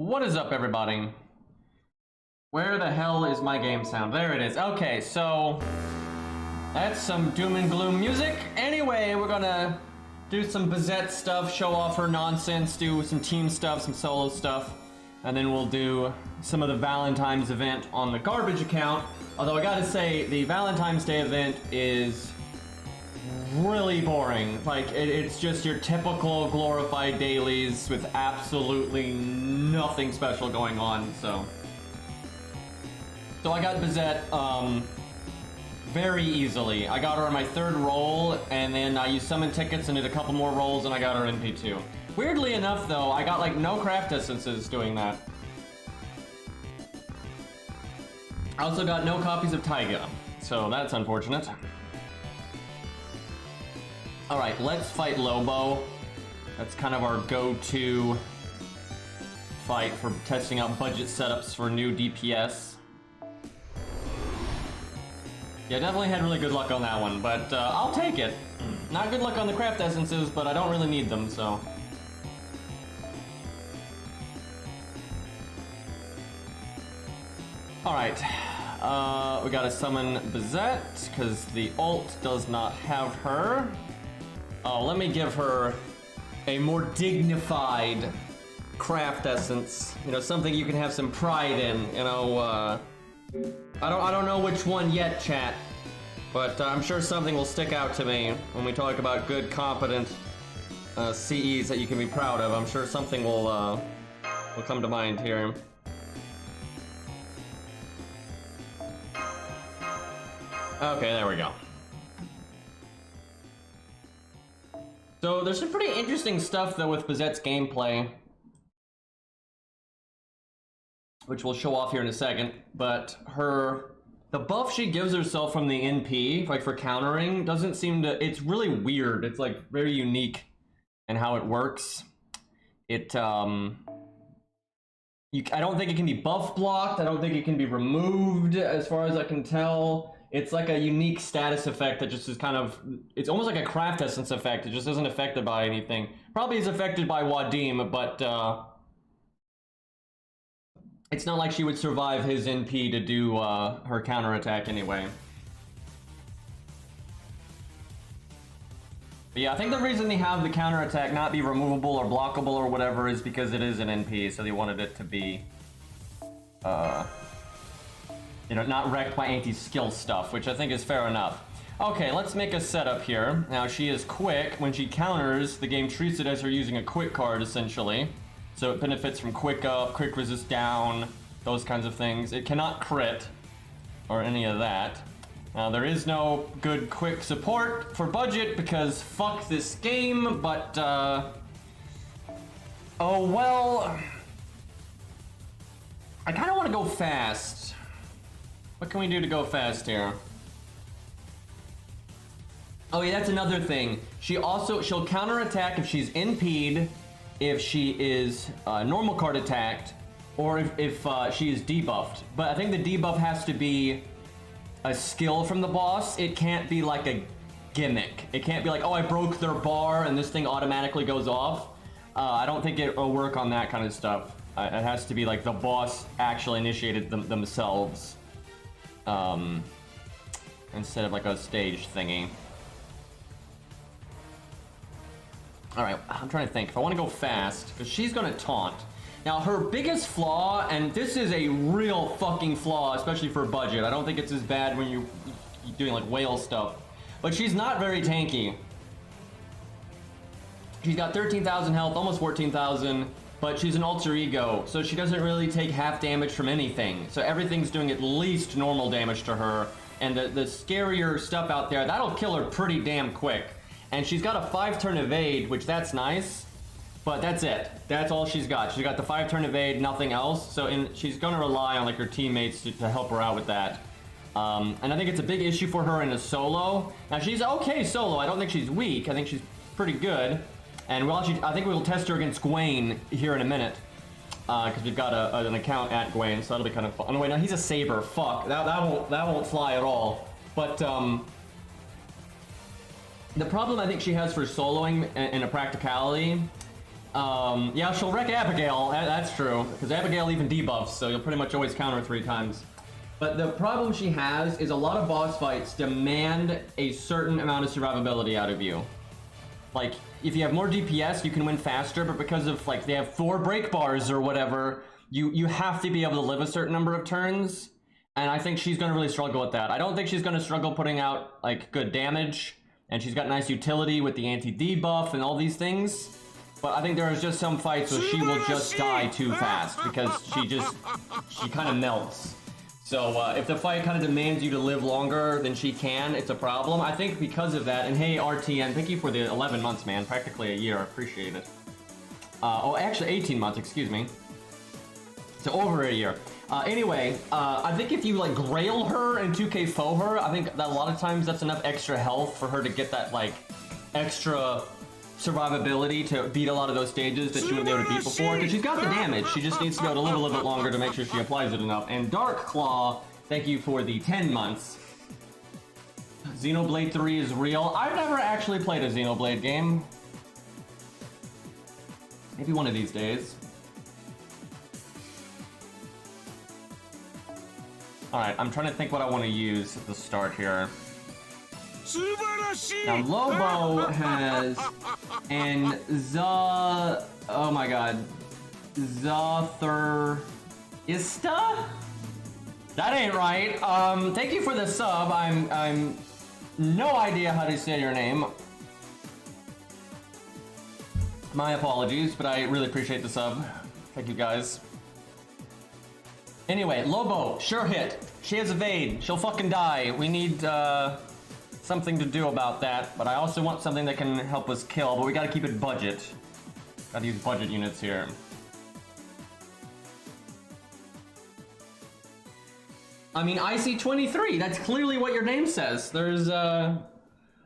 What is up, everybody? Where the hell is my game sound? There it is. Okay, so that's some doom and gloom music. Anyway, we're gonna do some Bazett stuff, show off her nonsense, do some team stuff, some solo stuff, and then we'll do some of the Valentine's event on the garbage account. Although I gotta say, the Valentine's Day event is really boring. Like, it's just your typical glorified dailies with absolutely nothing special going on, so I got Bizet very easily. I got her on my third roll, and then I used summon tickets and did a couple more rolls, and I got her in P2. Weirdly enough, though, I got like no craft essences doing that. I also got no copies of Taiga, so that's unfortunate. Alright, let's fight Lobo. That's kind of our go-to fight for testing out budget setups for new DPS. Yeah, definitely had really good luck on that one, but I'll take it. Not good luck on the craft essences, but I don't really need them, so. Alright, we gotta summon Bazett, because the ult does not have her. Oh, let me give her a more dignified craft essence. You know, something you can have some pride in, you know, I don't know which one yet, chat, but I'm sure something will stick out to me when we talk about good, competent CEs that you can be proud of. I'm sure something will come to mind here. Okay, there we go. So there's some pretty interesting stuff though with Bazett's gameplay, which we'll show off here in a second, but the buff she gives herself from the NP, like for countering, doesn't seem to, it's really weird. It's like very unique in how it works. I don't think it can be buff blocked. I don't think it can be removed as far as I can tell. It's like a unique status effect that just is kind of, it's almost like a craft essence effect. It just isn't affected by anything. Probably is affected by Wadim, but it's not like she would survive his NP to do her counterattack anyway. But yeah, I think the reason they have the counterattack not be removable or blockable or whatever is because it is an NP, so they wanted it to be, you know, not wrecked by anti-skill stuff, which I think is fair enough. Okay, let's make a setup here. Now, she is quick. When she counters, the game treats it as her using a quick card, essentially. So it benefits from quick up, quick resist down, those kinds of things. It cannot crit, or any of that. Now, there is no good quick support for budget, because fuck this game, but, oh well. I kinda wanna go fast. What can we do to go fast here? Oh yeah, that's another thing. She'll counterattack if she's NP'd, if she is normal card attacked, or if she is debuffed. But I think the debuff has to be a skill from the boss. It can't be like a gimmick. It can't be like, oh, I broke their bar and this thing automatically goes off. I don't think it will work on that kind of stuff. It has to be like the boss actually initiated themselves. Instead of like a stage thingy. Alright, I'm trying to think. If I want to go fast, because she's going to taunt. Now, her biggest flaw, and this is a real fucking flaw, especially for budget. I don't think it's as bad when you're doing like whale stuff. But she's not very tanky. She's got 13,000 health, almost 14,000. But she's an alter ego, so she doesn't really take half damage from anything. So everything's doing at least normal damage to her. And the scarier stuff out there, that'll kill her pretty damn quick. And she's got a 5-turn evade, which that's nice. But that's it. That's all she's got. She's got the 5-turn evade, nothing else. So she's gonna rely on like her teammates to help her out with that. And I think it's a big issue for her in a solo. Now she's okay solo. I don't think she's weak. I think she's pretty good. And I think we'll test her against Gwen here in a minute. Because we've got an account at Gwen, so that'll be kind of fun. Oh, no, wait, no, he's a Saber. Fuck. That won't fly at all. But, the problem I think she has for soloing in a practicality Yeah, she'll wreck Abigail. That's true, because Abigail even debuffs, so you'll pretty much always counter her 3 times. But the problem she has is a lot of boss fights demand a certain amount of survivability out of you. Like, if you have more DPS, you can win faster, but because of, like, they have 4 break bars or whatever, you have to be able to live a certain number of turns, and I think she's going to really struggle with that. I don't think she's going to struggle putting out, like, good damage, and she's got nice utility with the anti-debuff and all these things, but I think there's just some fights where she will just die too fast, because she kind of melts. So if the fight kind of demands you to live longer than she can, it's a problem. I think because of that, and hey RTN, thank you for the 11 months, man. Practically a year, I appreciate it. Oh, actually 18 months, excuse me. So over a year. Anyway, I think if you like grail her and 2k foe her, I think that a lot of times that's enough extra health for her to get that like extra survivability to beat a lot of those stages that she wouldn't be able to beat before, because she's got the damage. She just needs to be able to live a little bit longer to make sure she applies it enough. And Dark Claw, thank you for the 10 months. Xenoblade 3 is real. I've never actually played a Xenoblade game. Maybe one of these days. Alright, I'm trying to think what I want to use at the start here. Now Lobo has an oh my god, Zotherista? That ain't right. Thank you for the sub. I'm no idea how to say your name. My apologies, but I really appreciate the sub. Thank you guys. Anyway, Lobo, sure hit. She has evade. She'll fucking die. We need something to do about that, but I also want something that can help us kill, but we gotta keep it budget. Gotta use budget units here. I mean, IC23, that's clearly what your name says. There's, I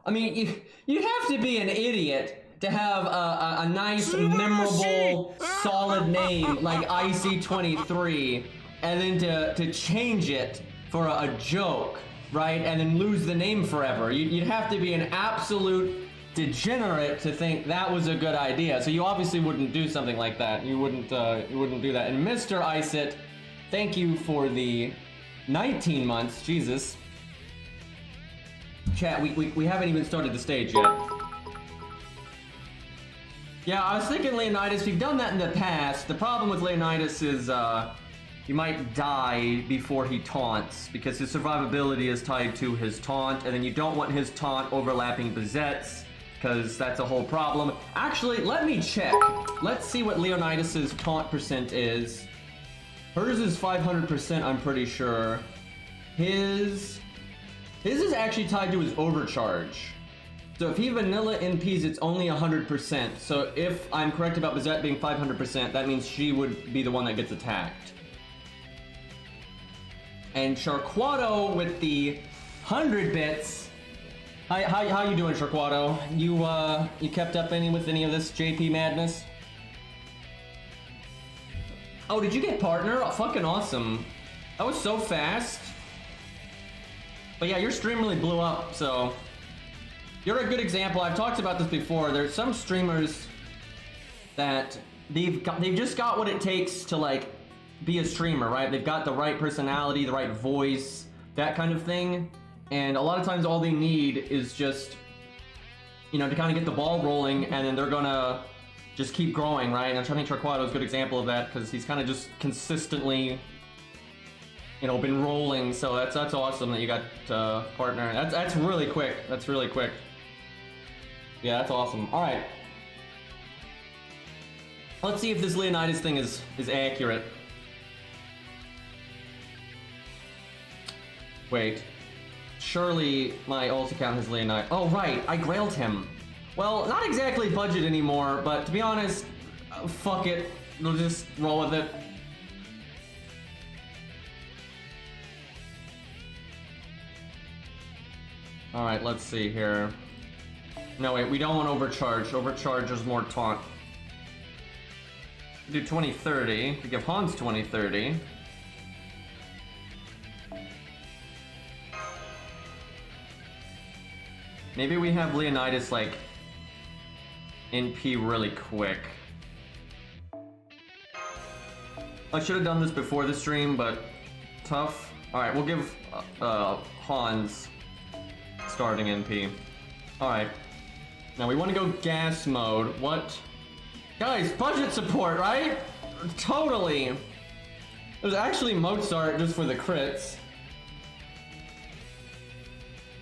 mean, you'd have to be an idiot to have a nice, memorable, solid name like IC23, and then to change it for a joke, right? And then lose the name forever. You'd have to be an absolute degenerate to think that was a good idea. So you obviously wouldn't do something like that. You wouldn't do that. And Mr. Isit, thank you for the 19 months. Jesus. Chat, we haven't even started the stage yet. Yeah, I was thinking Leonidas, we've done that in the past. The problem with Leonidas is, you might die before he taunts, because his survivability is tied to his taunt, and then you don't want his taunt overlapping Bazett's, because that's a whole problem. Actually, let me check. Let's see what Leonidas's taunt percent is. Hers is 500%, I'm pretty sure. His is actually tied to his overcharge. So if he vanilla NPs, it's only 100%. So if I'm correct about Bizet being 500%, that means she would be the one that gets attacked. And Sharquato with the 100 bits. Hi, how you doing, Sharquato? You kept up with any of this JP madness? Oh, did you get partner? Oh, fucking awesome. That was so fast. But yeah, your stream really blew up, so you're a good example. I've talked about this before. There's some streamers that they've just got what it takes to like be a streamer, right? They've got the right personality, the right voice, that kind of thing. And a lot of times all they need is just, you know, to kind of get the ball rolling, and then they're gonna just keep growing, right? And I think Sharquato is a good example of that, because he's kind of just consistently, you know, been rolling. So that's awesome that you got partner. That's really quick. That's really quick. Yeah, that's awesome. All right. Let's see if this Leonidas thing is accurate. Wait. Surely my ult account has Leonidas. Oh, right. I grailed him. Well, not exactly budget anymore, but to be honest, fuck it. We'll just roll with it. Alright, let's see here. No, wait, we don't want overcharge. Overcharge is more taunt. We do 2030. We give Hans 2030. Maybe we have Leonidas like NP really quick. I should have done this before the stream, but tough. Alright, we'll give Hans starting NP. Alright. Now we want to go gas mode. What? Guys, budget support, right? Totally. It was actually Mozart just for the crits.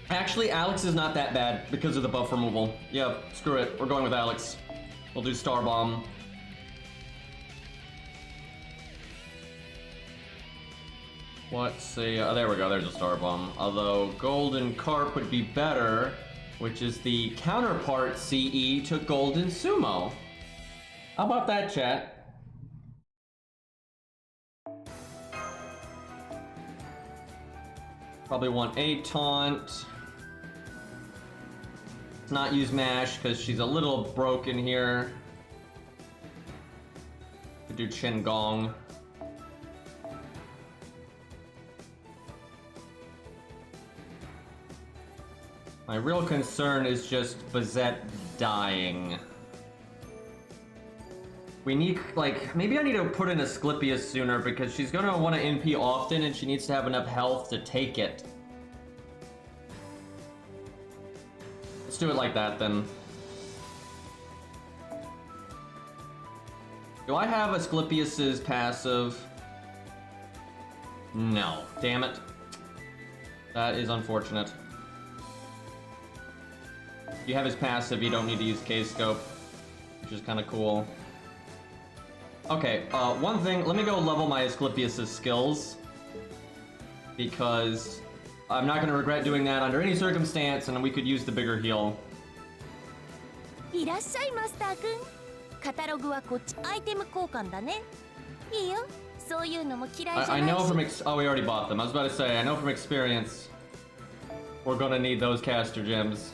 Actually, Alex is not that bad because of the buff removal. Yeah, screw it. We're going with Alex. We'll do Star Bomb. Let's see. Oh, there we go. There's a Star Bomb. Although Golden Carp would be better, which is the counterpart CE to Golden Sumo. How about that, chat? Probably want a taunt. Let's not use Mash because she's a little broken here. Could do Chin Gong. My real concern is just Bazett dying. We need, like, maybe I need to put in Asclepius sooner because she's gonna want to NP often and she needs to have enough health to take it. Let's do it like that then. Do I have Asclepius's passive? No. Damn it. That is unfortunate. If you have his passive, you don't need to use K-Scope, which is kind of cool. Okay, one thing, let me go level my Asclepius' skills, because I'm not going to regret doing that under any circumstance, and we could use the bigger heal. I know from oh, we already bought them. I was about to say, I know from experience, we're going to need those caster gems.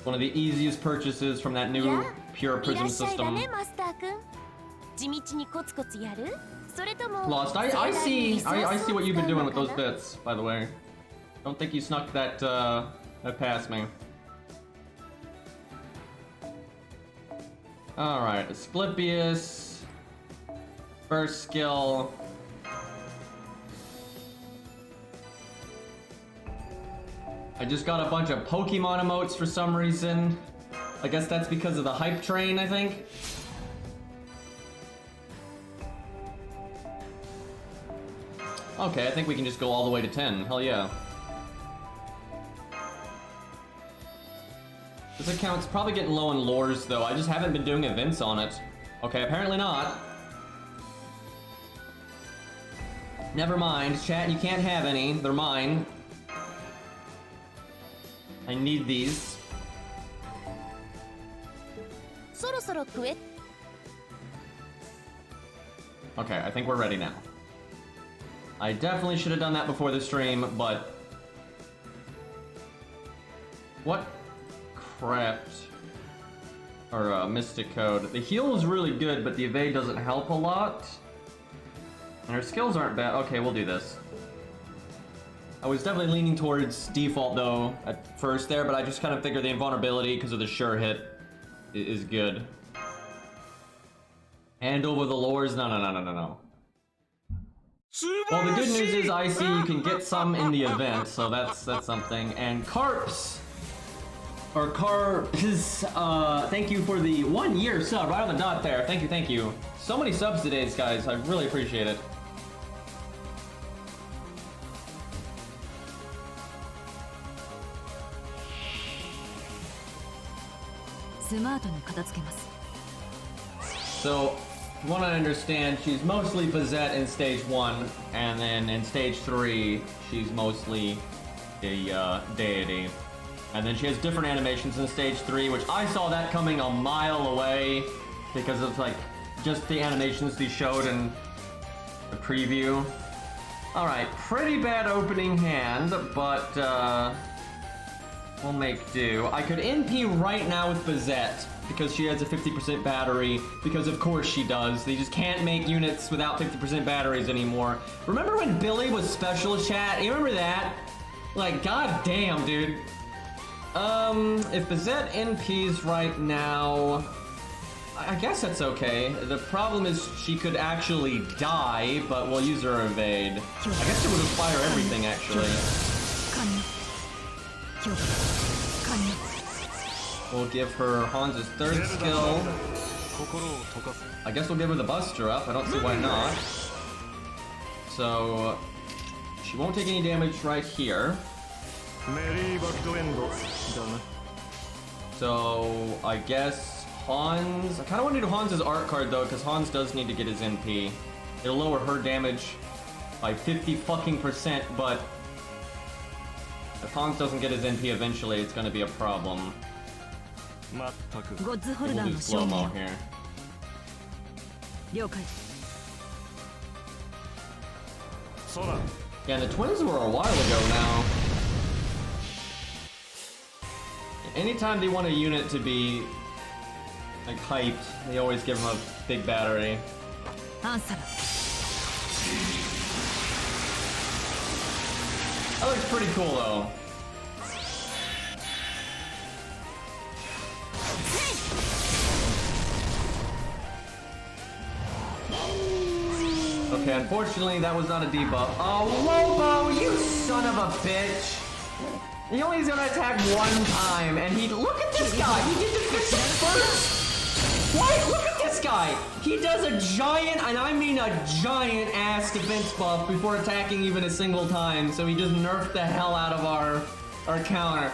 One of the easiest purchases from that new pure prism system. Lost, I see what you've been doing with those bits, by the way. Don't think you snuck that past me. Alright, Asclepius. First skill. I just got a bunch of Pokemon emotes for some reason. I guess that's because of the hype train, I think. Okay, I think we can just go all the way to 10. Hell yeah. This account's probably getting low in lores, though. I just haven't been doing events on it. Okay, apparently not. Never mind. Chat, you can't have any. They're mine. I need these. Okay, I think we're ready now. I definitely should have done that before the stream, but... What? Craft. Or, Mystic Code. The heal is really good, but the evade doesn't help a lot. And her skills aren't bad. Okay, we'll do this. I was definitely leaning towards default though at first there, but I just kind of figured the invulnerability because of the sure hit is good. And over the lores, no. Well, the good news is I see you can get some in the event, so that's something. And Carps, or Carps, thank you for the 1 year sub right on the dot there. Thank you. So many subs today, guys. I really appreciate it. So, from what I understand, she's mostly Bizet in stage 1, and then in stage 3, she's mostly a deity. And then she has different animations in stage 3, which I saw that coming a mile away because of like just the animations they showed in the preview. Alright, pretty bad opening hand, but we'll make do. I could NP right now with Bazett because she has a 50% battery, because of course she does. They just can't make units without 50% batteries anymore. Remember when Billy was special, chat? You remember that? Like, god damn, dude. If Bazett NPs right now, I guess that's okay. The problem is she could actually die, but we'll use her evade. I guess it would fire everything, actually. We'll give her Hans's third skill. I guess we'll give her the Buster Up. I don't see why not. So she won't take any damage right here. So I guess Hans... I kind of want to do Hans's art card though, because Hans does need to get his NP. It'll lower her damage by 50%, but if Hans doesn't get his NP eventually, it's going to be a problem. We'll do slow-mo here. Yeah, the twins were a while ago now. Anytime they want a unit to be like hyped, they always give them a big battery. That looks pretty cool though. Okay, unfortunately that was not a debuff. Oh, Lobo, you son of a bitch! He only is gonna attack one time, and he- look at this guy! He did defense first! What? Look at this guy! He does a giant, and I mean a giant ass defense buff before attacking even a single time, so he just nerfed the hell out of our counter.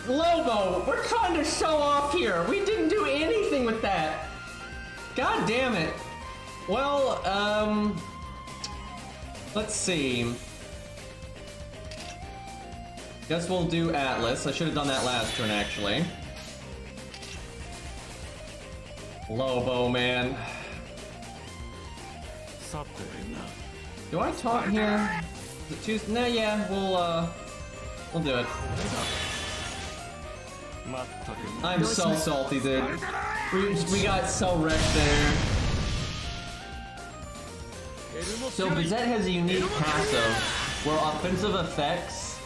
Lobo, we're trying to show off here. We didn't do anything with that. God damn it. Well, let's see. Guess we'll do Atlas. I should have done that last turn, actually. Lobo, man. Do I taunt here? Choose? Nah, yeah, we'll do it. I'm so salty, dude. We got so wrecked there. So Bizet has a unique passive where offensive effects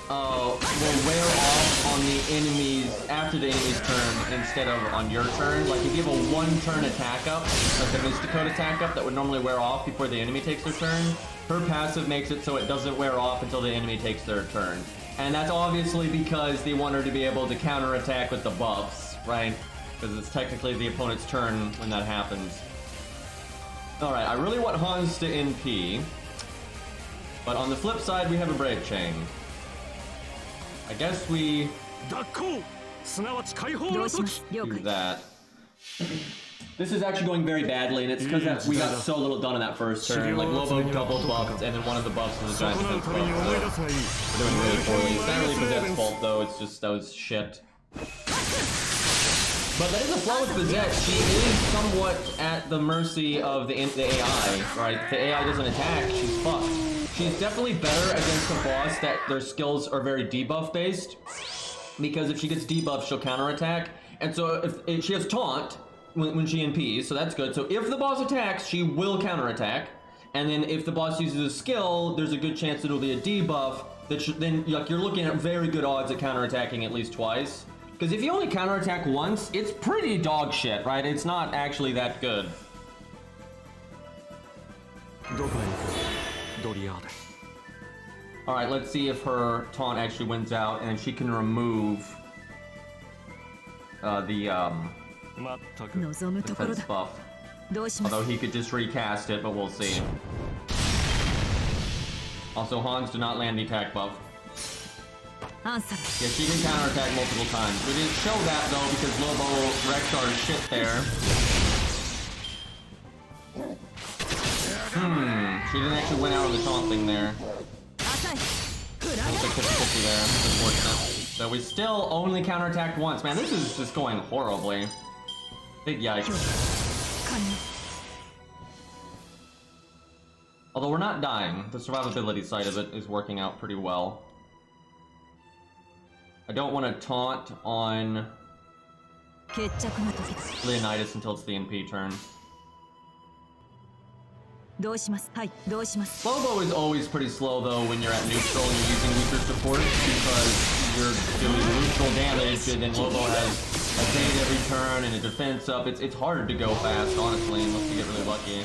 will wear off on the enemies after the enemy's turn instead of on your turn. Like if you have a one-turn attack up, like the Mysticode attack up that would normally wear off before the enemy takes their turn, her passive makes it so it doesn't wear off until the enemy takes their turn. And that's obviously because they want her to be able to counterattack with the buffs, right? Because it's technically the opponent's turn when that happens. Alright, I really want Hans to NP, but on the flip side we have a Brave Chain. I guess we do that. This is actually going very badly, and it's because we got so little done in that first turn. Like Lobo double buffed, and then one of the buffs was a giant defense buff, so we're doing really poorly. It's not really Bazette's fault though, it's just that was shit. But that is a flaw with Bazett. She is somewhat at the mercy of the AI, right? If the AI doesn't attack, she's fucked. She's definitely better against a boss that their skills are very debuff based, because if she gets debuffed, she'll counterattack. And so if she has taunt when she NPs, so that's good. So if the boss attacks, she will counterattack. And then if the boss uses a skill, there's a good chance it'll be a debuff. Then like, you're looking at very good odds at counterattacking at least twice. Because if you only counterattack once, it's pretty dog shit, right? It's not actually that good. Alright, let's see if her taunt actually wins out and she can remove the defense buff. Although he could just recast it, but we'll see. Also, Hans did not land the attack buff. Yeah, she can counterattack multiple times. We didn't show that though because Lobo wrecked our shit there. She didn't actually win out on the taunt thing there. Looks like 50-50 there. That's unfortunate. So we still only counterattacked once. Man, this is just going horribly. Big yikes. Although we're not dying. The survivability side of it is working out pretty well. I don't want to taunt on Leonidas until it's the NP turn. Lobo is always pretty slow though when you're at neutral and you're using weaker support because you're doing neutral damage and then Lobo has evade every turn and a defense up. It's hard to go fast, honestly, unless you get really lucky.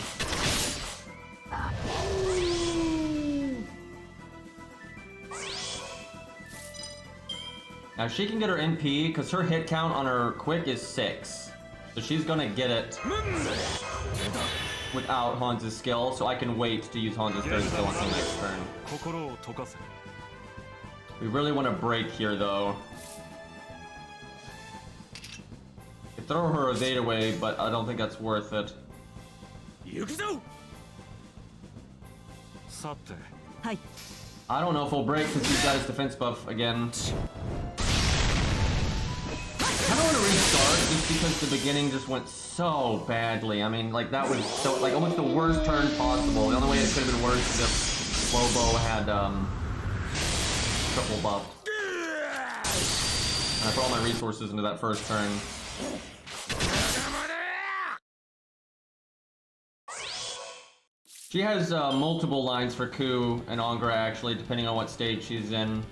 Now she can get her NP because her hit count on her quick is 6. So she's gonna get it without Hans's skill, so I can wait to use Hans's third skill until next turn. We really want to break here though. Could throw her evade away, but I don't think that's worth it. I don't know if we'll break because he's got his defense buff again. I don't want to restart just because the beginning just went so badly. I mean, like that was so like almost the worst turn possible. The only way it could have been worse is if Lobo had triple buffed. And I put all my resources into that first turn. She has multiple lines for Ku and Angra actually, depending on what stage she's in.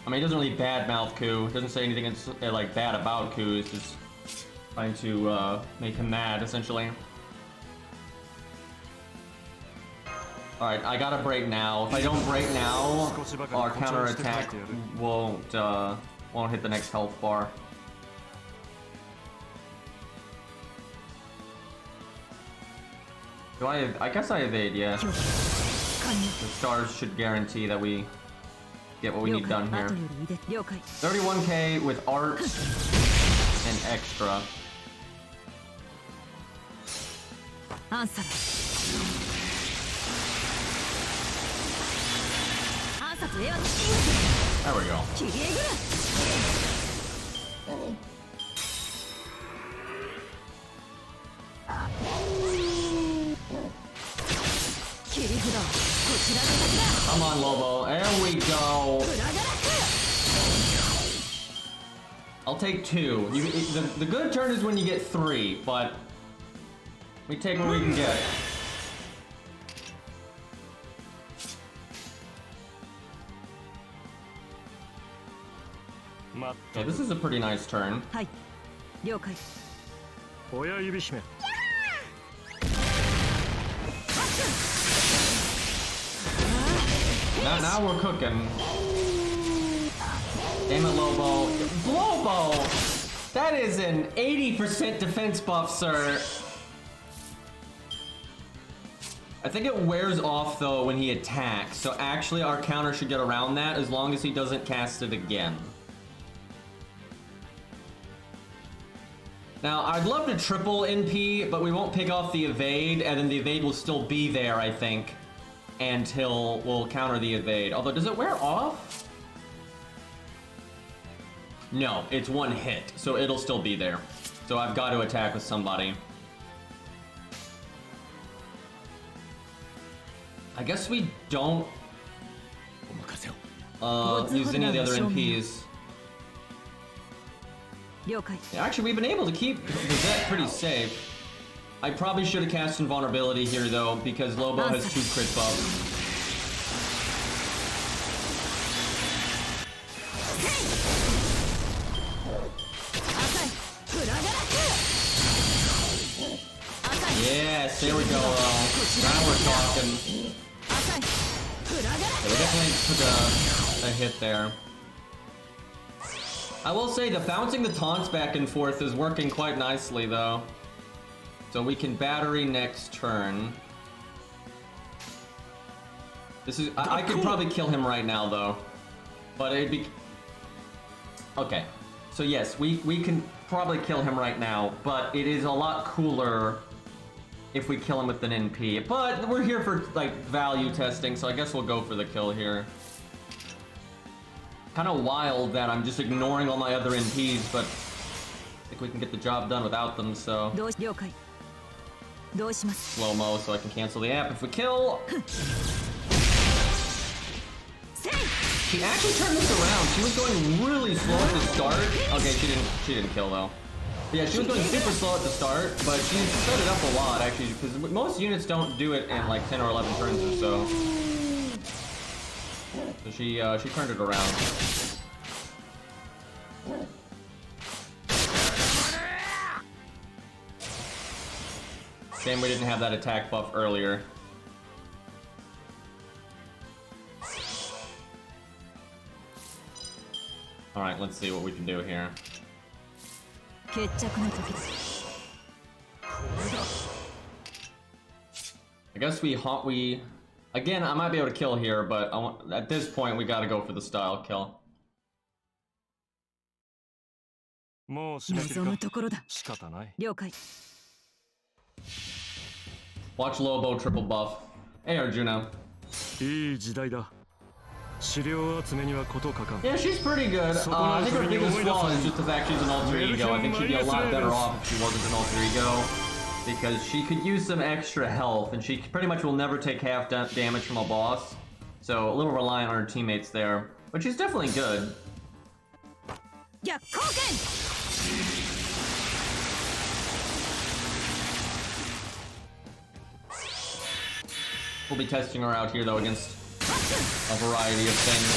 I mean, he doesn't really badmouth Ku. He doesn't say anything like bad about Ku. He's just trying to make him mad, essentially. Alright, I gotta break now. If I don't break now, our counter attack won't hit the next health bar. Do I guess I evade, yeah. The stars should guarantee that we get what we need done here. 31k with art and extra. There we go. Come on, Lobo. There we go. I'll take 2. The good turn is when you get 3, but we take what we can get. Okay, this is a pretty nice turn. Now we're cooking. Damn it, Lobo. Lobo! That is an 80% defense buff, sir. I think it wears off, though, when he attacks. So actually, our counter should get around that as long as he doesn't cast it again. Now, I'd love to triple NP, but we won't pick off the evade, and then the evade will still be there, I think, and we'll counter the evade. Although, does it wear off? No, it's one hit, so it'll still be there. So I've got to attack with somebody. I guess we don't use any of the other NPs. Yeah, actually, we've been able to keep Bizet pretty safe. I probably should have cast Invulnerability here, though, because Lobo has 2 crit buffs. Yes, there we go. Now we're talking. Yeah, we definitely took a hit there. I will say the bouncing the taunts back and forth is working quite nicely, though. So we can battery next turn. This is I could probably kill him right now, though. But it'd be okay. So yes, we can probably kill him right now, but it is a lot cooler if we kill him with an NP. But we're here for like value testing, so I guess we'll go for the kill here. Kind of wild that I'm just ignoring all my other NPs, but I think we can get the job done without them, so... Slow-mo so I can cancel the app if we kill! She actually turned this around. She was going really slow at the start. Okay, she didn't kill, though. Yeah, she was going super slow at the start, but she sped it up a lot actually, because most units don't do it in like 10 or 11 turns or so. So she turned it around. Shame we didn't have that attack buff earlier. Alright, let's see what we can do here. I guess we again, I might be able to kill here, but at this point we gotta go for the style kill. Watch Lobo triple buff. Hey Arjuna. Yeah, she's pretty good. I think her biggest flaw is just the fact she's an alter ego. I think she'd be a lot better off if she wasn't an alter ego, because she could use some extra health, and she pretty much will never take half damage from a boss. So a little reliant on her teammates there, but she's definitely good. Yeah, we'll be testing her out here though against a variety of things.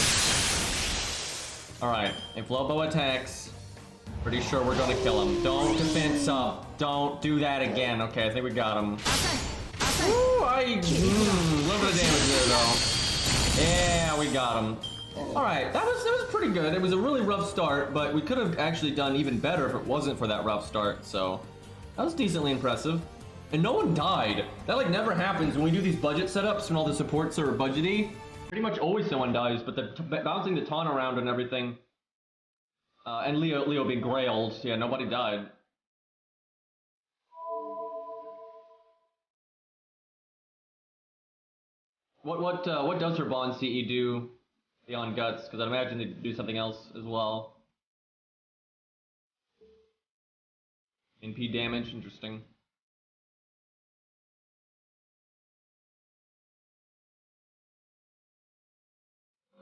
Alright, if Lobo attacks, pretty sure we're gonna kill him. Don't defense up. Don't do that again. Okay, I think we got him. Ooh, a little bit of damage there though. Yeah, we got him. Alright, that was pretty good. It was a really rough start, but we could have actually done even better if it wasn't for that rough start, so that was decently impressive. And no one died. That like never happens when we do these budget setups when all the supports are budgety. Pretty much always someone dies, but bouncing the taunt around and everything, and Leo being grailed, yeah, nobody died. What does her Bond CE do beyond guts? Because I'd imagine they do something else as well. NP damage, interesting.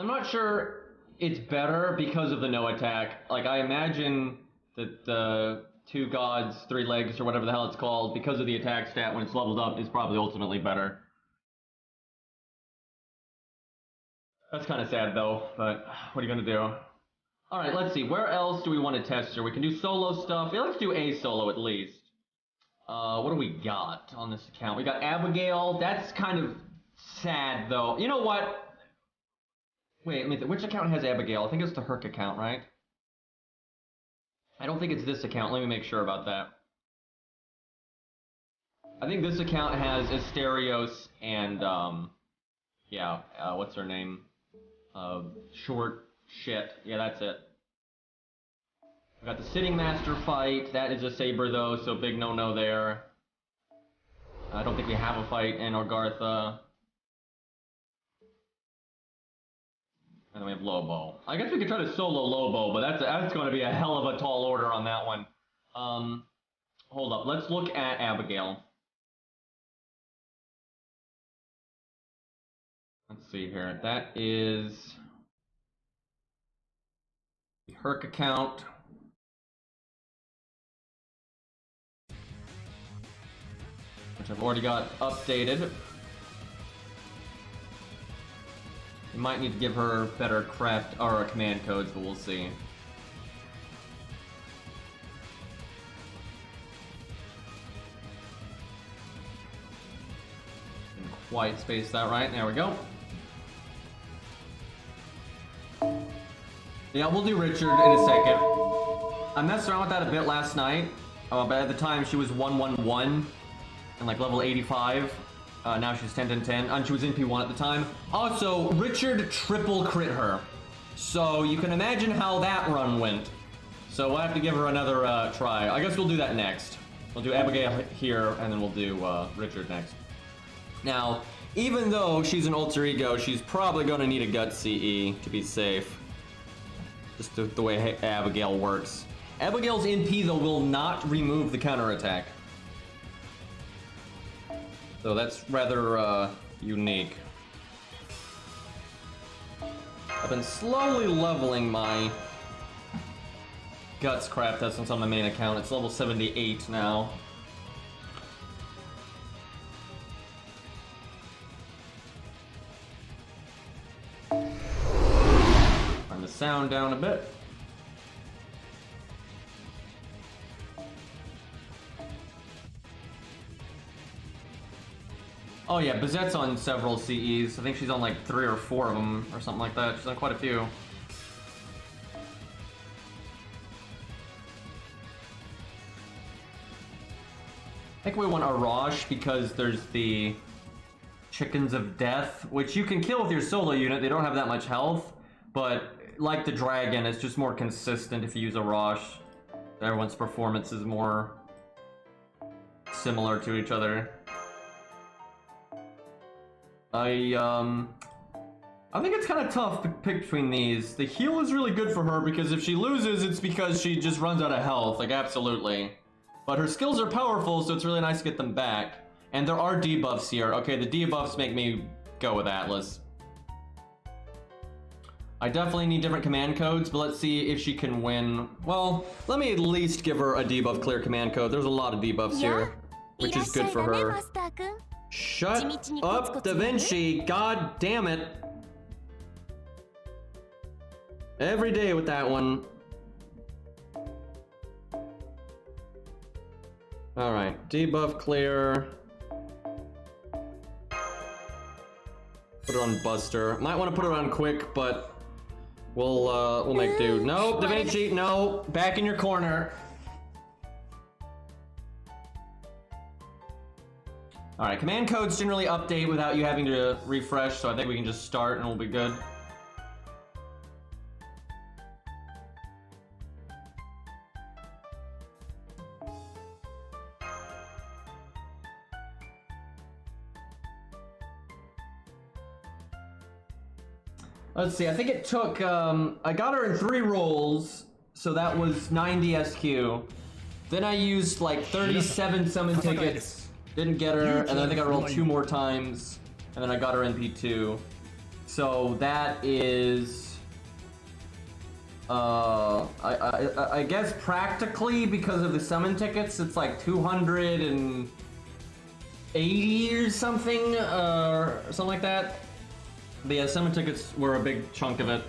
I'm not sure it's better because of the no attack. Like, I imagine that the 2 gods, 3 legs, or whatever the hell it's called, because of the attack stat when it's leveled up, is probably ultimately better. That's kind of sad though, but what are you gonna do? Alright, let's see, where else do we want to test her? We can do solo stuff. Yeah, let's do a solo at least. What do we got on this account? We got Abigail. That's kind of sad though. You know what? Wait, which account has Abigail? I think it's the Herc account, right? I don't think it's this account. Let me make sure about that. I think this account has Asterios and, what's her name? Short shit. Yeah, that's it. We got the Sitting Master fight. That is a Saber, though, so big no-no there. I don't think we have a fight in Orgartha. And then we have Lobo. I guess we could try to solo Lobo, but that's going to be a hell of a tall order on that one. Hold up. Let's look at Abigail. Let's see here. That is the Herc account. Which I've already got updated. We might need to give her better craft or command codes, but we'll see. Didn't quite space that right. There we go. Yeah, we'll do Richard in a second. I messed around with that a bit last night, but at the time she was 111 and like level 85. Now she's 10-10-10, and she was in P1 at the time. Also, Richard triple crit her. So you can imagine how that run went. So we'll have to give her another try. I guess we'll do that next. We'll do Abigail here, and then we'll do Richard next. Now, even though she's an alter ego, she's probably going to need a gut CE to be safe. Just the way Abigail works. Abigail's NP, though, will not remove the counterattack. So that's rather unique. I've been slowly leveling my guts crap that's on my main account. It's level 78 now. Turn the sound down a bit. Oh yeah, Bazett's on several CEs. I think she's on like 3 or 4 of them or something like that. She's on quite a few. I think we want Arash because there's the Chickens of Death, which you can kill with your solo unit. They don't have that much health, but like the dragon, it's just more consistent if you use Arash. Everyone's performance is more similar to each other. I think it's kind of tough to pick between these. The heal is really good for her because if she loses, it's because she just runs out of health, like absolutely. But her skills are powerful, so it's really nice to get them back. And there are debuffs here. Okay, the debuffs make me go with Atlas. I definitely need different command codes, but let's see if she can win. Well, let me at least give her a debuff clear command code. There's a lot of debuffs here, which is good for her. Shut up, Da Vinci! God damn it! Every day with that one. Alright, debuff clear. Put it on Buster. Might want to put it on quick, but we'll make do. No, Da Vinci, no! Back in your corner. Alright, command codes generally update without you having to refresh, so I think we can just start and we'll be good. Let's see, I think it took, I got her in 3 rolls, so that was 90 SQ. Then I used like 37 summon tickets. Didn't get her, and then I think I rolled 2 more times, and then I got her NP2. So that is, I guess practically because of the summon tickets, it's like 280 or something like that. But yeah, summon tickets were a big chunk of it.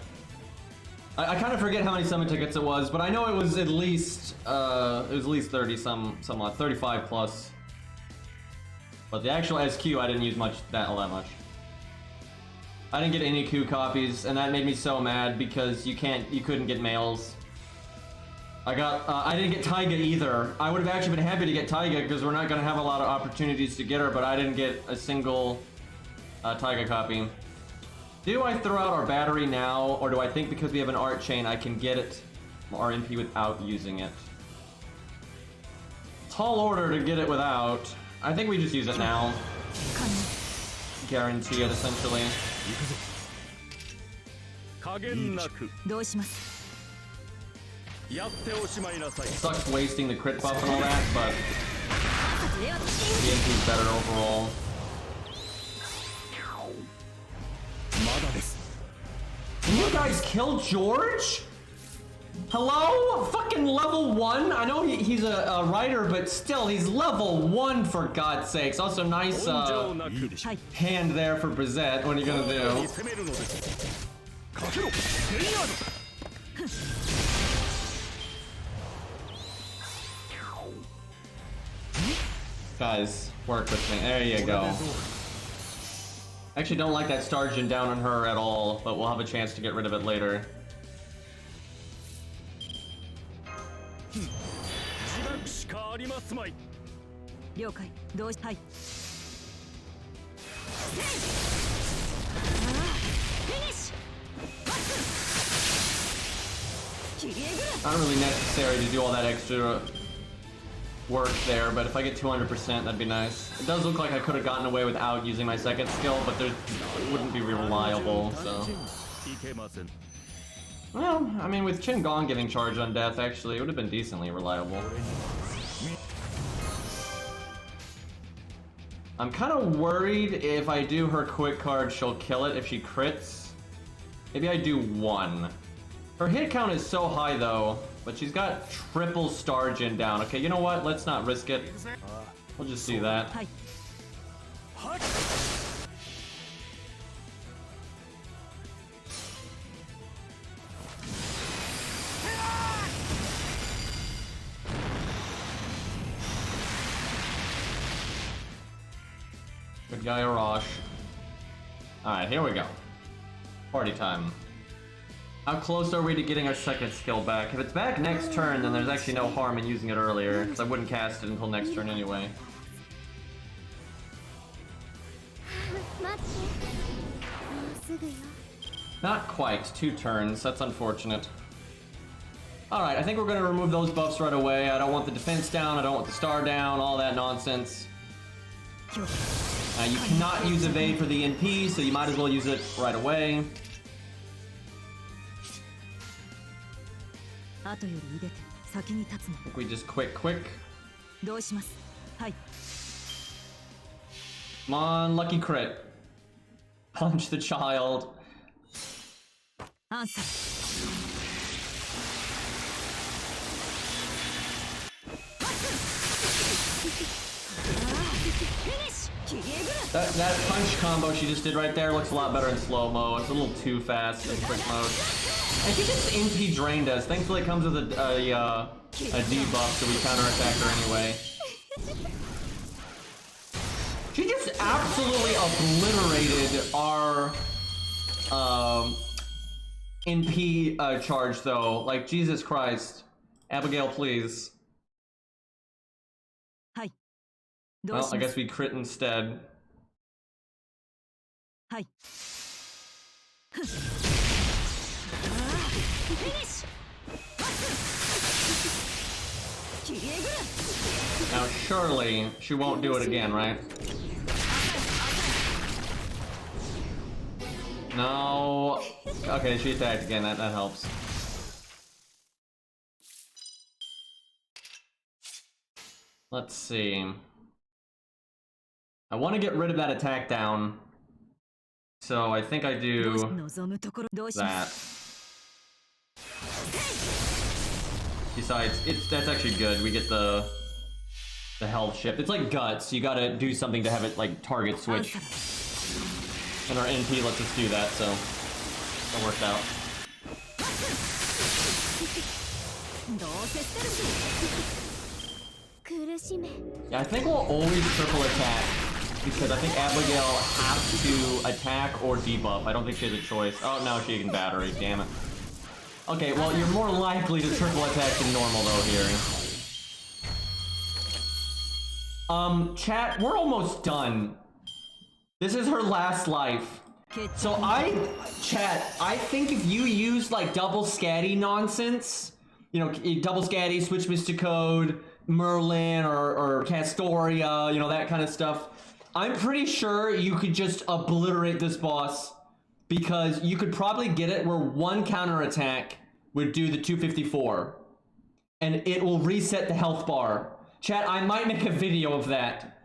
I kind of forget how many summon tickets it was, but I know it was at least 30 some odd, 35 plus. But the actual SQ, I didn't use all that much. I didn't get any Q copies, and that made me so mad because you couldn't get males. I didn't get Taiga either. I would have actually been happy to get Taiga because we're not going to have a lot of opportunities to get her, but I didn't get a single Taiga copy. Do I throw out our battery now, or do I think because we have an art chain I can get it, our MP, without using it? Tall order to get it without. I think we just use it now. Guarantee it, essentially. Sucks wasting the crit buff and all that, but the MP's better overall. Can you guys kill George? Hello? Fucking level 1? I know he's a writer, but still, he's level 1 for God's sakes. Also, nice hand there for Bizet. What are you gonna do? Guys, work with me. There you go. I actually don't like that Stargen down on her at all, but we'll have a chance to get rid of it later. Not really necessary to do all that extra work there, but if I get 200%, that'd be nice. It does look like I could have gotten away without using my second skill, but it wouldn't be reliable, so... Well, I mean, with Chin Gong getting charged on death, actually, it would have been decently reliable. I'm kind of worried if I do her quick card, she'll kill it if she crits. Maybe I do 1. Her hit count is so high, though. But she's got triple star gen down. Okay, you know what? Let's not risk it. We'll just do that. Good guy, Arash. Alright, here we go. Party time. How close are we to getting our second skill back? If it's back next turn, then there's actually no harm in using it earlier, because I wouldn't cast it until next turn anyway. Not quite. 2 turns. That's unfortunate. Alright, I think we're going to remove those buffs right away. I don't want the defense down, I don't want the star down, all that nonsense. You cannot use evade for the NP, so you might as well use it right away. I think we just quick. Come on, lucky crit. Punch the child. That punch combo she just did right there looks a lot better in slow-mo. It's a little too fast in quick mode. And she just NP drained us. Thankfully it comes with a debuff, so we counterattack her anyway. She just absolutely obliterated our NP charge though. Like, Jesus Christ. Abigail, please. Well, I guess we crit instead. Now surely she won't do it again, right? No. Okay, she attacked again. That helps. Let's see. I want to get rid of that attack down, so I think I do that. Besides, that's actually good. We get the health shift. It's like guts. You gotta do something to have it like target switch, and our NP lets us do that, so that worked out. Yeah, I think we'll always triple attack, because I think Abigail has to attack or debuff. I don't think she has a choice. Oh, no, she can battery, damn it. Okay, well, you're more likely to triple attack than normal, though, here. Chat, we're almost done. This is her last life. So chat, I think if you use, like, double scatty nonsense, you know, double scatty, switch Mystic Code, Merlin, or Castoria, you know, that kind of stuff, I'm pretty sure you could just obliterate this boss, because you could probably get it where one counterattack would do the 254, and it will reset the health bar. Chat, I might make a video of that.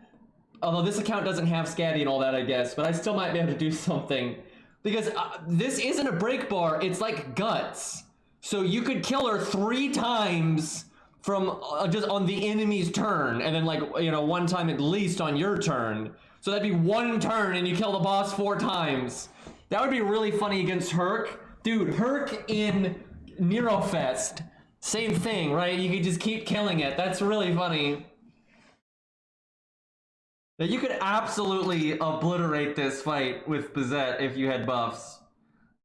Although this account doesn't have scatty and all that, I guess, but I still might be able to do something. Because this isn't a break bar, it's like guts. So you could kill her 3 times from just on the enemy's turn, and then, like, you know, 1 time at least on your turn. So that'd be 1 turn and you kill the boss 4 times. That would be really funny against Herc. Dude, Herc in Nerofest, same thing, right? You could just keep killing it. That's really funny. Now, you could absolutely obliterate this fight with Bazett if you had buffs.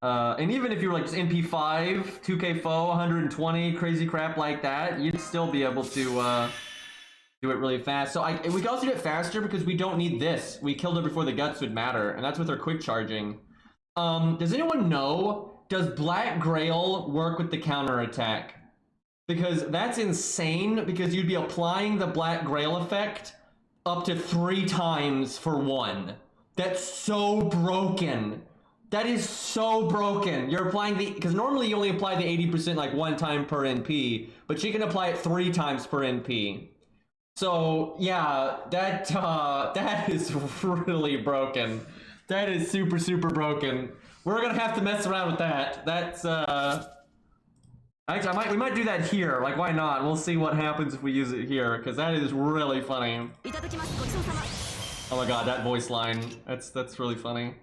And even if you were like just NP5, 2k foe, 120, crazy crap like that, you'd still be able to do it really fast. So we can also do it faster because we don't need this. We killed her before the guts would matter, and that's with her quick charging. Does anyone know, does Black Grail work with the counterattack? Because that's insane, because you'd be applying the Black Grail effect up to 3 times for 1. That's so broken. That is so broken. You're applying because normally you only apply the 80% like 1 time per NP, but she can apply it 3 times per NP. So yeah, that is really broken. That is super broken. We're gonna have to mess around with that. That's I Actually, we might do that here. Like, why not? We'll see what happens if we use it here, because that is really funny. Oh my god, that voice line. That's really funny.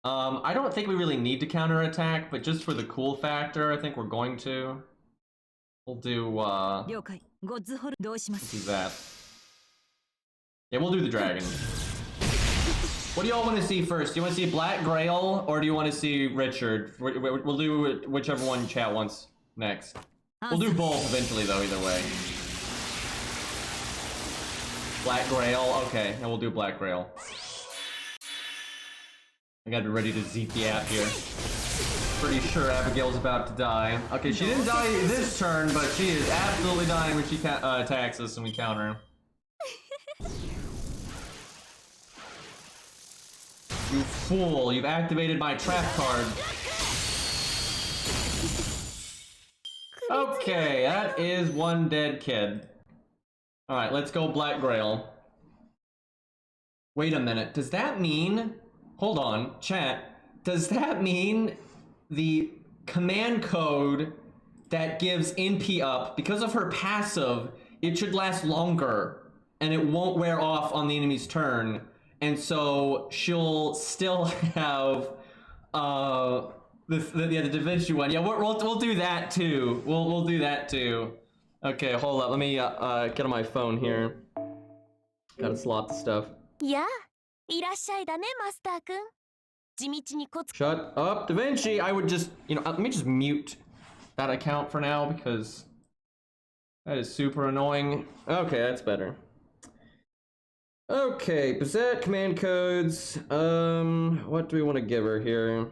I don't think we really need to counterattack, but just for the cool factor, I think we're going to. We'll do that. Yeah, we'll do the dragon. What do y'all want to see first? Do you want to see Black Grail, or do you want to see Richard? We'll do whichever one chat wants next. We'll do both eventually, though, either way. Black Grail, okay, and we'll do Black Grail. I gotta be ready to zeep the app here. Pretty sure Abigail's about to die. Okay, she didn't die this turn, but she is absolutely dying when she attacks us and we counter her. You fool, you've activated my trap card. Okay, that is one dead kid. Alright, let's go Black Grail. Wait a minute, does that mean... Hold on, chat. Does that mean the command code that gives NP up, because of her passive, it should last longer, and it won't wear off on the enemy's turn? And so she'll still have the Da Vinci one. Yeah, we'll do that too. We'll do that too. Okay, hold up. Let me get on my phone here. Gotta slot the stuff. Yeah. Shut up, Da Vinci. I would just, let me just mute that account for now because that is super annoying. Okay, that's better. Okay, Bazett, command codes. What do we want to give her here?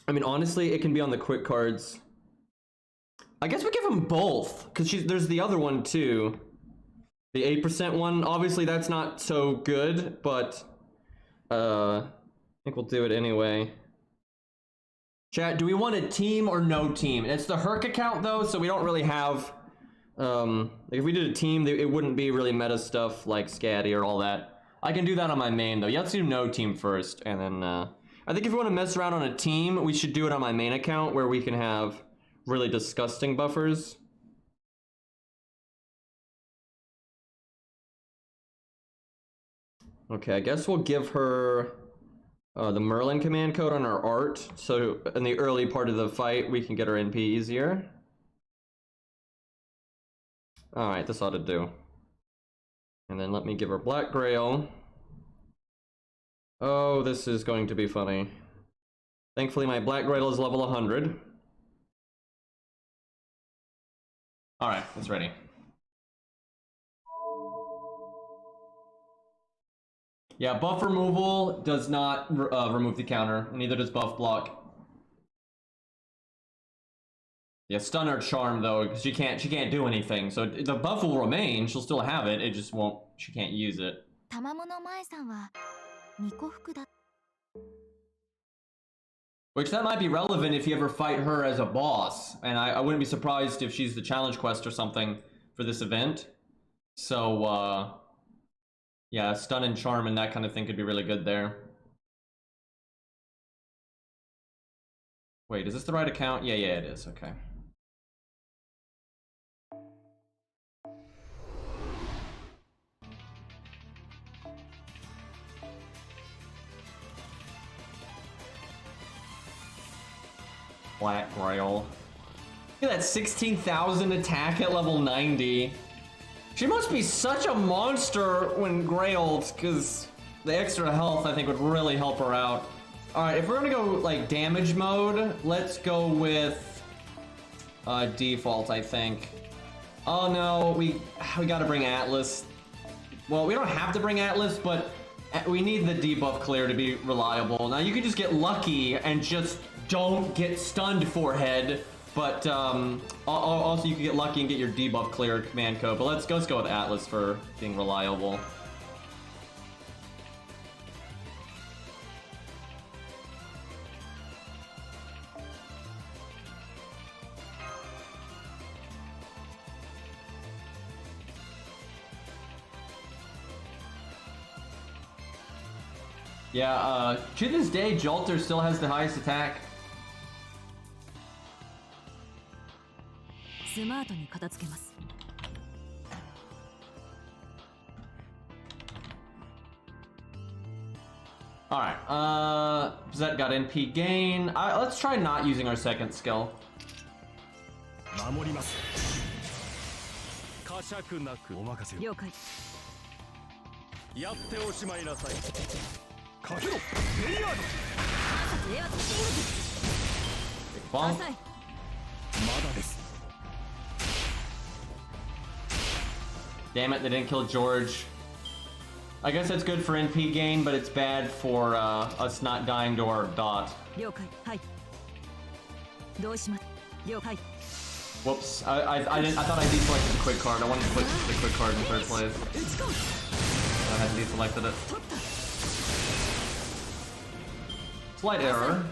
I mean, honestly, it can be on the quick cards. I guess we give them both, because there's the other one too. The 8% one, obviously that's not so good, but I think we'll do it anyway. Chat, do we want a team or no team? It's the Herc account though, so we don't really have... like if we did a team, it wouldn't be really meta stuff like Scatty or all that. I can do that on my main though. Yeah, let's do no team first, and then I think if we want to mess around on a team, we should do it on my main account where we can have really disgusting buffers. Okay, I guess we'll give her the Merlin command code on our art, so in the early part of the fight we can get her NP easier. Alright, this ought to do. And then let me give her Black Grail. Oh, this is going to be funny. Thankfully my Black Grail is level 100. Alright, it's ready. Yeah, buff removal does not remove the counter, neither does buff block. Yeah, stun or charm though, because she can't do anything. So the buff will remain, she'll still have it, it just won't, she can't use it. Which that might be relevant if you ever fight her as a boss, and I wouldn't be surprised if she's the challenge quest or something for this event. So yeah, stun and charm and that kind of thing could be really good there. Wait, is this the right account? Yeah, it is, okay. Black Grail. Look at that 16,000 attack at level 90. She must be such a monster when Grailed, because the extra health I think would really help her out. Alright, if we're gonna go like damage mode, let's go with default, I think. Oh no, we gotta bring Atlas. Well, we don't have to bring Atlas, but we need the debuff clear to be reliable. Now you can just get lucky and just don't get stunned forehead, but also you can get lucky and get your debuff clear command code. But let's go with Atlas for being reliable. Yeah, to this day, Jolter still has the highest attack. スマートに片付けます。 Alright, Bazett got NP gain. Let's try not using our second skill. Bonk. Damn it, they didn't kill George. I guess that's good for NP gain, but it's bad for us not dying to our dot. Whoops, I thought I deselected the quick card. I wanted to put the quick card in the first place. I hadn't deselected it. Slight error.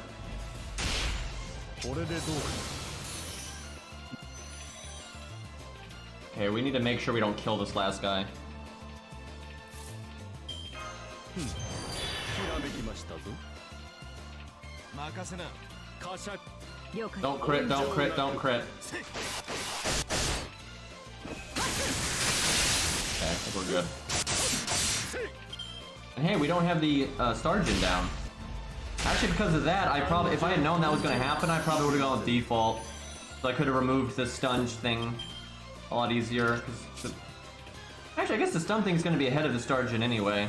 Okay, we need to make sure we don't kill this last guy. Don't crit, don't crit, don't crit. Okay, I think we're good. And hey, we don't have the Stargin down. Actually, because of that, if I had known that was going to happen, I probably would have gone with default. So I could have removed the stun thing a lot easier. Actually, I guess the stun thing is going to be ahead of the Stargin anyway.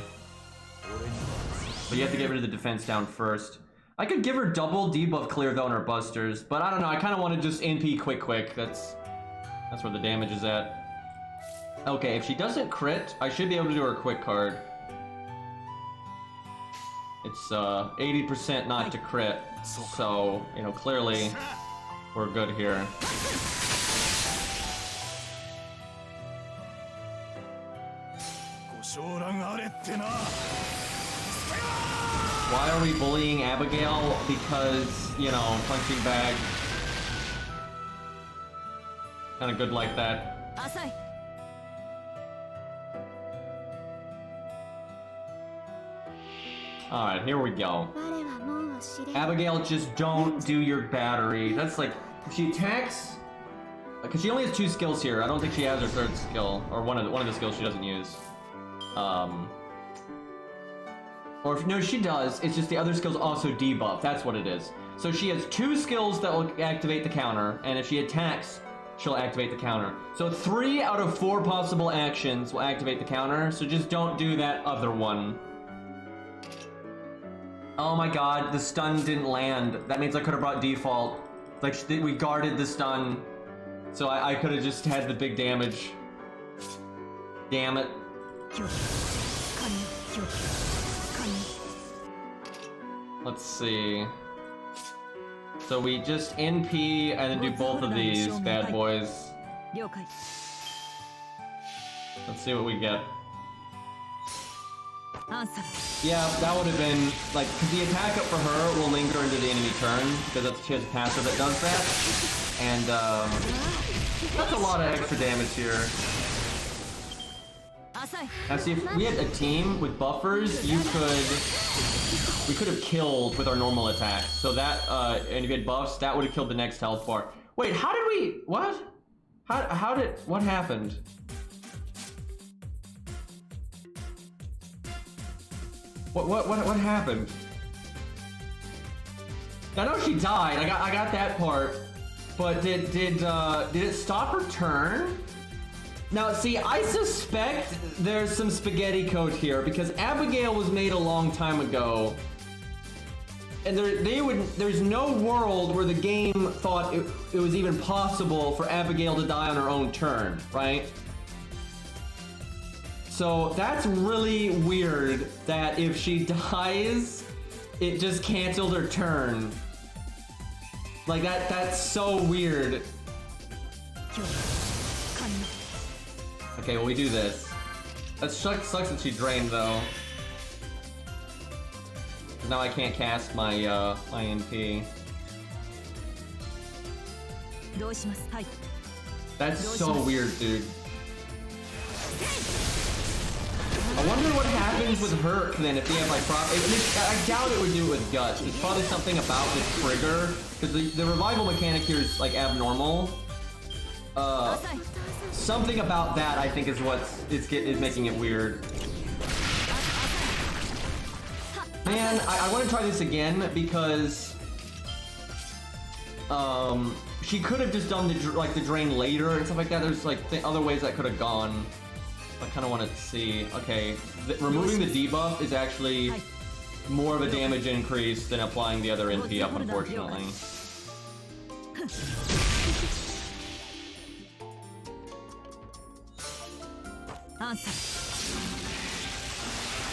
But you have to get rid of the defense down first. I could give her double debuff clear though on her busters, but I don't know, I kind of want to just NP quick. That's where the damage is at. Okay, if she doesn't crit, I should be able to do her quick card. It's 80% not to crit, so, you know, clearly we're good here. Why are we bullying Abigail? Because, you know, punching bag. Kinda good like that. Alright, here we go. Abigail, just don't do your battery. That's like, if she attacks... Because she only has 2 skills here. I don't think she has her 3rd skill. Or one of the skills she doesn't use. Or if, no, she does, it's just the other skills also debuff, that's what it is. So she has 2 skills that will activate the counter, and if she attacks, she'll activate the counter. So 3 out of 4 possible actions will activate the counter, so just don't do that other one. Oh my god, the stun didn't land. That means I could have brought default. Like, we guarded the stun, so I could have just had the big damage. Damn it. Let's see. So we just NP and then do both of these bad boys. Let's see what we get. Yeah, that would have been, like, because the attack up for her will linger into the enemy turn, because she has a passive that does that. And, that's a lot of extra damage here. Now see, if we had a team with buffers, we could have killed with our normal attack. So that, and if you had buffs, that would have killed the next health bar. Wait, how did we, what? What happened? What happened? I know she died, I got that part. But did it stop her turn? Now, see, I suspect there's some spaghetti code here because Abigail was made a long time ago. And there's no world where the game thought it was even possible for Abigail to die on her own turn, right? So that's really weird that if she dies, it just canceled her turn. Like that's so weird. Okay, well we do this. That sucks that she drained though. Now I can't cast my my NP. That's so weird, dude. I wonder what happens with Herc then if they have like I doubt it would do it with Guts. It's probably something about the trigger because the revival mechanic here is like abnormal. Something about that I think is what's is making it weird. Man, I want to try this again because she could have just done the drain later and stuff like that. There's like other ways that could have gone. I kind of want to see. Okay, removing the debuff is actually more of a damage increase than applying the other NP up, unfortunately.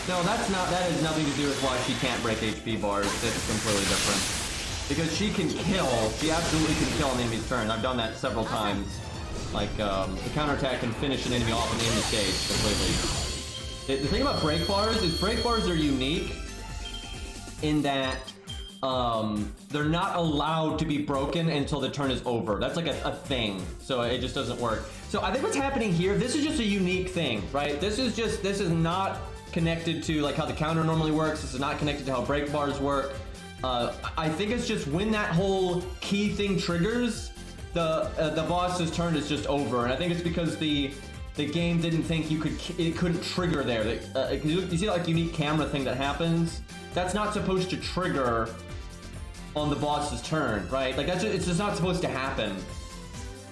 No, that has nothing to do with why she can't break HP bars. It's completely different. Because she can kill, she absolutely can kill an enemy's turn. I've done that several times. Like, the counterattack can finish an enemy off in the enemy stage completely. The thing about break bars is break bars are unique in that they're not allowed to be broken until the turn is over. That's like a thing, so it just doesn't work. So I think what's happening here, this is just a unique thing, right? This is not connected to like how the counter normally works. This is not connected to how break bars work. I think it's just when that whole key thing triggers, the boss's turn is just over, and I think it's because the game didn't think it couldn't trigger there. You see that like unique camera thing that happens? That's not supposed to trigger on the boss's turn, right? Like it's just not supposed to happen.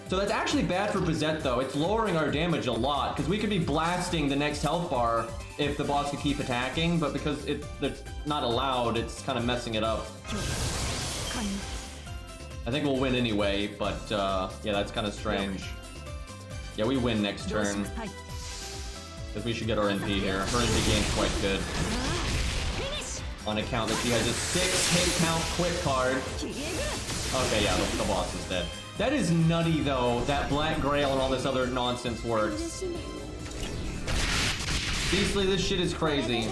So that's actually bad for Bizet though. It's lowering our damage a lot because we could be blasting the next health bar if the boss could keep attacking, but because they're not allowed, it's kind of messing it up. I think we'll win anyway, but yeah, that's kind of strange. Yeah, we win next turn. Because we should get our NP here. Her NP game's quite good. On account that she has a 6 hit count quick card. Okay, yeah, the boss is dead. That is nutty though, that Black Grail and all this other nonsense works. Beastly, this shit is crazy.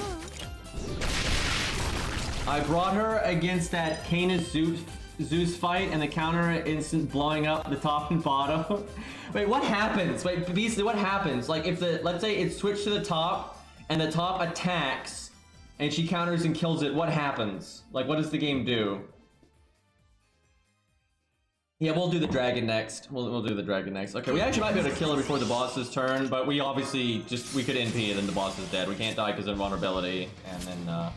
I brought her against that Canis Zeus fight and the counter instant blowing up the top and bottom. Wait, what happens? Wait, Beastly, what happens? Like if let's say it's switched to the top and the top attacks and she counters and kills it, what happens? Like what does the game do? Yeah, we'll do the dragon next. We'll do the dragon next. Okay, we actually might be able to kill her before the boss's turn, but we obviously we could NP and then the boss is dead. We can't die because of vulnerability, and then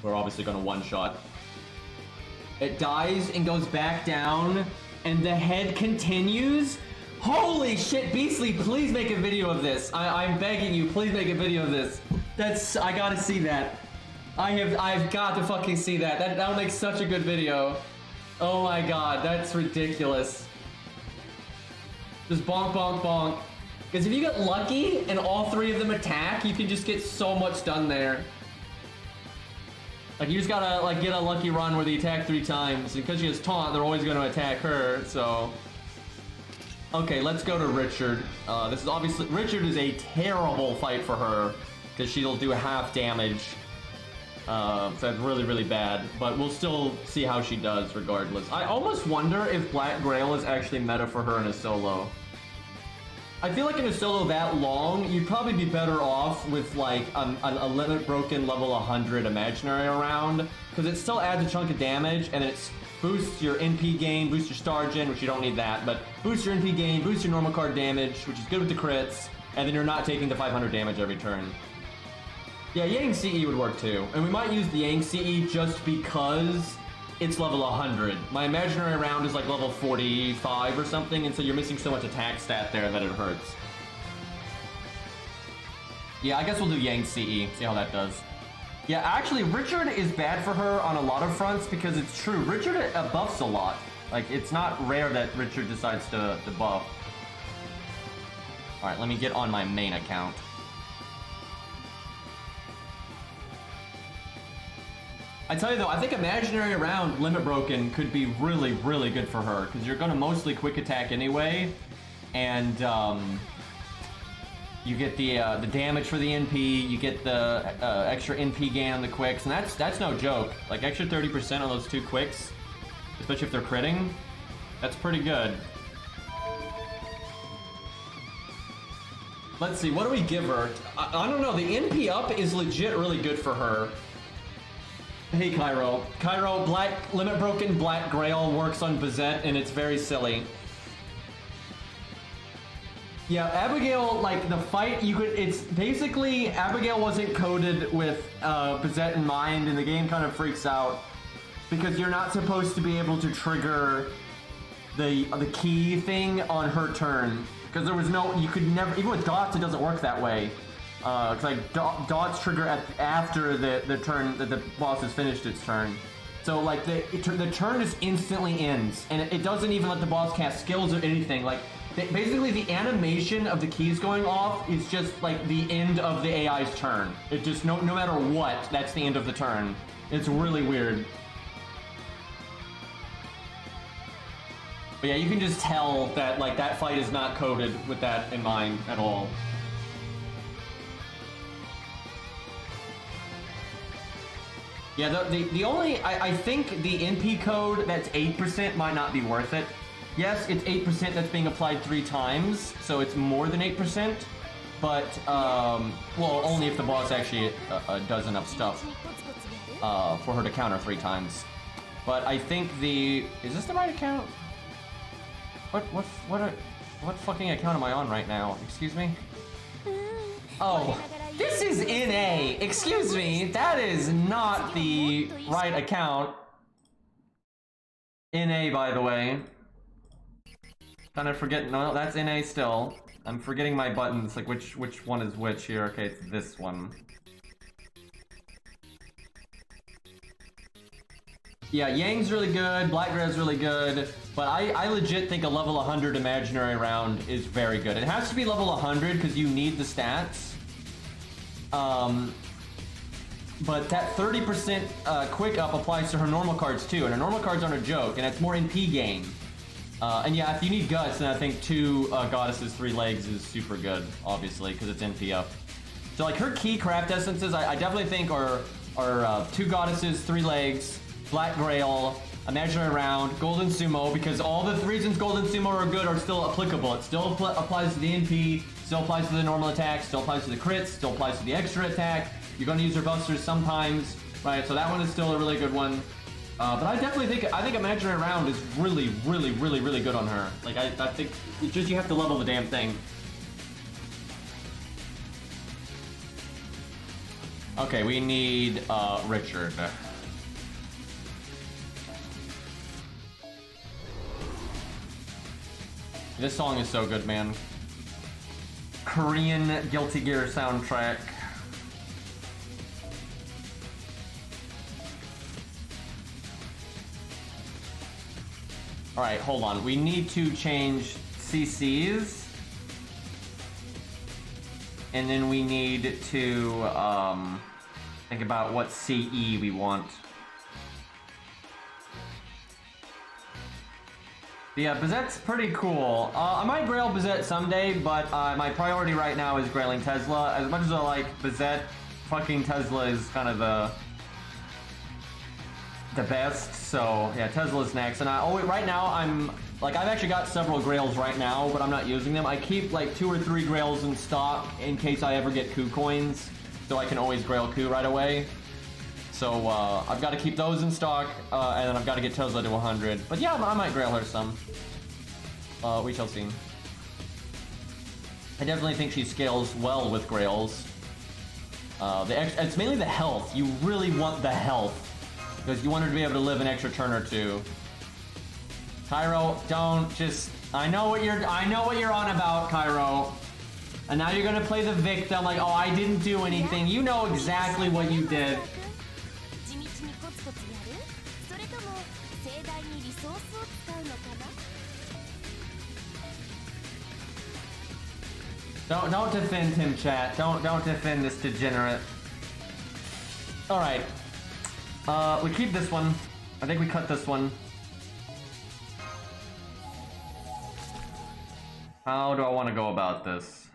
we're obviously gonna one-shot. It dies and goes back down, and the head continues? Holy shit, Beastly, please make a video of this. I'm begging you, please make a video of this. I gotta see that. I've got to fucking see that. That'll make such a good video. Oh my god, that's ridiculous. Just bonk, bonk, bonk. Because if you get lucky and all 3 of them attack, you can just get so much done there. Like, you just gotta, like, get a lucky run where they attack 3 times. And because she has taunt, they're always gonna attack her, so... Okay, let's go to Richard. This is obviously... Richard is a terrible fight for her, because she'll do half damage. So that's really, really bad, but we'll still see how she does regardless. I almost wonder if Black Grail is actually meta for her in a solo. I feel like in a solo that long, you'd probably be better off with like a limit broken level 100 imaginary around, because it still adds a chunk of damage and it boosts your NP gain, boosts your star gen, which you don't need that, but boosts your NP gain, boosts your normal card damage, which is good with the crits, and then you're not taking the 500 damage every turn. Yeah, Yang CE would work too. And we might use the Yang CE just because it's level 100. My imaginary round is like level 45 or something, and so you're missing so much attack stat there that it hurts. Yeah, I guess we'll do Yang CE, see how that does. Yeah, actually, Richard is bad for her on a lot of fronts because it's true. Richard buffs a lot. Like, it's not rare that Richard decides to buff. Alright, let me get on my main account. I tell you though, I think imaginary around limit broken could be really, really good for her because you're gonna mostly quick attack anyway, and you get the damage for the NP, you get the extra NP gain on the quicks, and that's no joke. Like extra 30% on those 2 quicks, especially if they're critting, that's pretty good. Let's see, what do we give her? I don't know, the NP up is legit really good for her. Hey Cairo. Cairo, limit broken Black Grail works on Bazett and it's very silly. Yeah, Abigail, like, the fight, it's basically, Abigail wasn't coded with Bazett in mind, and the game kind of freaks out, because you're not supposed to be able to trigger the key thing on her turn, because there was no, you could never, even with dots, it doesn't work that way. It's like, dots trigger after the turn, that the boss has finished its turn. So, like, the turn just instantly ends, and it doesn't even let the boss cast skills or anything, like, basically, the animation of the keys going off is just like the end of the AI's turn. It just, no matter what, that's the end of the turn. It's really weird. But yeah, you can just tell that, like, that fight is not coded with that in mind at all. Yeah, the only, I think the NP code that's 8% might not be worth it. Yes, it's 8% that's being applied 3 times, so it's more than 8%, but, well, only if the boss actually does enough stuff for her to counter 3 times. But I think is this the right account? What fucking account am I on right now? Excuse me? Oh, this is NA! Excuse me, that is not the right account. NA, by the way. Kind of forget, no, that's NA still. I'm forgetting my buttons, like which one is which here. Okay, it's this one. Yeah, Yang's really good, Black Grail's really good, but I legit think a level 100 imaginary round is very good. It has to be level 100 because you need the stats. But that 30% quick up applies to her normal cards too, and her normal cards aren't a joke, and it's more NP game. And yeah, if you need guts, then I think 2 goddesses, 3 legs is super good, obviously, because it's NP up. So like her key craft essences, I definitely think are 2 goddesses, 3 legs, Black Grail, Imaginary Round, Golden Sumo, because all the reasons Golden Sumo are good are still applicable. It still applies to the NP, still applies to the normal attack, still applies to the crits, still applies to the extra attack. You're going to use her busters sometimes, right? So that one is still a really good one. But I definitely think Imaginary Round is really good on her. Like I think it's just you have to level the damn thing. Okay, we need Richard. This song is so good, man. Korean Guilty Gear soundtrack. Alright, hold on. We need to change CCs. And then we need to think about what CE we want. Yeah, Bazett's pretty cool. I might grail Bazett someday, but my priority right now is grailing Tesla. As much as I like Bazett, fucking Tesla is kind of the best. So yeah, Tesla's next. And right now I've actually got several grails right now, but I'm not using them. I keep like 2 or 3 grails in stock in case I ever get coup coins, so I can always grail coup right away. So I've got to keep those in stock, and then I've got to get Tesla to 100. But yeah, I might grail her some. We shall see. I definitely think she scales well with grails. It's mainly the health. You really want the health, because you want her to be able to live an extra turn or 2. Cairo, don't just... I know what you're on about, Cairo. And now you're gonna play the victim like, oh, I didn't do anything. You know exactly what you did. Don't defend him, chat. Don't defend this degenerate. All right. We keep this one. I think we cut this one. How do I want to go about this?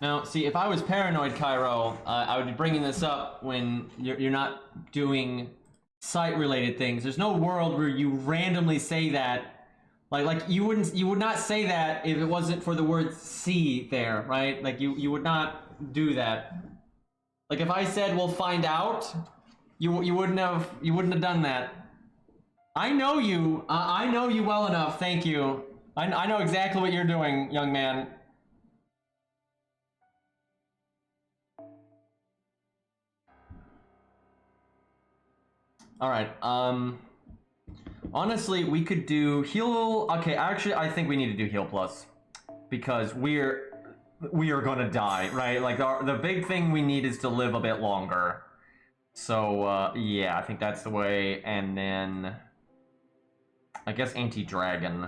Now, see, if I was paranoid, Cairo, I would be bringing this up when you're not doing site-related things. There's no world where you randomly say that. Like you would not say that if it wasn't for the word "see" there, right? Like you would not do that. Like if I said we'll find out, you wouldn't have done that. I know you. I know you well enough. Thank you. I know exactly what you're doing, young man. All right. Honestly, we could do heal. Okay, actually, I think we need to do heal plus because we are gonna die, right? Like the big thing we need is to live a bit longer. So yeah, I think that's the way. And then I guess anti-dragon.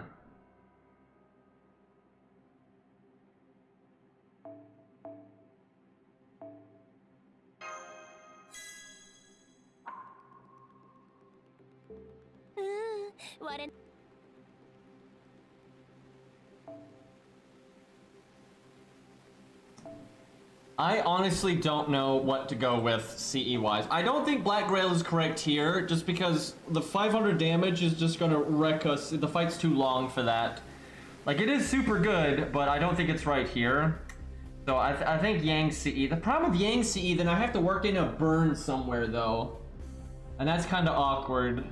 I honestly don't know what to go with CE-wise. I don't think Black Grail is correct here, just because the 500 damage is just gonna wreck us. The fight's too long for that. Like, it is super good, but I don't think it's right here. So I think Yang CE. The problem with Yang CE, then I have to work in a burn somewhere, though. And that's kind of awkward.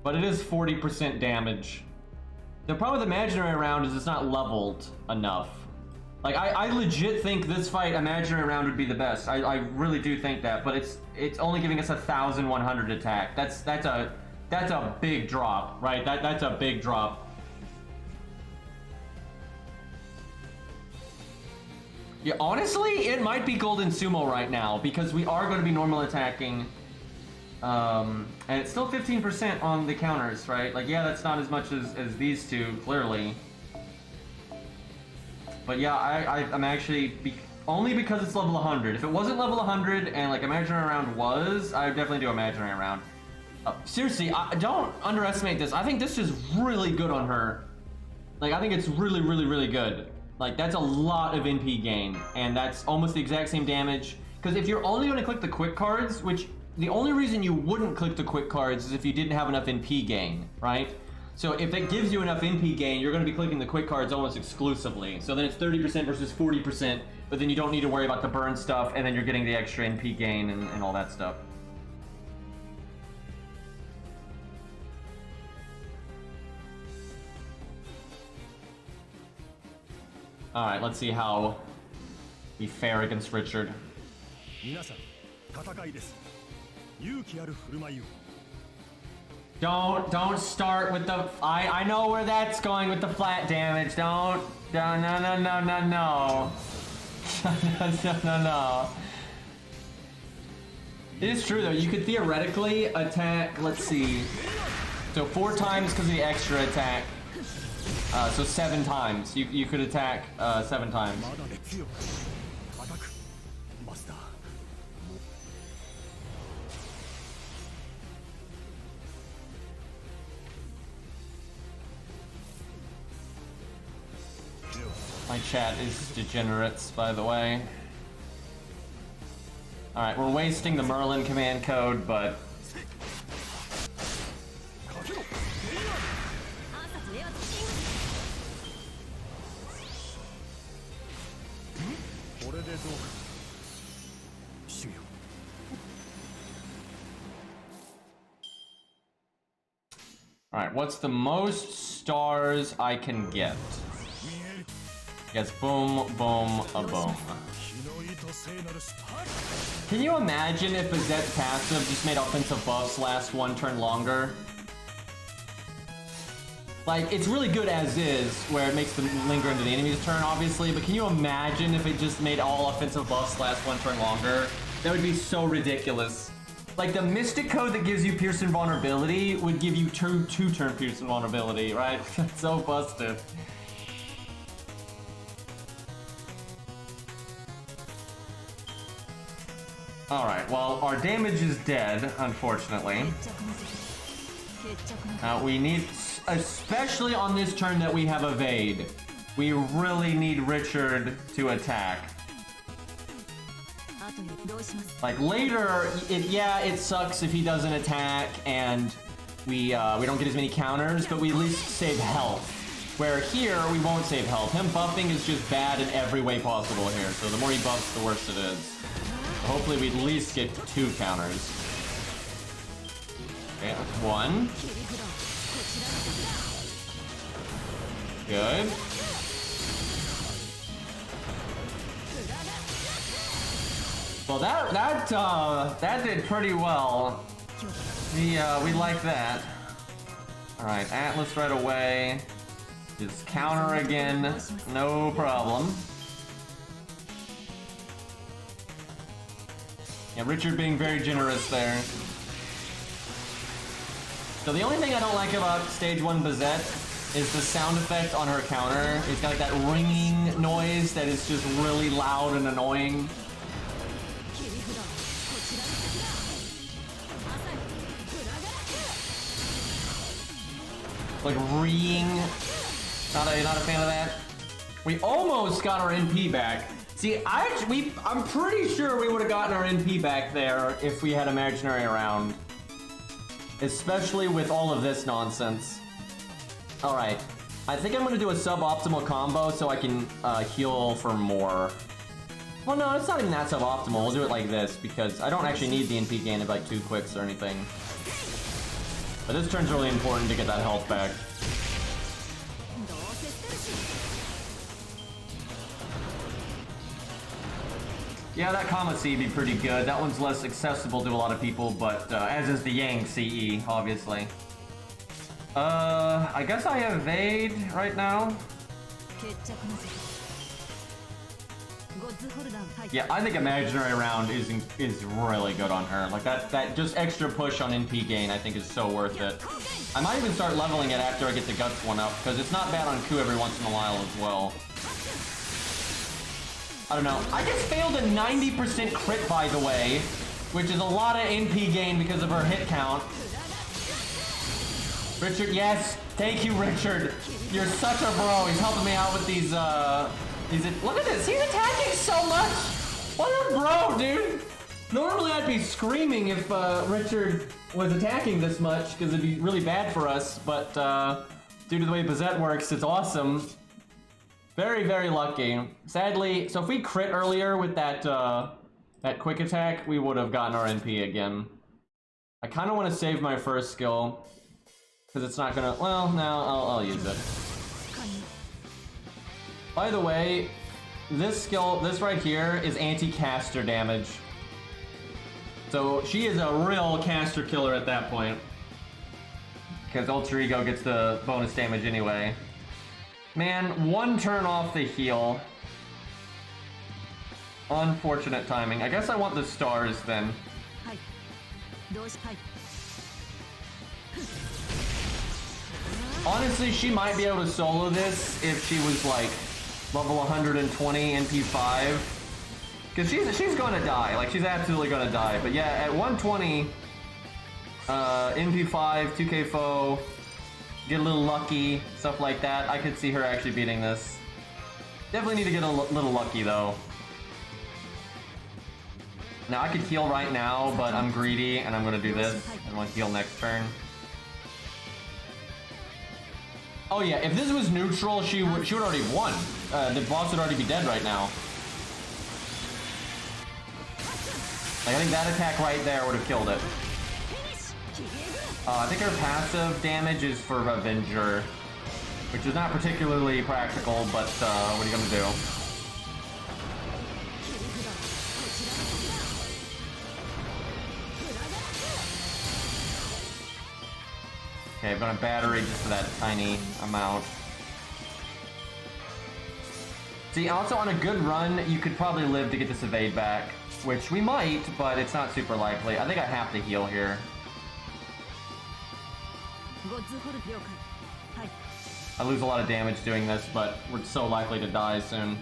But it is 40% damage. The problem with Imaginary Round is it's not leveled enough. Like, I legit think this fight, Imaginary Round, would be the best. I really do think that, but it's only giving us 1,100 attack. That's a big drop, right? That's a big drop. Yeah, honestly, it might be Golden Sumo right now, because we are going to be normal attacking. And it's still 15% on the counters, right? Like, yeah, that's not as much as these two, clearly. But yeah, I'm actually, only because it's level 100. If it wasn't level 100 and like Imaginary Round was, I would definitely do Imaginary Round. Seriously, don't underestimate this. I think this is really good on her. Like, I think it's really, really, really good. Like, that's a lot of NP gain, and that's almost the exact same damage. Because if you're only going to click the quick cards, which the only reason you wouldn't click the quick cards is if you didn't have enough NP gain, right? So if it gives you enough NP gain, you're going to be clicking the quick cards almost exclusively. So then it's 30% versus 40%, but then you don't need to worry about the burn stuff, and then you're getting the extra NP gain and all that stuff. Alright, let's see how we fare against Richard. Don't start with the... I know where that's going with the flat damage. No. No. It is true, though. You could theoretically attack... Let's see. So 4 times because of the extra attack. So 7 times. You could attack 7 times. My chat is degenerates, by the way. Alright, we're wasting the Merlin command code, but... Alright, what's the most stars I can get? Yes, boom, boom, a boom. Can you imagine if Bazett's passive just made offensive buffs last 1 turn longer? Like, it's really good as is, where it makes them linger into the enemy's turn, obviously, but can you imagine if it just made all offensive buffs last 1 turn longer? That would be so ridiculous. Like, the Mystic Code that gives you Pierce and Vulnerability would give you 2-turn Pierce and Vulnerability, right? That's so busted. Alright, well, our damage is dead, unfortunately. We need, especially on this turn that we have Evade, we really need Richard to attack. Like, later, it sucks if he doesn't attack, and we don't get as many counters, but we at least save health. Where here, we won't save health. Him buffing is just bad in every way possible here, so the more he buffs, the worse it is. Hopefully we at least get 2 counters. Okay, that's one. Good. Well, that did pretty well. We like that. All right, Atlas right away. Just counter again, no problem. Yeah, Richard being very generous there. So the only thing I don't like about stage 1 Bazett is the sound effect on her counter. It's got like that ringing noise that is just really loud and annoying. Like ringing. Not a fan of that. We almost got our NP back. See, I'm pretty sure we would have gotten our NP back there if we had Imaginary around. Especially with all of this nonsense. Alright, I think I'm gonna do a suboptimal combo so I can heal for more. Well, no, it's not even that suboptimal. We'll do it like this because I don't actually need the NP gain of like 2 quicks or anything. But this turn's really important to get that health back. Yeah, that Kama C be pretty good. That one's less accessible to a lot of people, but as is the Yang CE, obviously. I guess I have Evade right now. Yeah, I think Imaginary round is really good on her. Like that just extra push on NP gain I think is so worth it. I might even start leveling it after I get the Guts one up, because it's not bad on Q every once in a while as well. I don't know. I just failed a 90% crit, by the way, which is a lot of NP gain because of her hit count. Richard, yes. Thank you, Richard. You're such a bro. He's helping me out with these, look at this. He's attacking so much. What a bro, dude. Normally I'd be screaming if, Richard was attacking this much, because it'd be really bad for us, but, due to the way Bazett works, it's awesome. Very, very lucky. Sadly, so if we crit earlier with that quick attack, we would have gotten our NP again. I kind of want to save my first skill, because it's not gonna, well, no, I'll use it. By the way, this skill, this right here, is anti-caster damage. So she is a real caster killer at that point. Because Ultra Ego gets the bonus damage anyway. Man, one turn off the heal. Unfortunate timing. I guess I want the stars then. Honestly, she might be able to solo this if she was like level 120 NP5. Because she's gonna die. Like, she's absolutely gonna die. But yeah, at 120, NP5, 2k foe, get a little lucky, stuff like that. I could see her actually beating this. Definitely need to get a little lucky though. Now I could heal right now, but I'm greedy and I'm gonna do this. I'm gonna heal next turn. Oh yeah, if this was neutral, she would already have won. The boss would already be dead right now. Like, I think that attack right there would have killed it. I think her passive damage is for Avenger, which is not particularly practical, but what are you gonna do? Okay, I've got a battery just for that tiny amount. See, also on a good run, you could probably live to get this evade back, which we might, but it's not super likely. I think I have to heal here. I lose a lot of damage doing this, but we're so likely to die soon.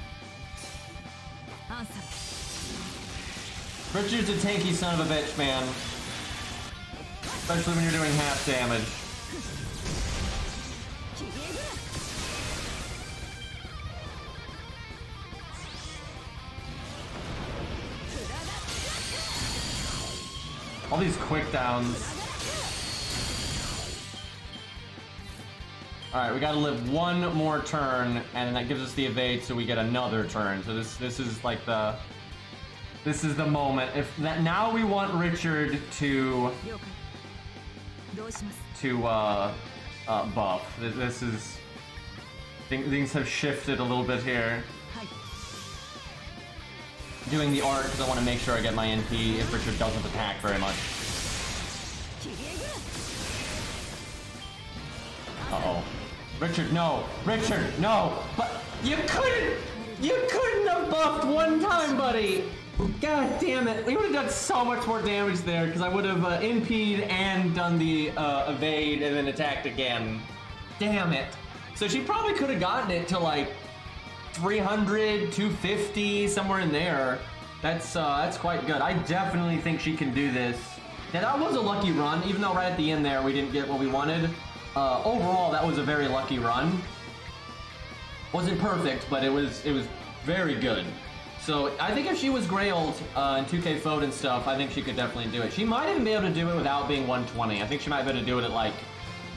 Richard's a tanky son of a bitch, man. Especially when you're doing half damage. All these quick downs. Alright, we gotta live one more turn, and that gives us the evade, so we get another turn. So this is like the... This is the moment. If that, now we want Richard to buff. This is... Things have shifted a little bit here. Doing the art because I want to make sure I get my NP if Richard doesn't attack very much. Uh-oh. Richard, no! Richard, no! But you couldn't have buffed one time, buddy! God damn it. We would have done so much more damage there because I would have NP'd and done the evade and then attacked again. Damn it. So she probably could have gotten it to like 300, 250, somewhere in there. That's quite good. I definitely think she can do this. Now that was a lucky run, even though right at the end there we didn't get what we wanted. Overall, that was a very lucky run. Wasn't perfect, but it was very good. So I think if she was grailed in 2K Fold and stuff, I think she could definitely do it. She might even be able to do it without being 120. I think she might be able to do it at like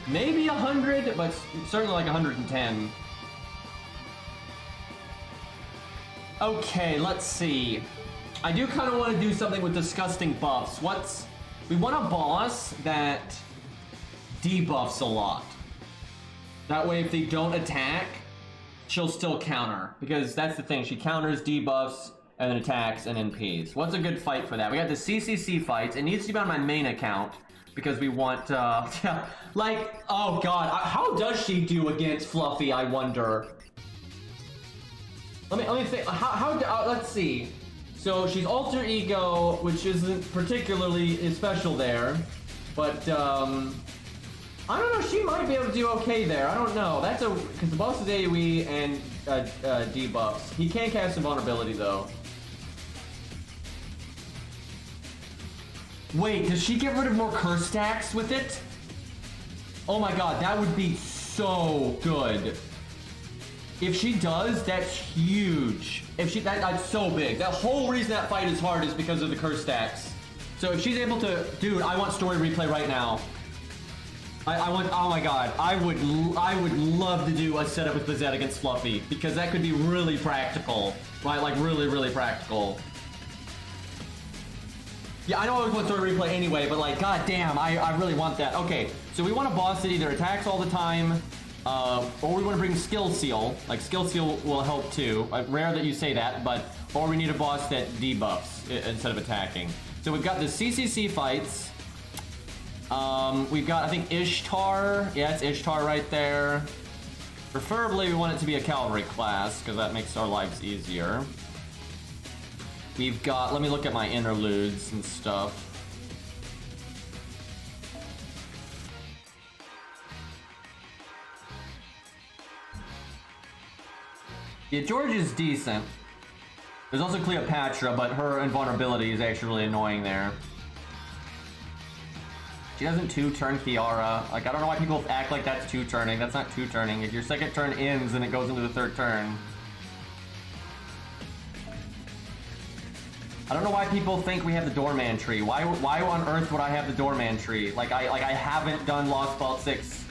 maybe 100, but certainly like 110. Okay, let's see. I do kind of want to do something with disgusting buffs. We want a boss that debuffs a lot. That way if they don't attack, she'll still counter. Because that's the thing, she counters, debuffs, and then attacks and NPs. What's a good fight for that? We got the CCC fights. It needs to be on my main account. Because we want, like, oh god, how does she do against Fluffy, I wonder? Let me think, let's see. So she's Alter Ego, which isn't particularly special there. But, I don't know, she might be able to do okay there, I don't know. Because the boss is AoE and debuffs. He can cast Invulnerability though. Wait, does she get rid of more curse stacks with it? Oh my god, that would be so good. If she does, that's huge. That's so big. That whole reason that fight is hard is because of the curse stacks. So if she's able to, dude, I want story replay right now. I want, oh my god, I would love to do a setup with Bazett against Fluffy because that could be really practical, right? Like really, really practical. Yeah, I know I always want story replay anyway, but like, god damn, I really want that. Okay, so we want a boss that either attacks all the time, or we want to bring Skill Seal. Like, Skill Seal will help too. Rare that you say that, but, or we need a boss that debuffs instead of attacking. So we've got the CCC fights. We've got, I think, Ishtar. Yeah, it's Ishtar right there. Preferably, we want it to be a cavalry class, because that makes our lives easier. We've got, let me look at my interludes and stuff. Yeah, George is decent. There's also Cleopatra, but her invulnerability is actually really annoying there. She doesn't two-turn Kiara. Like, I don't know why people act like that's two-turning. That's not two-turning. If your second turn ends and it goes into the third turn. I don't know why people think we have the Doorman tree. Why on earth would I have the Doorman tree? Like I haven't done Lost Vault 6.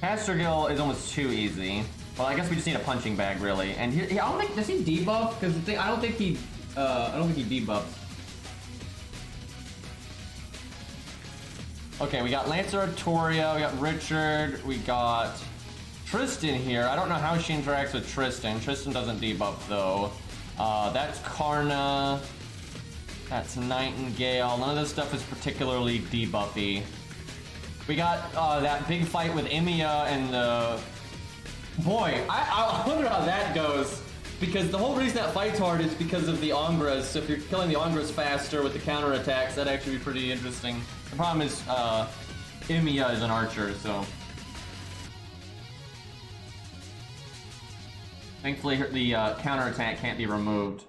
Castergill is almost too easy. Well, I guess we just need a punching bag, really. And I don't think, does he debuff? Because I don't think he debuffs. Okay, we got Lancer Artoria, we got Richard, we got Tristan here. I don't know how she interacts with Tristan. Tristan doesn't debuff though. That's Karna. That's Nightingale. None of this stuff is particularly debuffy. We got that big fight with Emiya and the... Boy, I wonder how that goes. Because the whole reason that fight's hard is because of the Ongras. So if you're killing the Ongras faster with the counterattacks, that'd actually be pretty interesting. The problem is, Emiya is an archer, so... Thankfully, the counterattack can't be removed.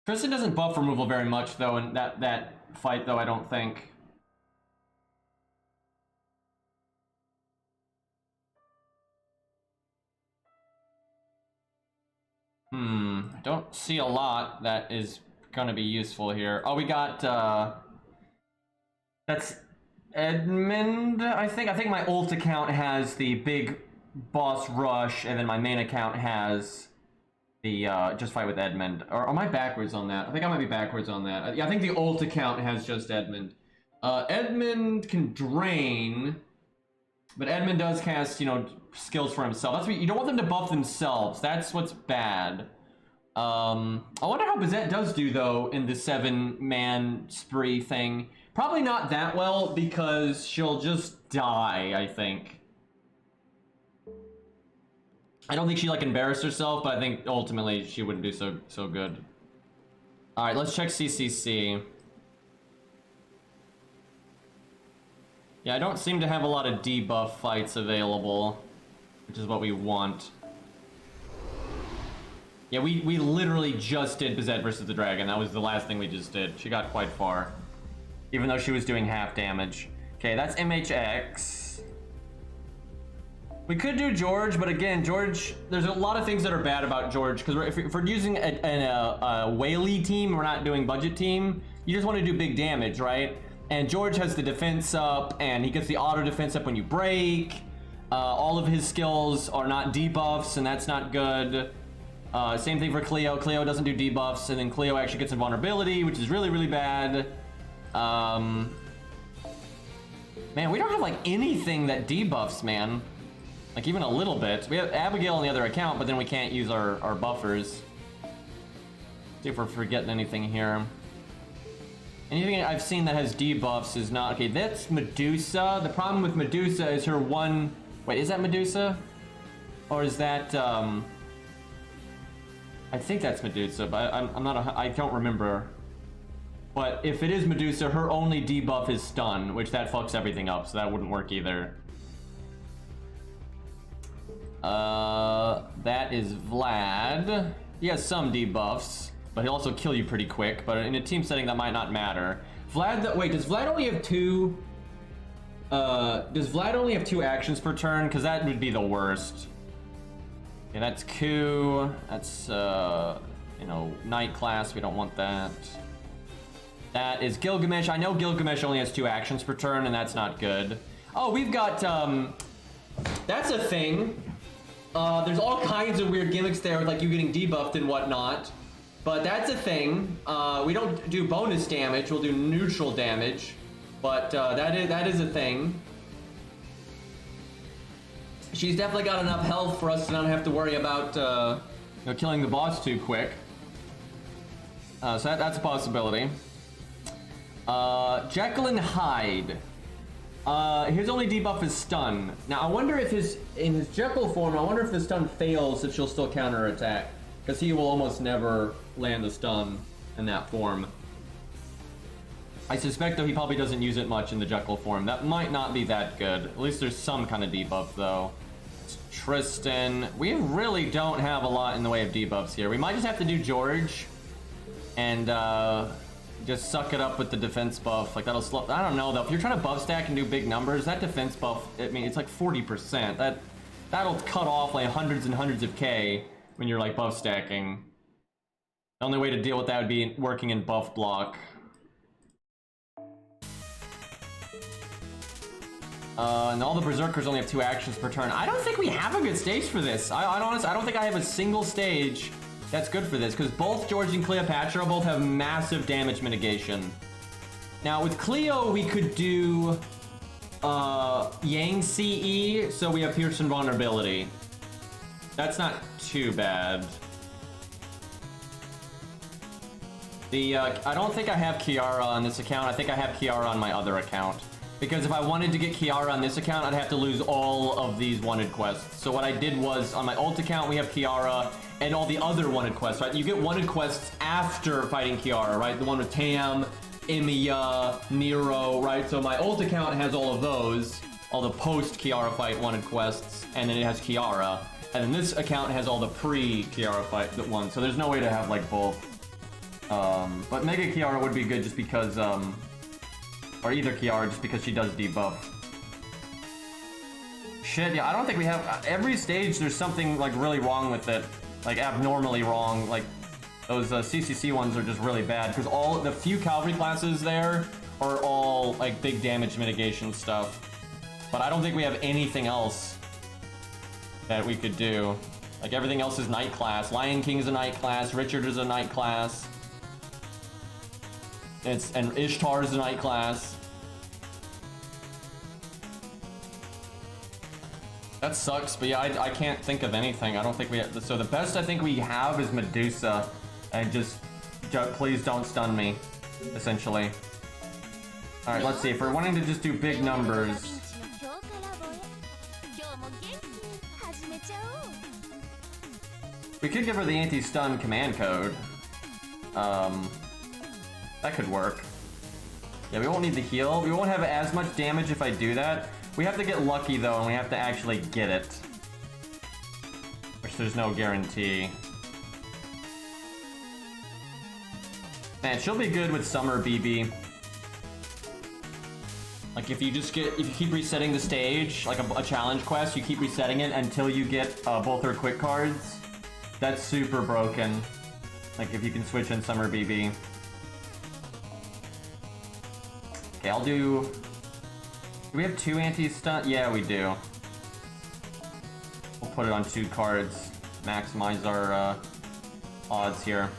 Tristan doesn't buff removal very much, though, in that fight, though, I don't think. I don't see a lot that is gonna be useful here. Oh, we got, that's Edmund, I think. I think my ult account has the big boss rush, and then my main account has the just fight with Edmund. Or am I backwards on that? I think I might be backwards on that. Yeah, I think the ult account has just Edmund. Edmund can drain, but Edmund does cast, you know, skills for himself. That's what you don't want them to buff themselves. That's what's bad. I wonder how Bazett does do though in the 7-man spree thing. Probably not that well because she'll just die, I think. I don't think she like embarrassed herself, but I think ultimately she wouldn't do so good. All right, let's check CCC. Yeah, I don't seem to have a lot of debuff fights available, which is what we want. Yeah, we literally just did Bizet versus the Dragon. That was the last thing we just did. She got quite far, even though she was doing half damage. Okay, that's MHX. We could do George, but again, George, there's a lot of things that are bad about George, because if we're using a whaley team, we're not doing budget team, you just want to do big damage, right? And George has the defense up, and he gets the auto defense up when you break. All of his skills are not debuffs, and that's not good. Same thing for Cleo. Cleo doesn't do debuffs, and then Cleo actually gets invulnerability, which is really, really bad. Man, we don't have like anything that debuffs, man. Like even a little bit. We have Abigail on the other account, but then we can't use our buffers. See if we're forgetting anything here. Anything I've seen that has debuffs is not... Okay, that's Medusa. The problem with Medusa is her one... Wait, is that Medusa? Or is that... I think that's Medusa, but I'm not... I don't remember. But if it is Medusa, her only debuff is stun, which that fucks everything up, so that wouldn't work either. That is Vlad. He has some debuffs, but he'll also kill you pretty quick. But in a team setting, that might not matter. Vlad, wait, does Vlad only have two? Does Vlad only have 2 actions per turn? Because that would be the worst. Okay, that's Ku. That's you know, Knight class. We don't want that. That is Gilgamesh. I know Gilgamesh only has 2 actions per turn, and that's not good. Oh, we've got that's a thing. There's all kinds of weird gimmicks there, like you getting debuffed and whatnot. But that's a thing. We don't do bonus damage, we'll do neutral damage. But that is a thing. She's definitely got enough health for us to not have to worry about you know, killing the boss too quick. So that's a possibility. Jekyll and Hyde. His only debuff is stun. Now I wonder if in his Jekyll form, I wonder if the stun fails, if she'll still counterattack. Because he will almost never land a stun in that form. I suspect though he probably doesn't use it much in the Jekyll form. That might not be that good. At least there's some kind of debuff though. It's Tristan. We really don't have a lot in the way of debuffs here. We might just have to do George. And just suck it up with the defense buff. Like that'll slow. I don't know though. If you're trying to buff stack and do big numbers, that defense buff, I mean, it's like 40%. That'll cut off like hundreds and hundreds of K when you're like buff stacking. The only way to deal with that would be working in buff block. And all the berserkers only have 2 actions per turn. I don't think we have a good stage for this. I honestly, I don't think I have a single stage that's good for this, because both George and Cleopatra both have massive damage mitigation. Now with Cleo, we could do Yang CE, so we have Pierce and Vulnerability. That's not too bad. I don't think I have Kiara on this account. I think I have Kiara on my other account. Because if I wanted to get Kiara on this account, I'd have to lose all of these wanted quests. So what I did was, on my ult account, we have Kiara and all the other wanted quests, right? You get wanted quests after fighting Kiara, right? The one with Tam, Emiya, Nero, right? So my ult account has all of those, all the post-Kiara fight wanted quests, and then it has Kiara. And then this account has all the pre-Kiara fight ones, so there's no way to have, like, both. But Mega Kiara would be good just because, or either Kiara, just because she does debuff. Shit, yeah, I don't think we have... Every stage, there's something, like, really wrong with it. Like, abnormally wrong. Like, those CCC ones are just really bad, because all the few cavalry classes there are all, like, big damage mitigation stuff. But I don't think we have anything else that we could do. Like everything else is night class. Lion King's a night class. Richard is a night class. And Ishtar is a night class. That sucks, but yeah, I can't think of anything. I don't think we have, so the best I think we have is Medusa. And just please don't stun me, essentially. Alright, let's see. If we're wanting to just do big numbers. We could give her the anti-stun command code. That could work. Yeah, we won't need the heal. We won't have as much damage if I do that. We have to get lucky though, and we have to actually get it. Which there's no guarantee. Man, she'll be good with Summer BB. Like if you keep resetting the stage, like a challenge quest, you keep resetting it until you get both her quick cards. That's super broken. Like if you can switch in Summer BB. Okay, I'll do we have 2 anti-stun? Yeah, we do. We'll put it on 2 cards. Maximize our odds here.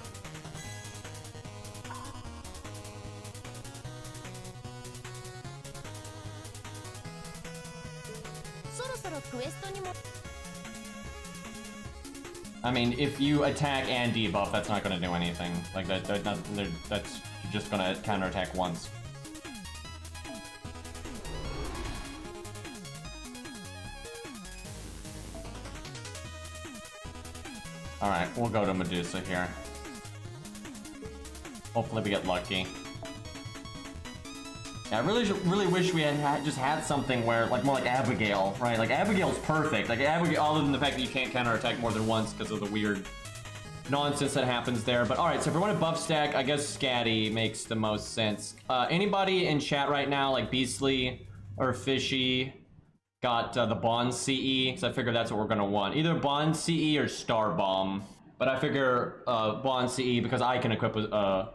I mean, if you attack and debuff, that's not going to do anything. Like that's just going to counterattack once. Alright, we'll go to Medusa here. Hopefully we get lucky. Yeah, I really wish we had just had something where, like, more like Abigail, right? Like, Abigail's perfect. Like, Abigail, other than the fact that you can't counterattack more than once because of the weird nonsense that happens there. But alright, so if we want to buff stack, I guess Scatty makes the most sense. Anybody in chat right now, like Beastly or Fishy, got the Bond CE, so I figure that's what we're gonna want. Either Bond CE or Star Bomb. But I figure Bond CE because I can equip a